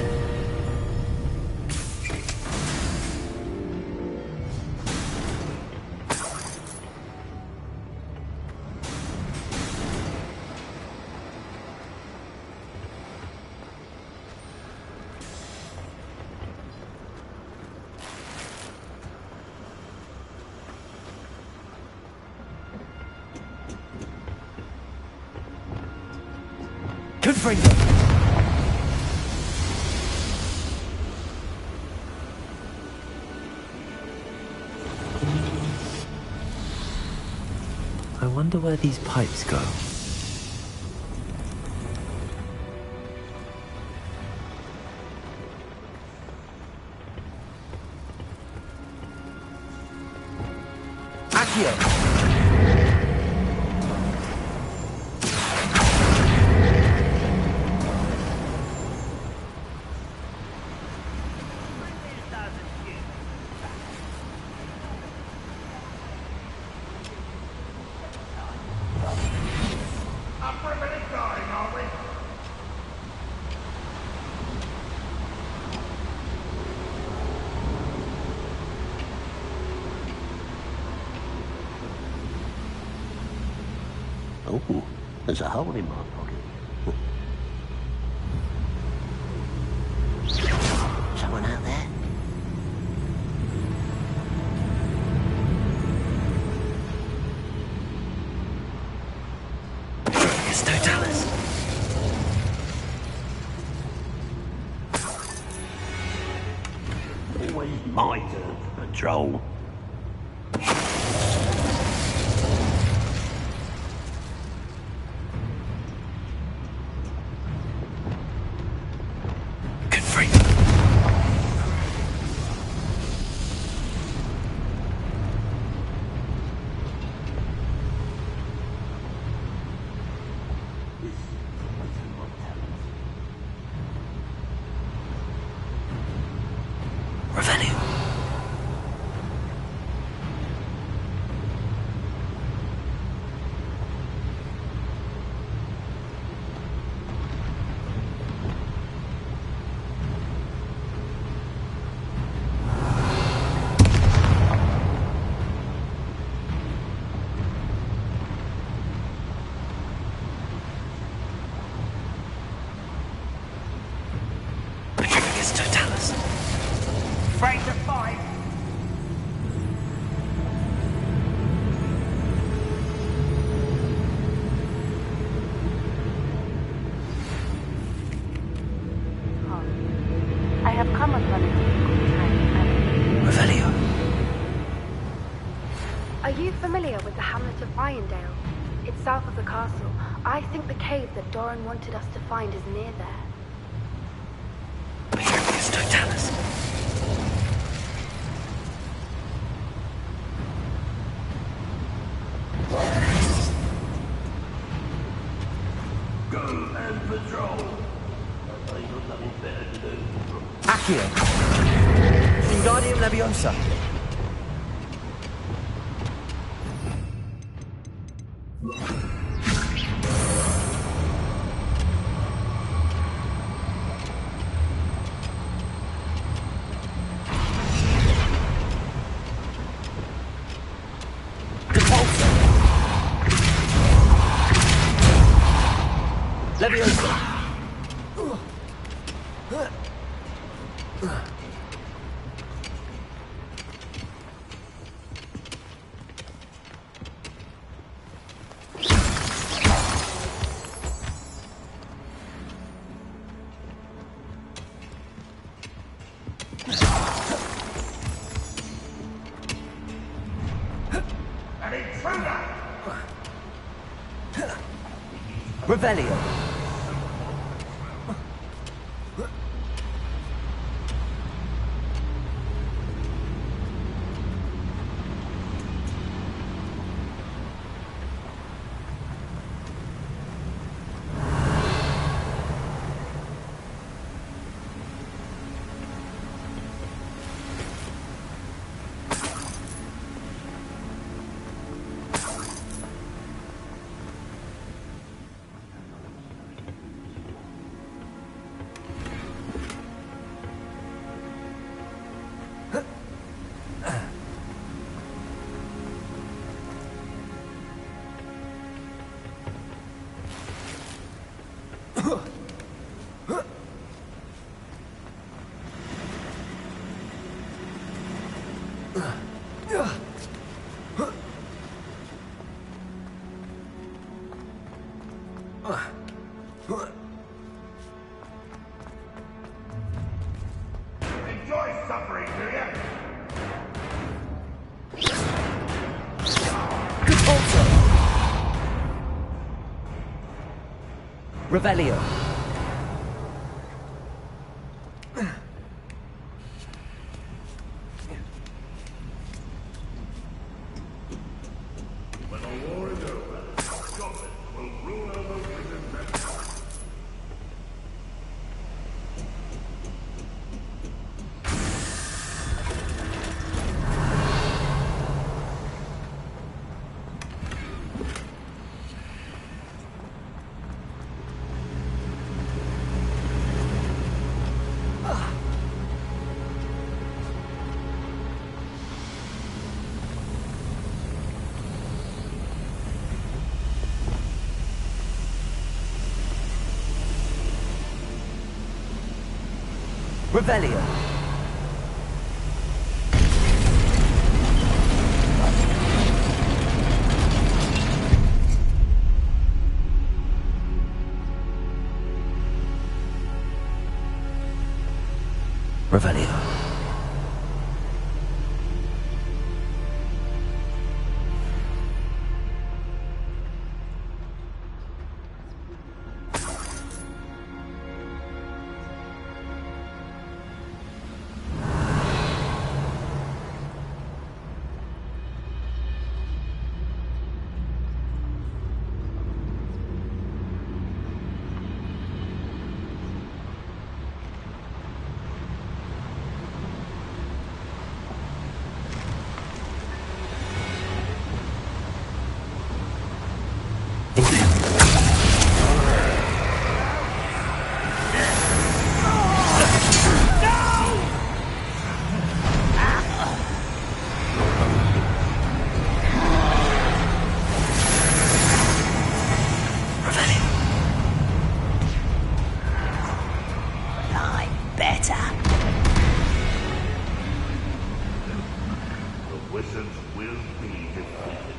Confringo! I wonder where these pipes go. Accio! Oh, there's a hole in my pocket. Someone out there? It's Totalis. Always my turn to patrol. Afraid to fight? I have come upon a difficult time. Revelio. Are you familiar with the hamlet of Irondale? It's south of the castle. I think the cave that Doran wanted us to find is near there. It's Totalis. Go and patrol. I've got nothing better to do. Accio. Wingardium Leviosa. Leviosa. An intruder! Revelio. Enjoy suffering, do you? Revelio. When the war is over, Scotland will rule over Britain. Revelio. Revelio. The wizards will be defeated.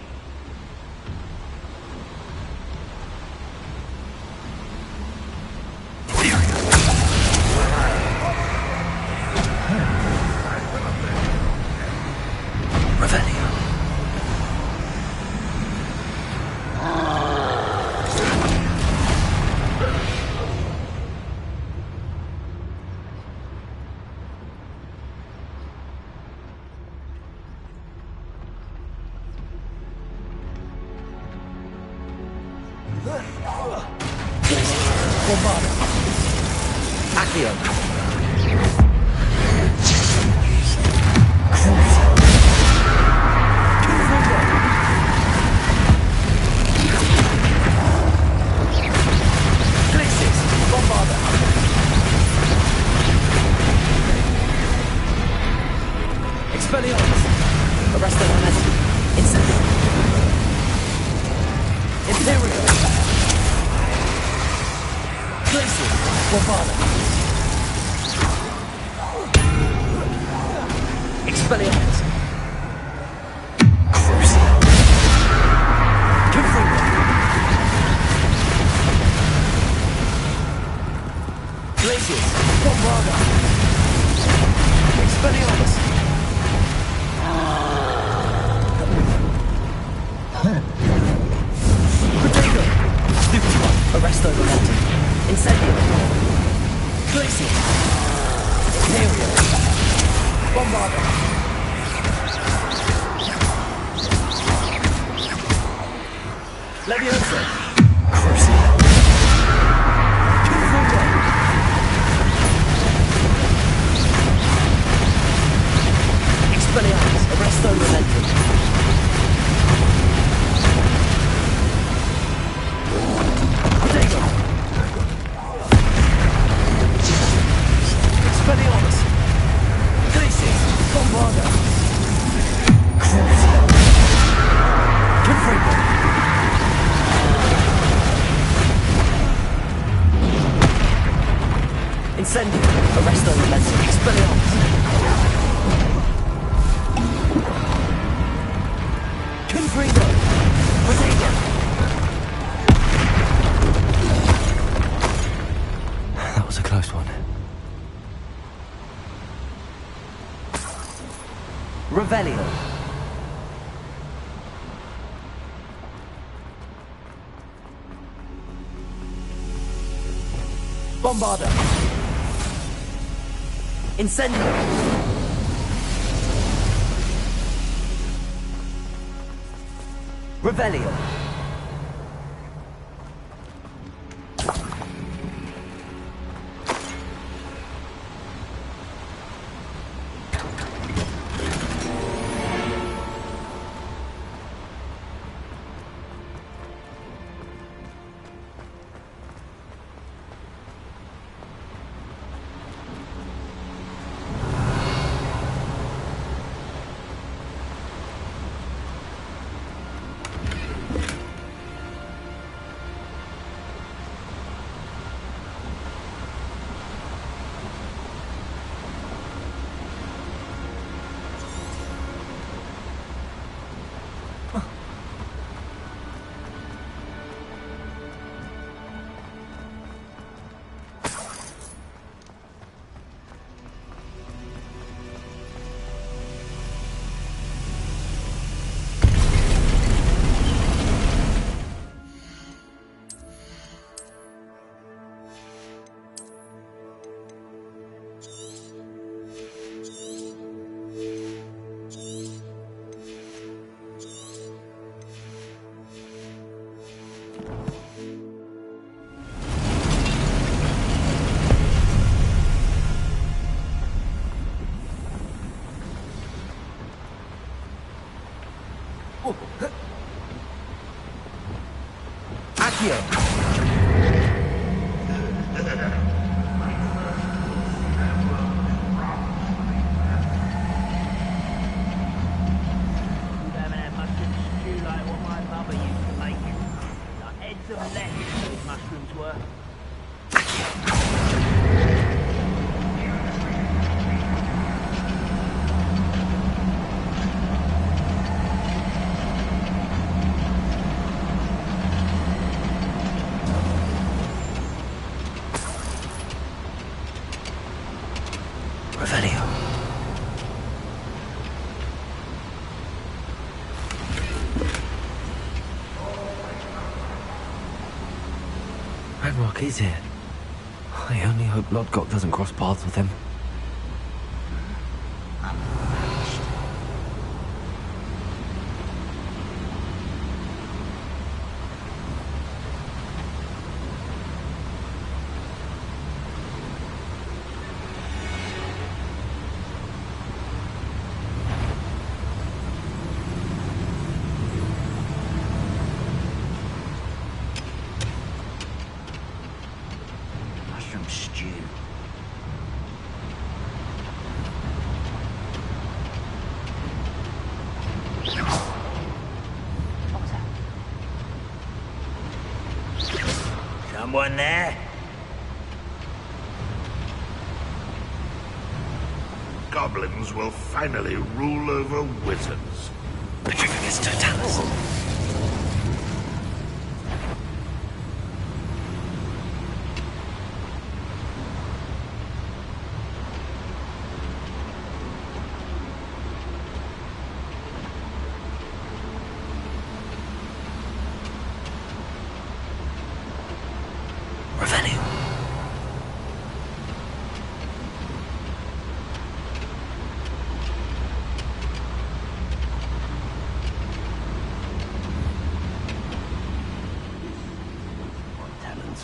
Revelio. Bombarda. Incendio. Revelio. Accio. Revelio. Ranrock is here. I only hope Lodgok doesn't cross paths with him. Mushroom stew. Someone there? Goblins will finally rule over wizards. Petrificus totalis. Revelio. Talents.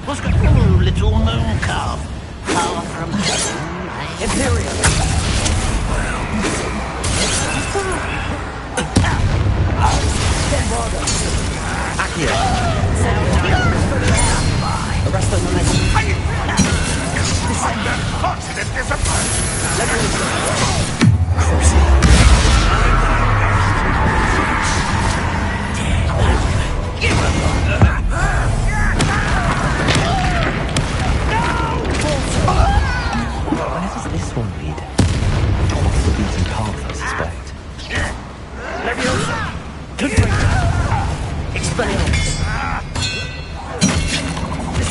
What's got you, little moon calf? Far from heaven, Imperium. Accio. Arrest the momentum. Unfortunate disappointment.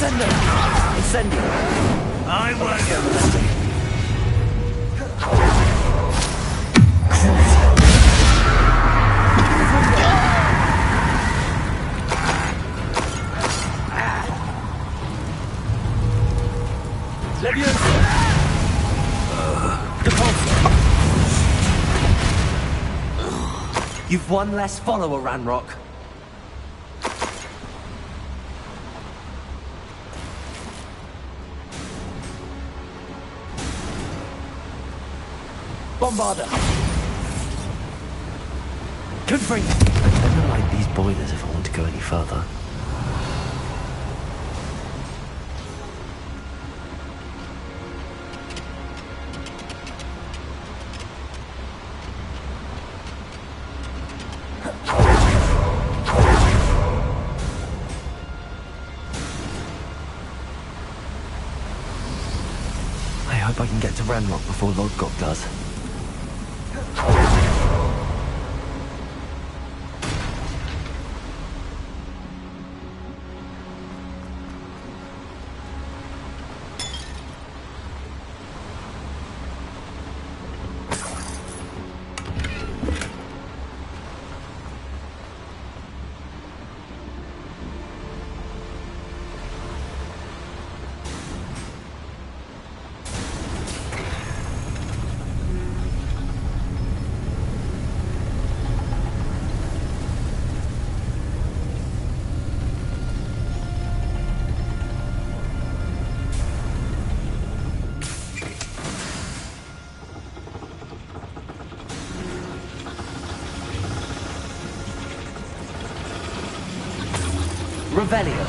Incendio! I won't go with You've one less follower, Ranrock. Bombarder! Confront! I don't like these boilers if I want to go any further. I hope I can get to Ranrock before Lodgok does. Revelio.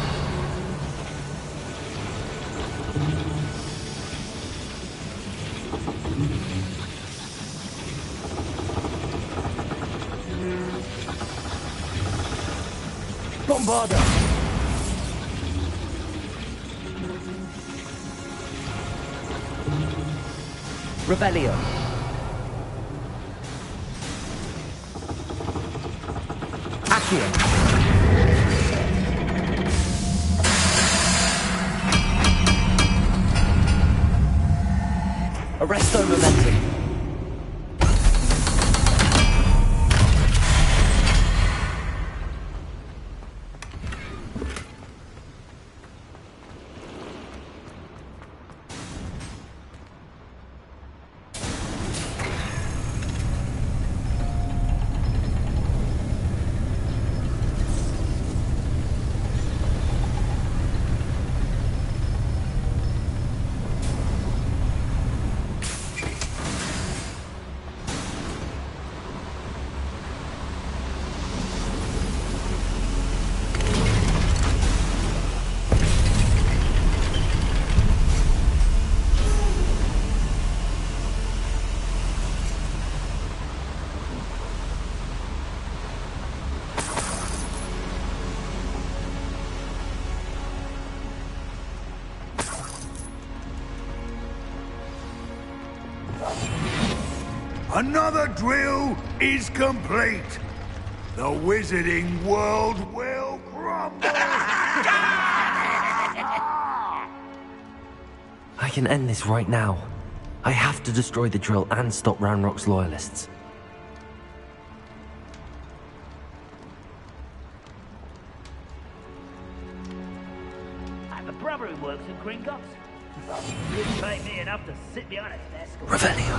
Bombarder! Revelio. Accio. Arresto Momentum. Another drill is complete. The wizarding world will crumble. I can end this right now. I have to destroy the drill and stop Ranrock's loyalists. I have a brother who works in Gringotts. Wouldn't pay me enough to sit behind a desk. Revelio.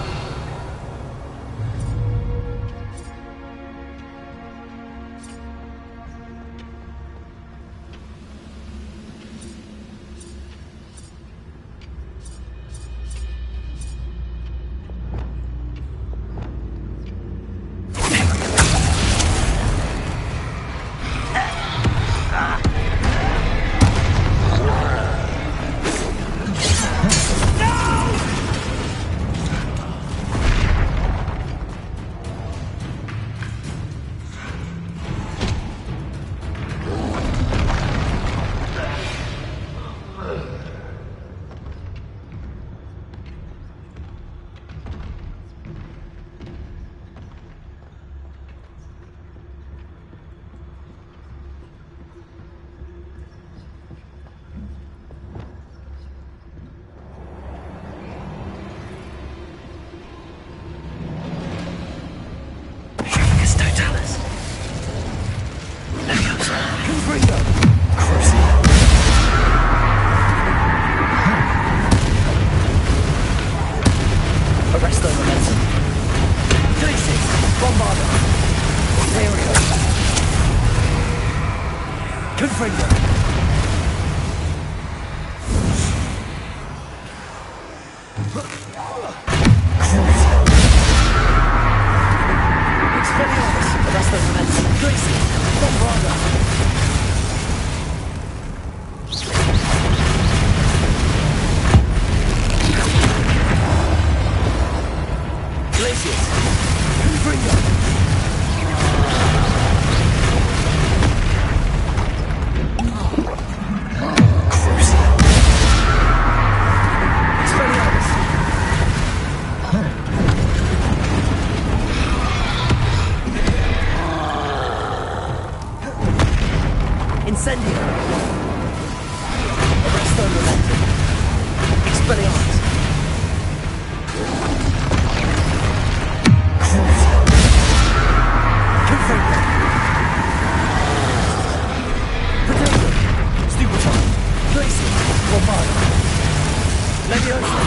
Leviosa!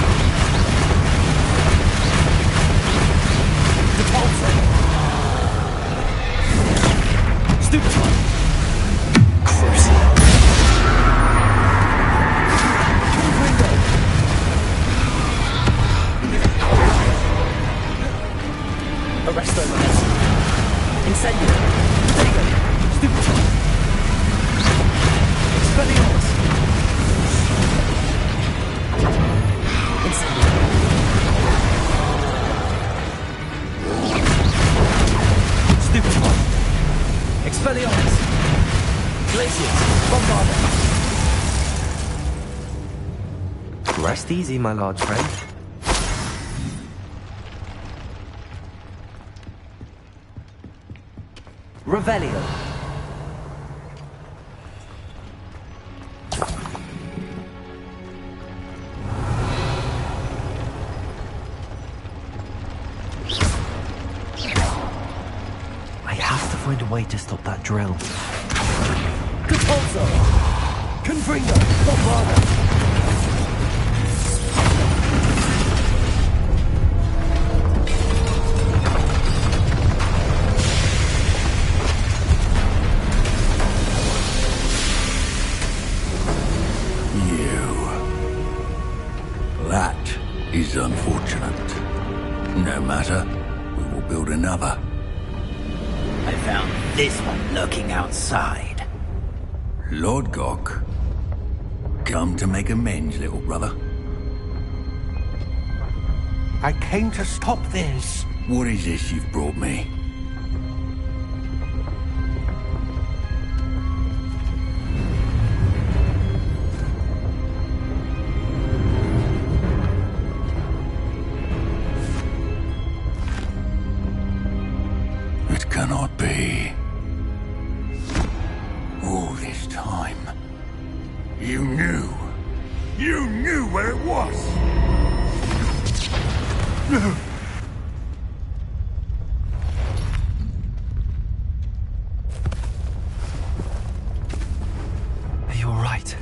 Repulsa! Stupefy! Crucio! Confringo! Arresto Manes! Incendio! Protego! Stupefy! Expelliarmus! Incendio! Stupefy! Expelliarmus! Glacius! Bombardment! Rest easy, my large friend. Revelio. I have to find a way to stop that drill. Repulso! Confringo! Bombarda! That is unfortunate. No matter, we will build another. I found this one lurking outside. Lord Gok, come to make amends, little brother. I came to stop this. What is this you've brought me? It cannot be. All this time, you knew. You knew where it was. Are you all right?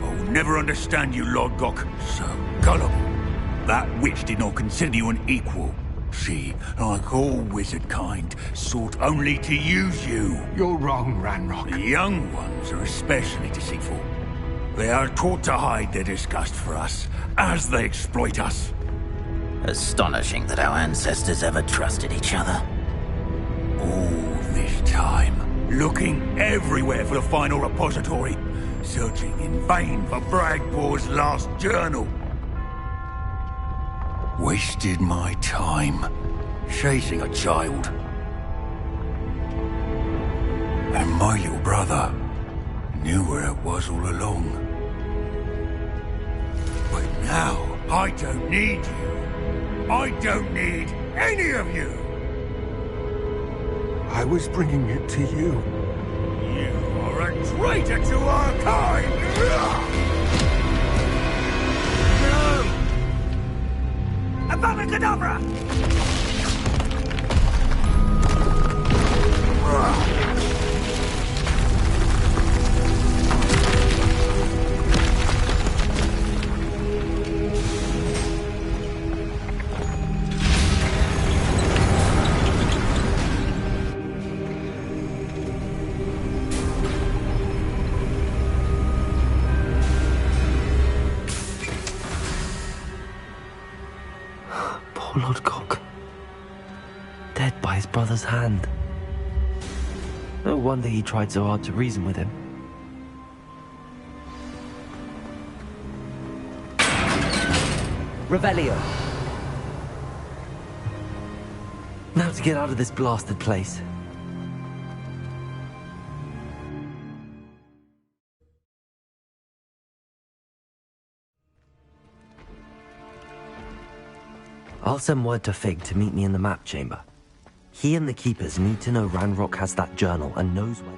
I will never understand you, Lord Gok. So gullible. That witch did not consider you an equal. She, like all wizard kind, sought only to use you. You're wrong, Ranrock. The young ones are especially deceitful. They are taught to hide their disgust for us, as they exploit us. Astonishing that our ancestors ever trusted each other. All this time, looking everywhere for the final repository, searching in vain for Bragbor's last journal. Wasted my time, chasing a child. And my little brother knew where it was all along. But now, I don't need you. I don't need any of you. I was bringing it to you. You are a traitor to our kind! Abracadabra! Poor Lord Gok. Dead by his brother's hand. No wonder he tried so hard to reason with him. Revelio. Now to get out of this blasted place. I'll send word to Fig to meet me in the map chamber. He and the Keepers need to know Ranrock has that journal and knows where...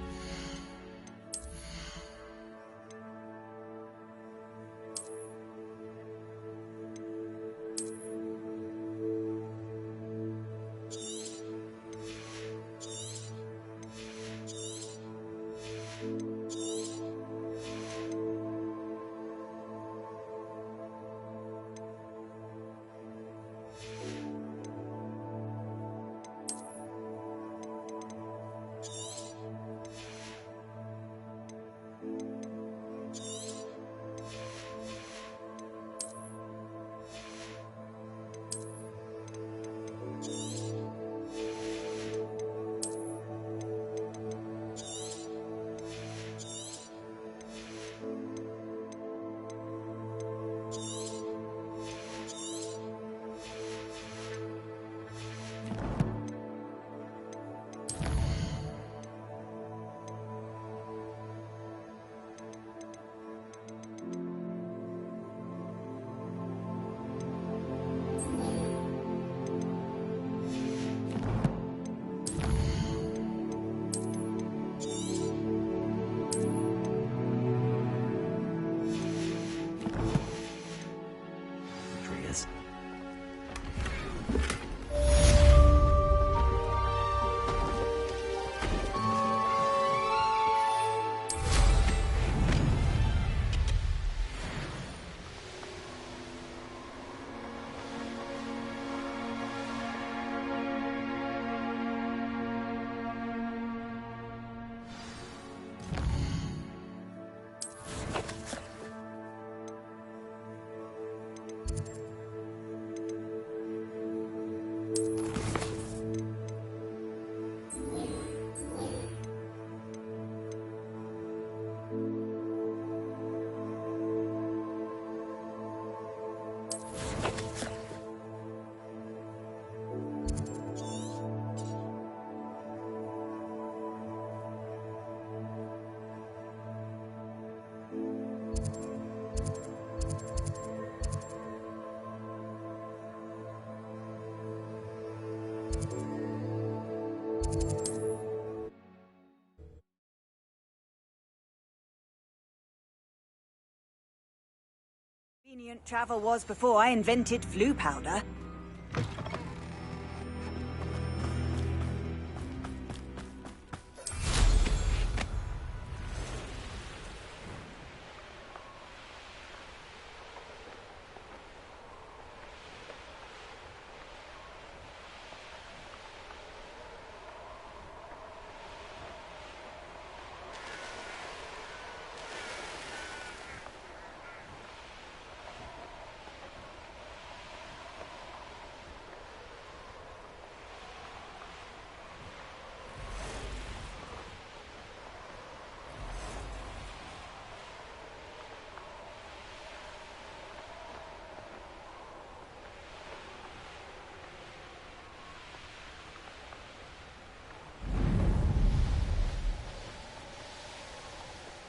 Convenient travel was before I invented flu powder.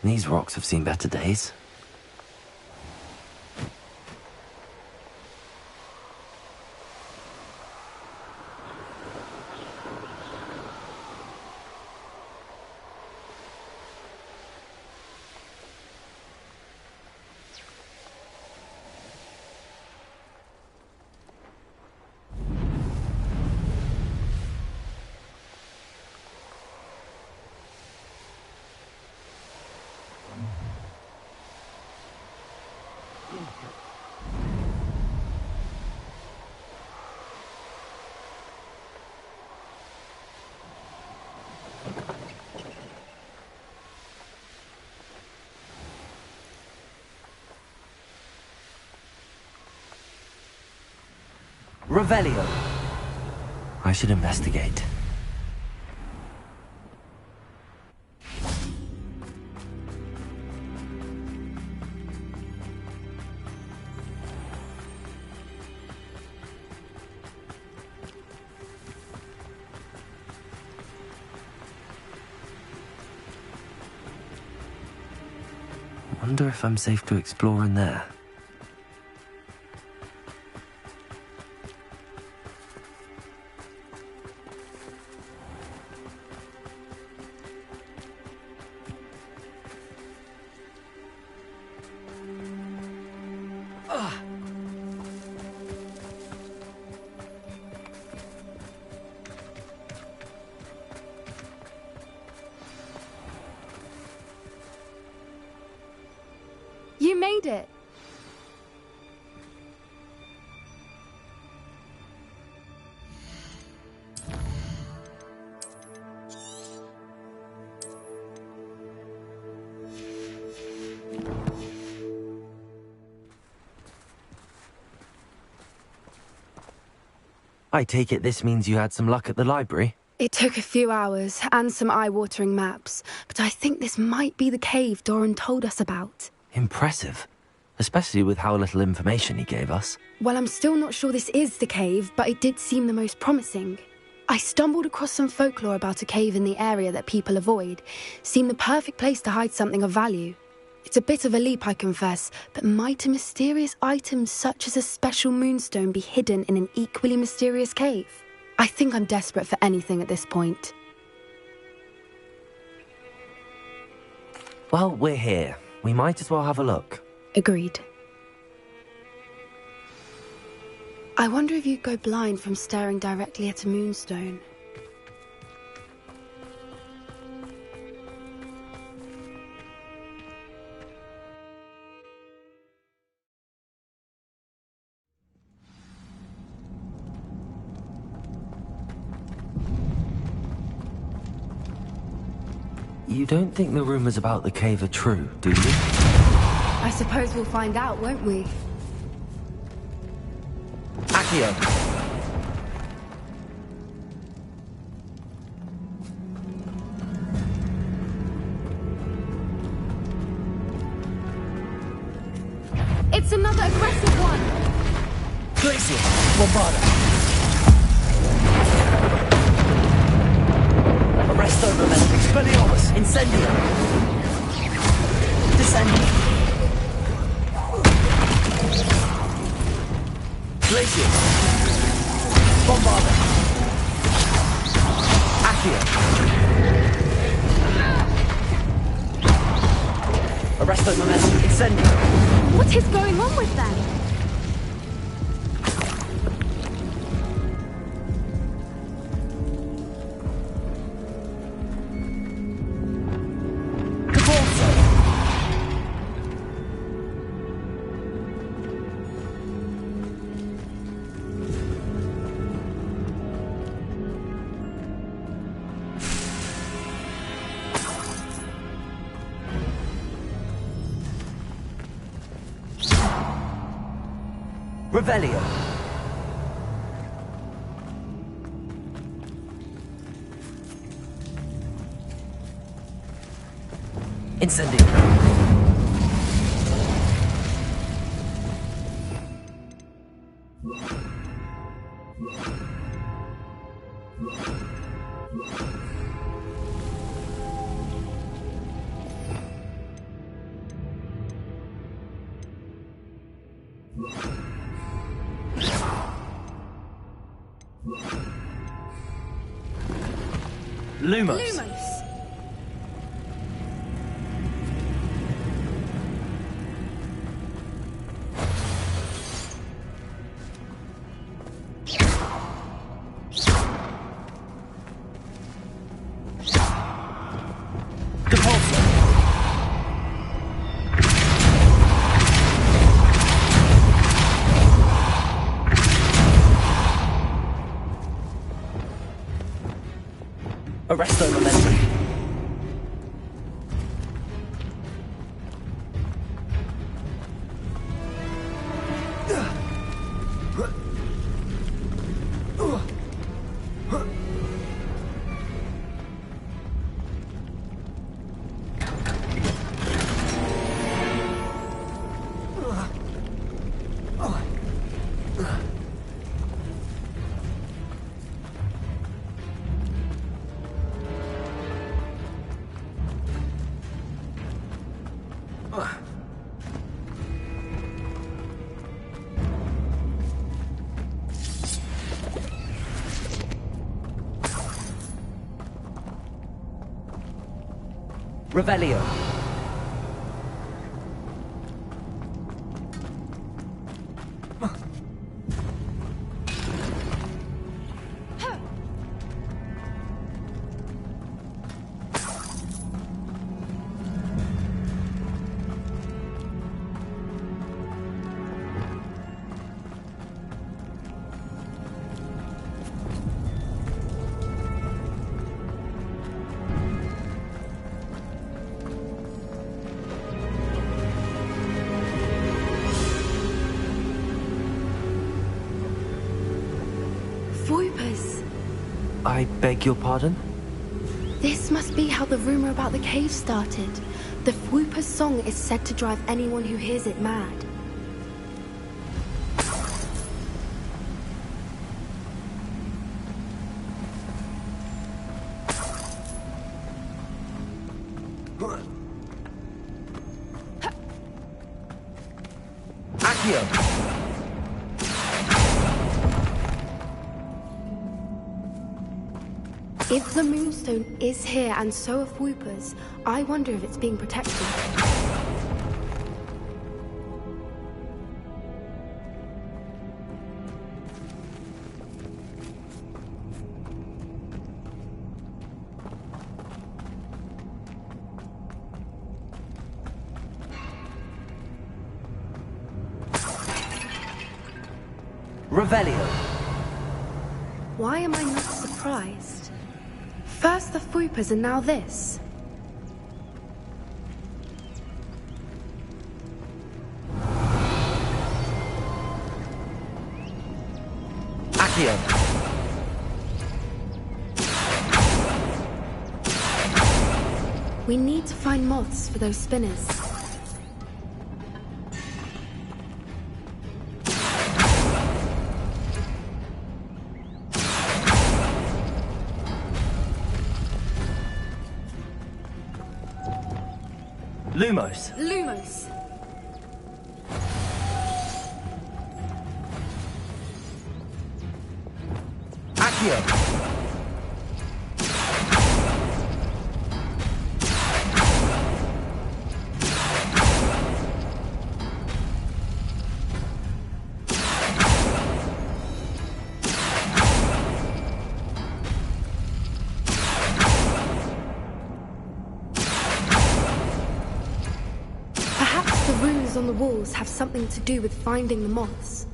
These rocks have seen better days. Revelio. I should investigate. Wonder if I'm safe to explore in there. You made it! I take it this means you had some luck at the library? It took a few hours and some eye-watering maps, but I think this might be the cave Doran told us about. Impressive. Especially with how little information he gave us. Well, I'm still not sure this is the cave, but it did seem the most promising. I stumbled across some folklore about a cave in the area that people avoid. Seemed the perfect place to hide something of value. It's a bit of a leap, I confess, but might a mysterious item such as a special moonstone be hidden in an equally mysterious cave? I think I'm desperate for anything at this point. Well, we're here. We might as well have a look. Agreed. I wonder if you'd go blind from staring directly at a moonstone. You don't think the rumors about the cave are true, do you? I suppose we'll find out, won't we? Accio! It's another aggressive one! Glacier! Bombarda! Arresto momentum! Expelliarmus! Incendio! Descending! Glacier! Bombarda! Accio! Arresto momentum! Incendio! What is going on with them? Revelio. Incendio. Lumos. Arresto momentum. Revelio. I beg your pardon? This must be how the rumor about the cave started. The Whooper's song is said to drive anyone who hears it mad. If the Moonstone is here and so are Whoopers, I wonder if it's being protected. Revelio. Why am I not surprised? First the Whoopers and now this. Accio. We need to find moths for those spinners. Lumos. Lumos. Accio. on the walls have something to do with finding the moths.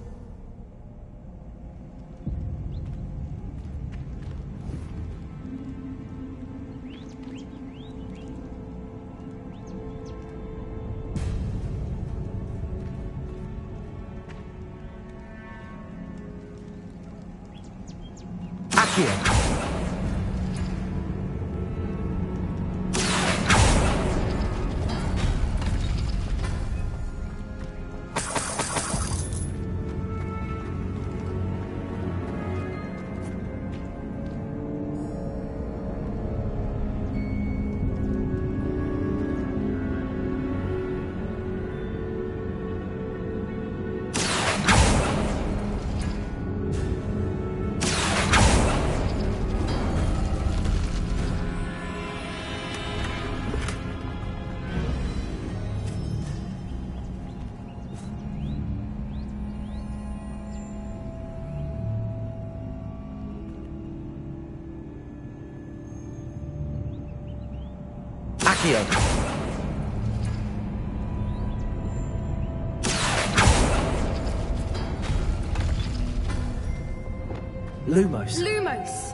Lumos. Lumos!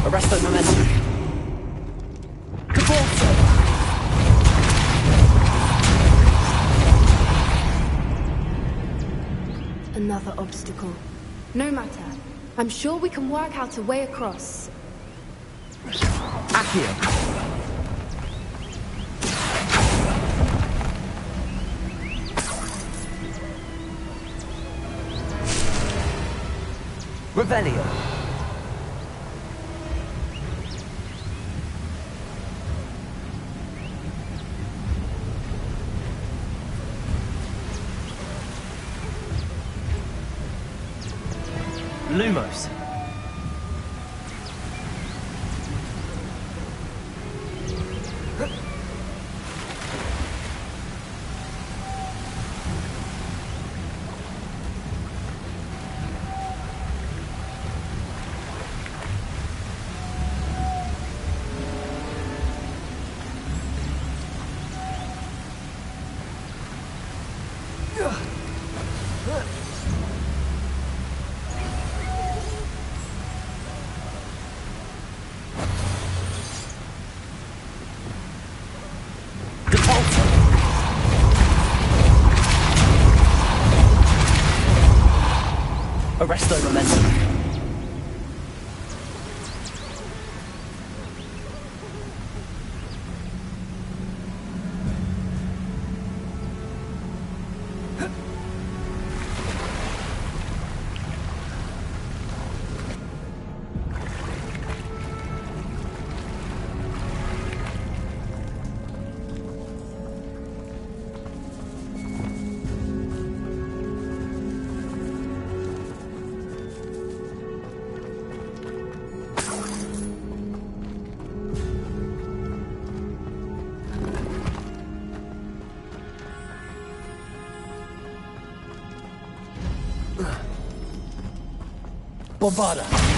Arrest the momentum. Another obstacle. No matter. I'm sure we can work out a way across. Accio. Revelio. Lumos. Arrest the momentum. Bombarda.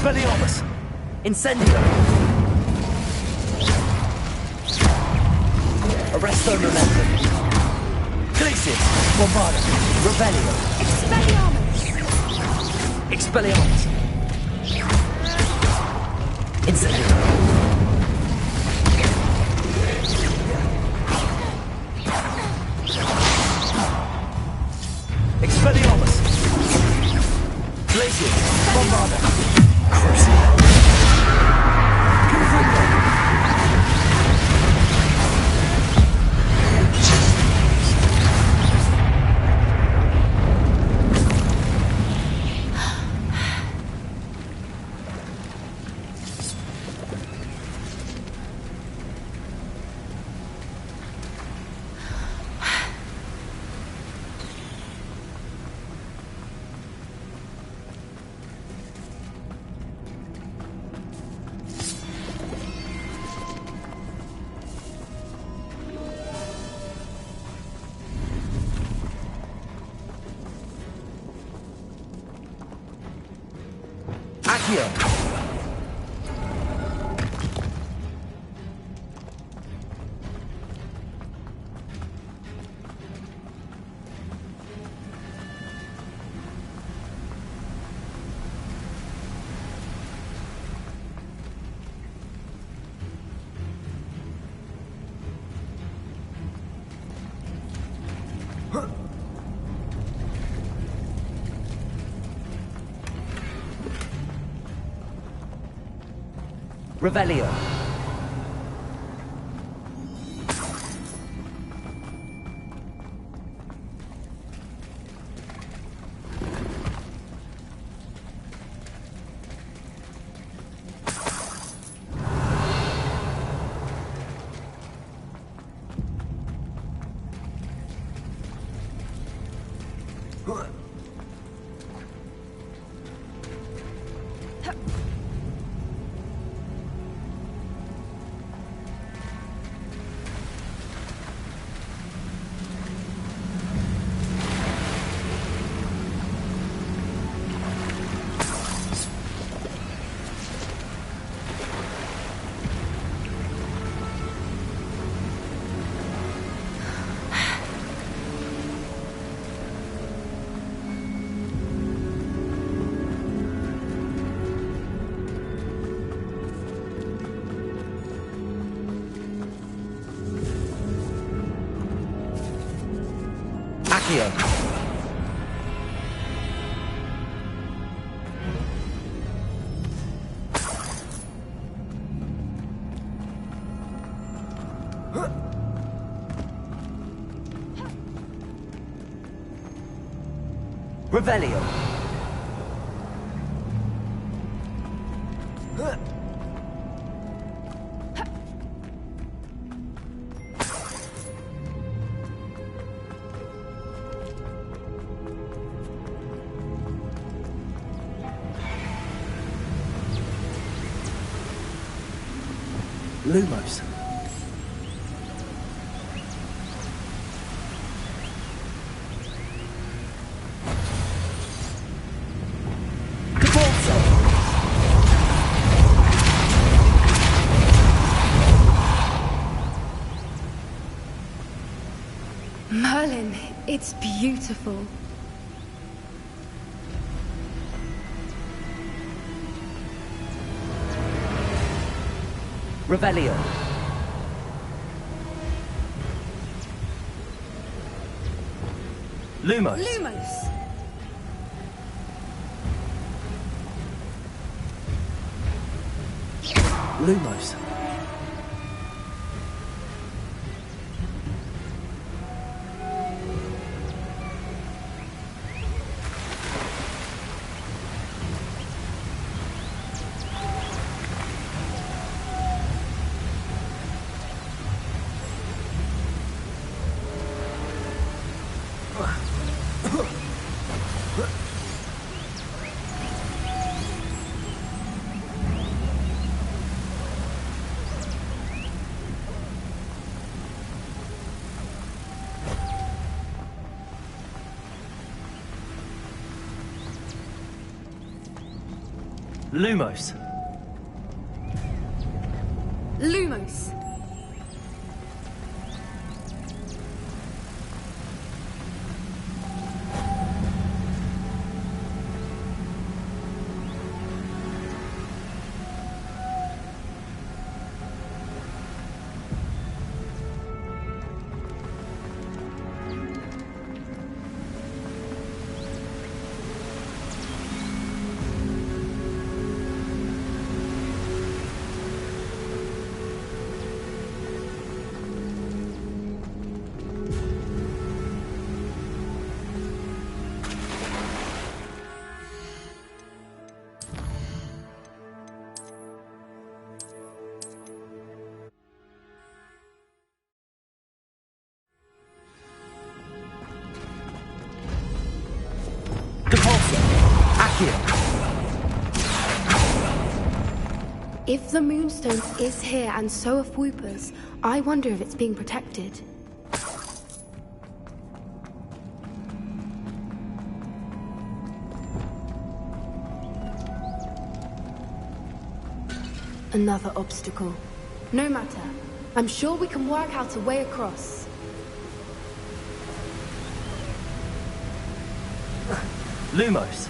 Expelliarmus! Incendio! Arresto Momentum! Glacius! Bombarda! Revelio! Expelliarmus! Expelliarmus! Incendio! Expelliarmus! Glacius! Bombarda! Crucible! Accio! Revelio. Accio. Revelio. Lumos. Merlin, it's beautiful. Revelio. Lumos. Lumos. Lumos. Lumos. Lumos. If the Moonstone is here and so are Whoopers, I wonder if it's being protected. Another obstacle. No matter. I'm sure we can work out a way across. Lumos.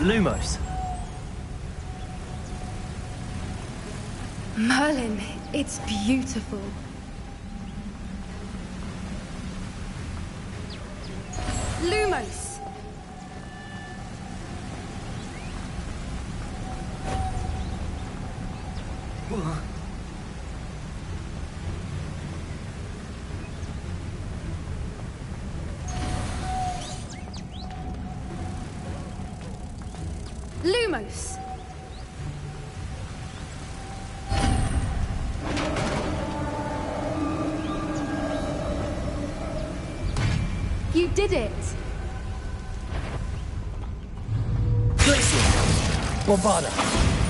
Lumos. Merlin, it's beautiful. Lumos! Lumos! You did it! Bombarda.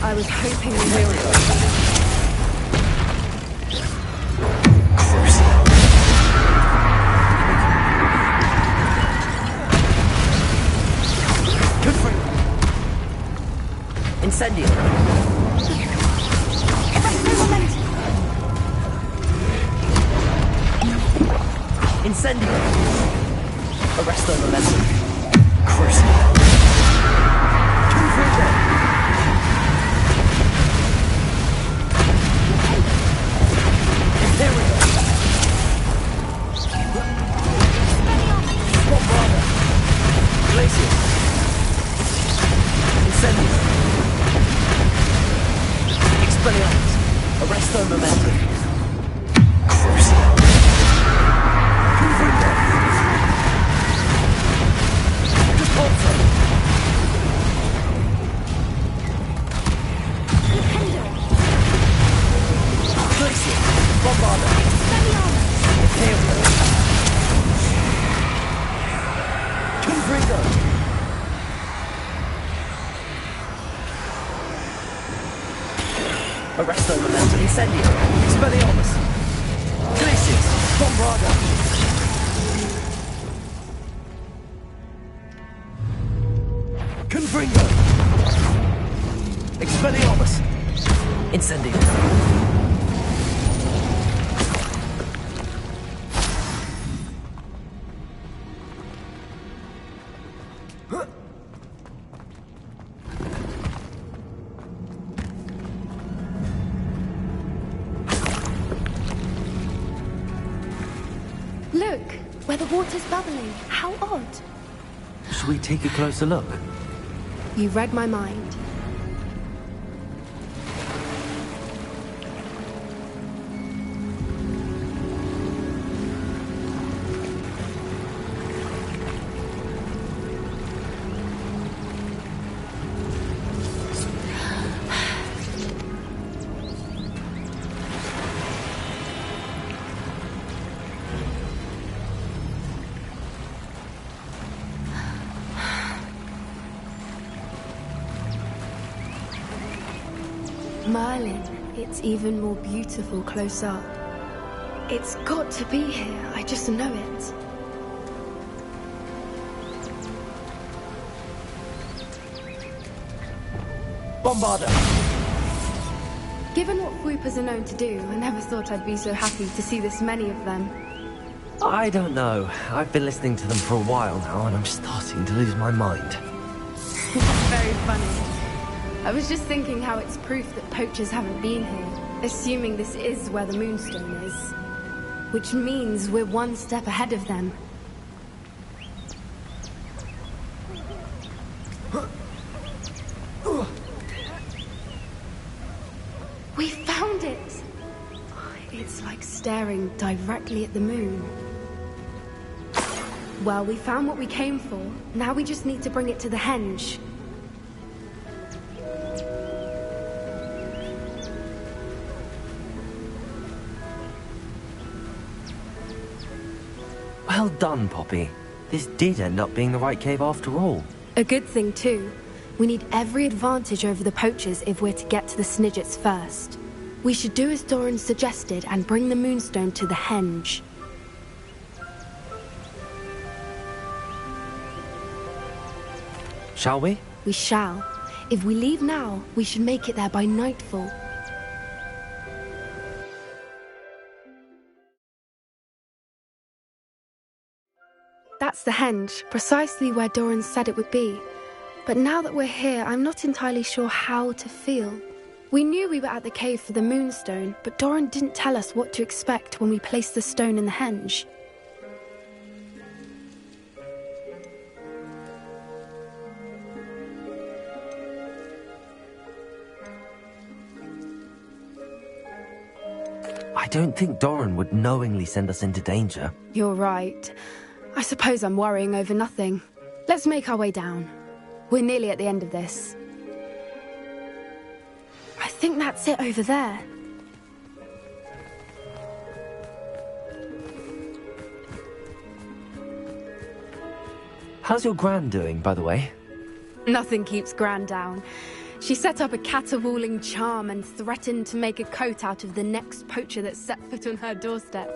I was hoping we would. Incendio. Incendio. Arresto momentum. Crucible. Arresto momentum. Arresto momentum. Incendio. Expelliarmus. Glacius. Bombarda. Confringo. Expelliarmus. Incendio. Look, where the water's bubbling. How odd. Should we take a closer look? You read my mind. Merlin, it's even more beautiful close up. It's got to be here, I just know it. Bombarder! Given what Whoopers are known to do, I never thought I'd be so happy to see this many of them. I don't know. I've been listening to them for a while now, and I'm starting to lose my mind. Very funny. I was just thinking how it's proof that poachers haven't been here, assuming this is where the Moonstone is. Which means we're one step ahead of them. We found it! It's like staring directly at the moon. Well, we found what we came for. Now we just need to bring it to the henge. Well done, Poppy. This did end up being the right cave after all. A good thing, too. We need every advantage over the poachers if we're to get to the Snidgets first. We should do as Doran suggested and bring the Moonstone to the henge. Shall we? We shall. If we leave now, we should make it there by nightfall. That's the henge, precisely where Doran said it would be. But now that we're here, I'm not entirely sure how to feel. We knew we were at the cave for the Moonstone, but Doran didn't tell us what to expect when we placed the stone in the henge. I don't think Doran would knowingly send us into danger. You're right. I suppose I'm worrying over nothing. Let's make our way down. We're nearly at the end of this. I think that's it over there. How's your Gran doing, by the way? Nothing keeps Gran down. She set up a caterwauling charm and threatened to make a coat out of the next poacher that set foot on her doorstep.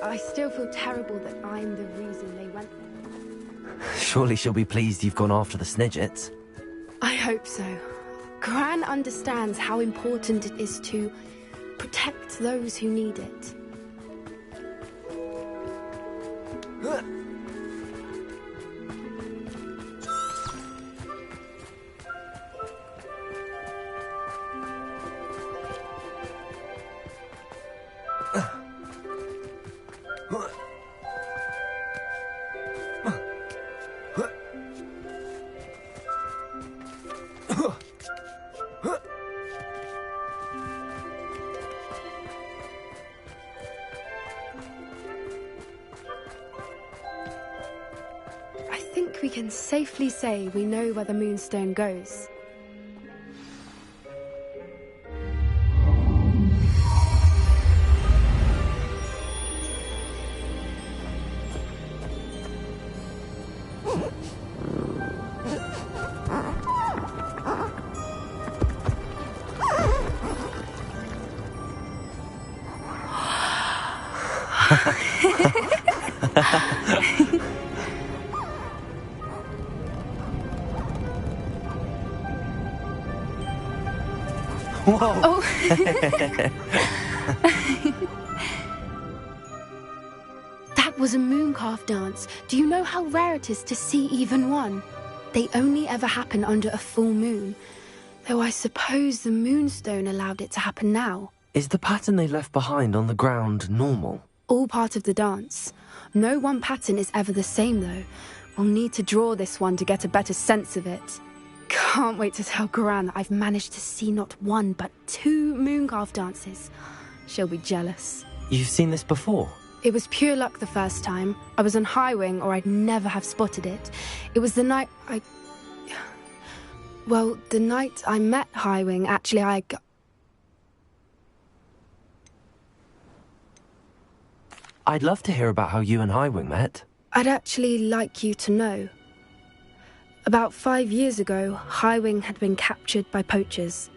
I still feel terrible that I'm the reason they went there. Surely she'll be pleased you've gone after the Snidgets. I hope so. Gran understands how important it is to protect those who need it. I think we can safely say we know where the Moonstone goes. Whoa! Oh. That was a mooncalf dance. Do you know how rare it is to see even one? They only ever happen under a full moon. Though I suppose the Moonstone allowed it to happen now. Is the pattern they left behind on the ground normal? All part of the dance. No one pattern is ever the same, though. We'll need to draw this one to get a better sense of it. Can't wait to tell Gran that I've managed to see not one, but 2 mooncalf dances. She'll be jealous. You've seen this before? It was pure luck the first time. I was on Highwing, or I'd never have spotted it. It was the night Well, the night I met Highwing, actually, I'd love to hear about how you and Highwing met. I'd actually like you to know. About 5 years ago, Highwing had been captured by poachers.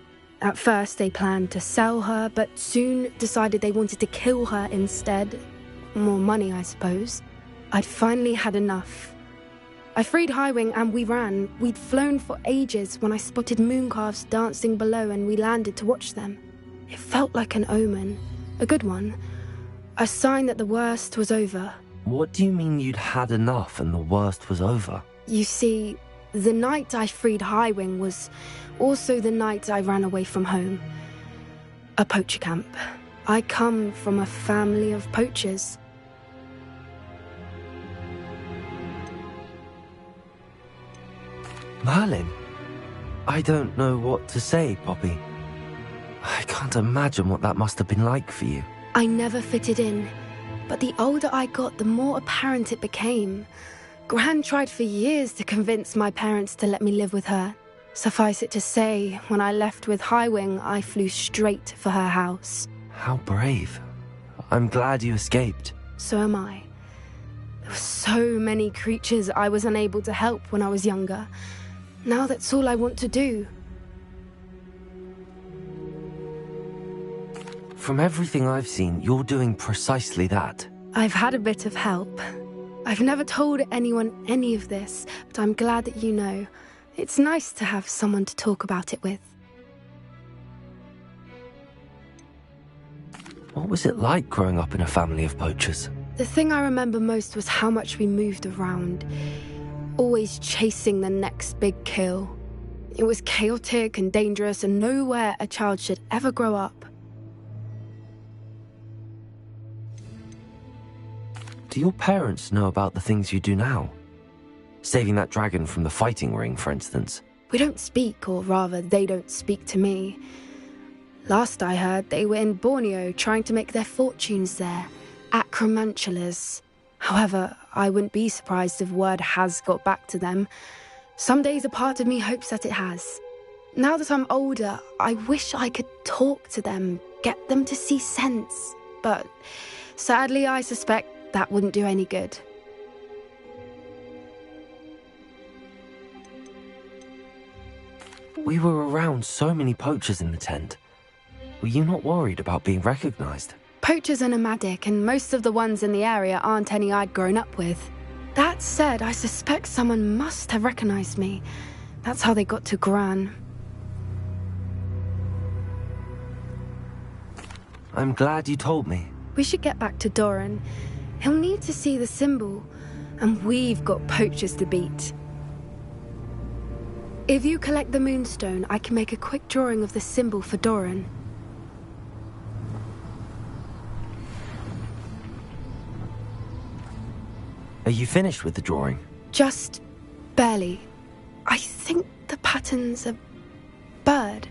At first, they planned to sell her, but soon decided they wanted to kill her instead. More money, I suppose. I'd finally had enough. I freed Highwing and we ran. We'd flown for ages when I spotted mooncalves dancing below and we landed to watch them. It felt like an omen. A good one. A sign that the worst was over. What do you mean you'd had enough and the worst was over? You see, the night I freed Highwing was also the night I ran away from home. A poacher camp. I come from a family of poachers. Merlin? I don't know what to say, Poppy. I can't imagine what that must have been like for you. I never fitted in, but the older I got, the more apparent it became. Gran tried for years to convince my parents to let me live with her. Suffice it to say, when I left with Highwing, I flew straight for her house. How brave. I'm glad you escaped. So am I. There were so many creatures I was unable to help when I was younger. Now that's all I want to do. From everything I've seen, you're doing precisely that. I've had a bit of help. I've never told anyone any of this, but I'm glad that you know. It's nice to have someone to talk about it with. What was it like growing up in a family of poachers? The thing I remember most was how much we moved around, always chasing the next big kill. It was chaotic and dangerous and nowhere a child should ever grow up. Do your parents know about the things you do now? Saving that dragon from the fighting ring, for instance. We don't speak, or rather, they don't speak to me. Last I heard, they were in Borneo trying to make their fortunes there. Acromantulas. However, I wouldn't be surprised if word has got back to them. Some days a part of me hopes that it has. Now that I'm older, I wish I could talk to them, get them to see sense. But sadly, I suspect that wouldn't do any good. We were around so many poachers in the tent. Were you not worried about being recognized? Poachers are nomadic, and most of the ones in the area aren't any I'd grown up with. That said, I suspect someone must have recognized me. That's how they got to Gran. I'm glad you told me. We should get back to Doran. He'll need to see the symbol, and we've got poachers to beat. If you collect the moonstone, I can make a quick drawing of the symbol for Doran. Are you finished with the drawing? Just barely. I think the pattern's a bird.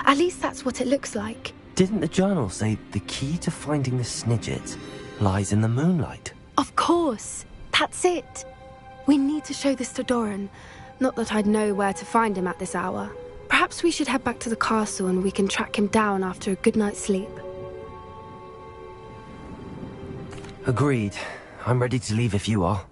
At least that's what it looks like. Didn't the journal say the key to finding the Snidget lies in the moonlight? Of course. That's it. We need to show this to Doran. Not that I'd know where to find him at this hour. Perhaps we should head back to the castle and we can track him down after a good night's sleep. Agreed. I'm ready to leave if you are.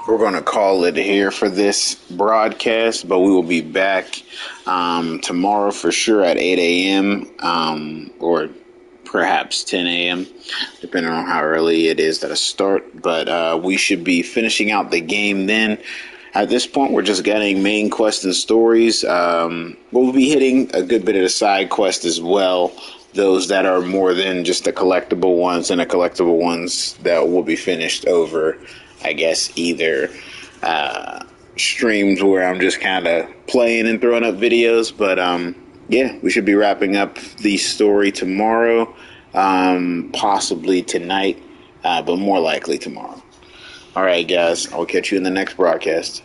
We're going to call it here for this broadcast, but we will be back tomorrow for sure at 8 a.m. Or perhaps 10 a.m., depending on how early it is that I start. But we should be finishing out the game then. At this point, we're just getting main quests and stories. We'll be hitting a good bit of the side quest as well. Those that are more than just the collectible ones, and the collectible ones that will be finished over, I guess, either streams where I'm just kind of playing and throwing up videos, but Yeah, we should be wrapping up the story tomorrow, possibly tonight, but more likely tomorrow. All right, guys, I'll catch you in the next broadcast.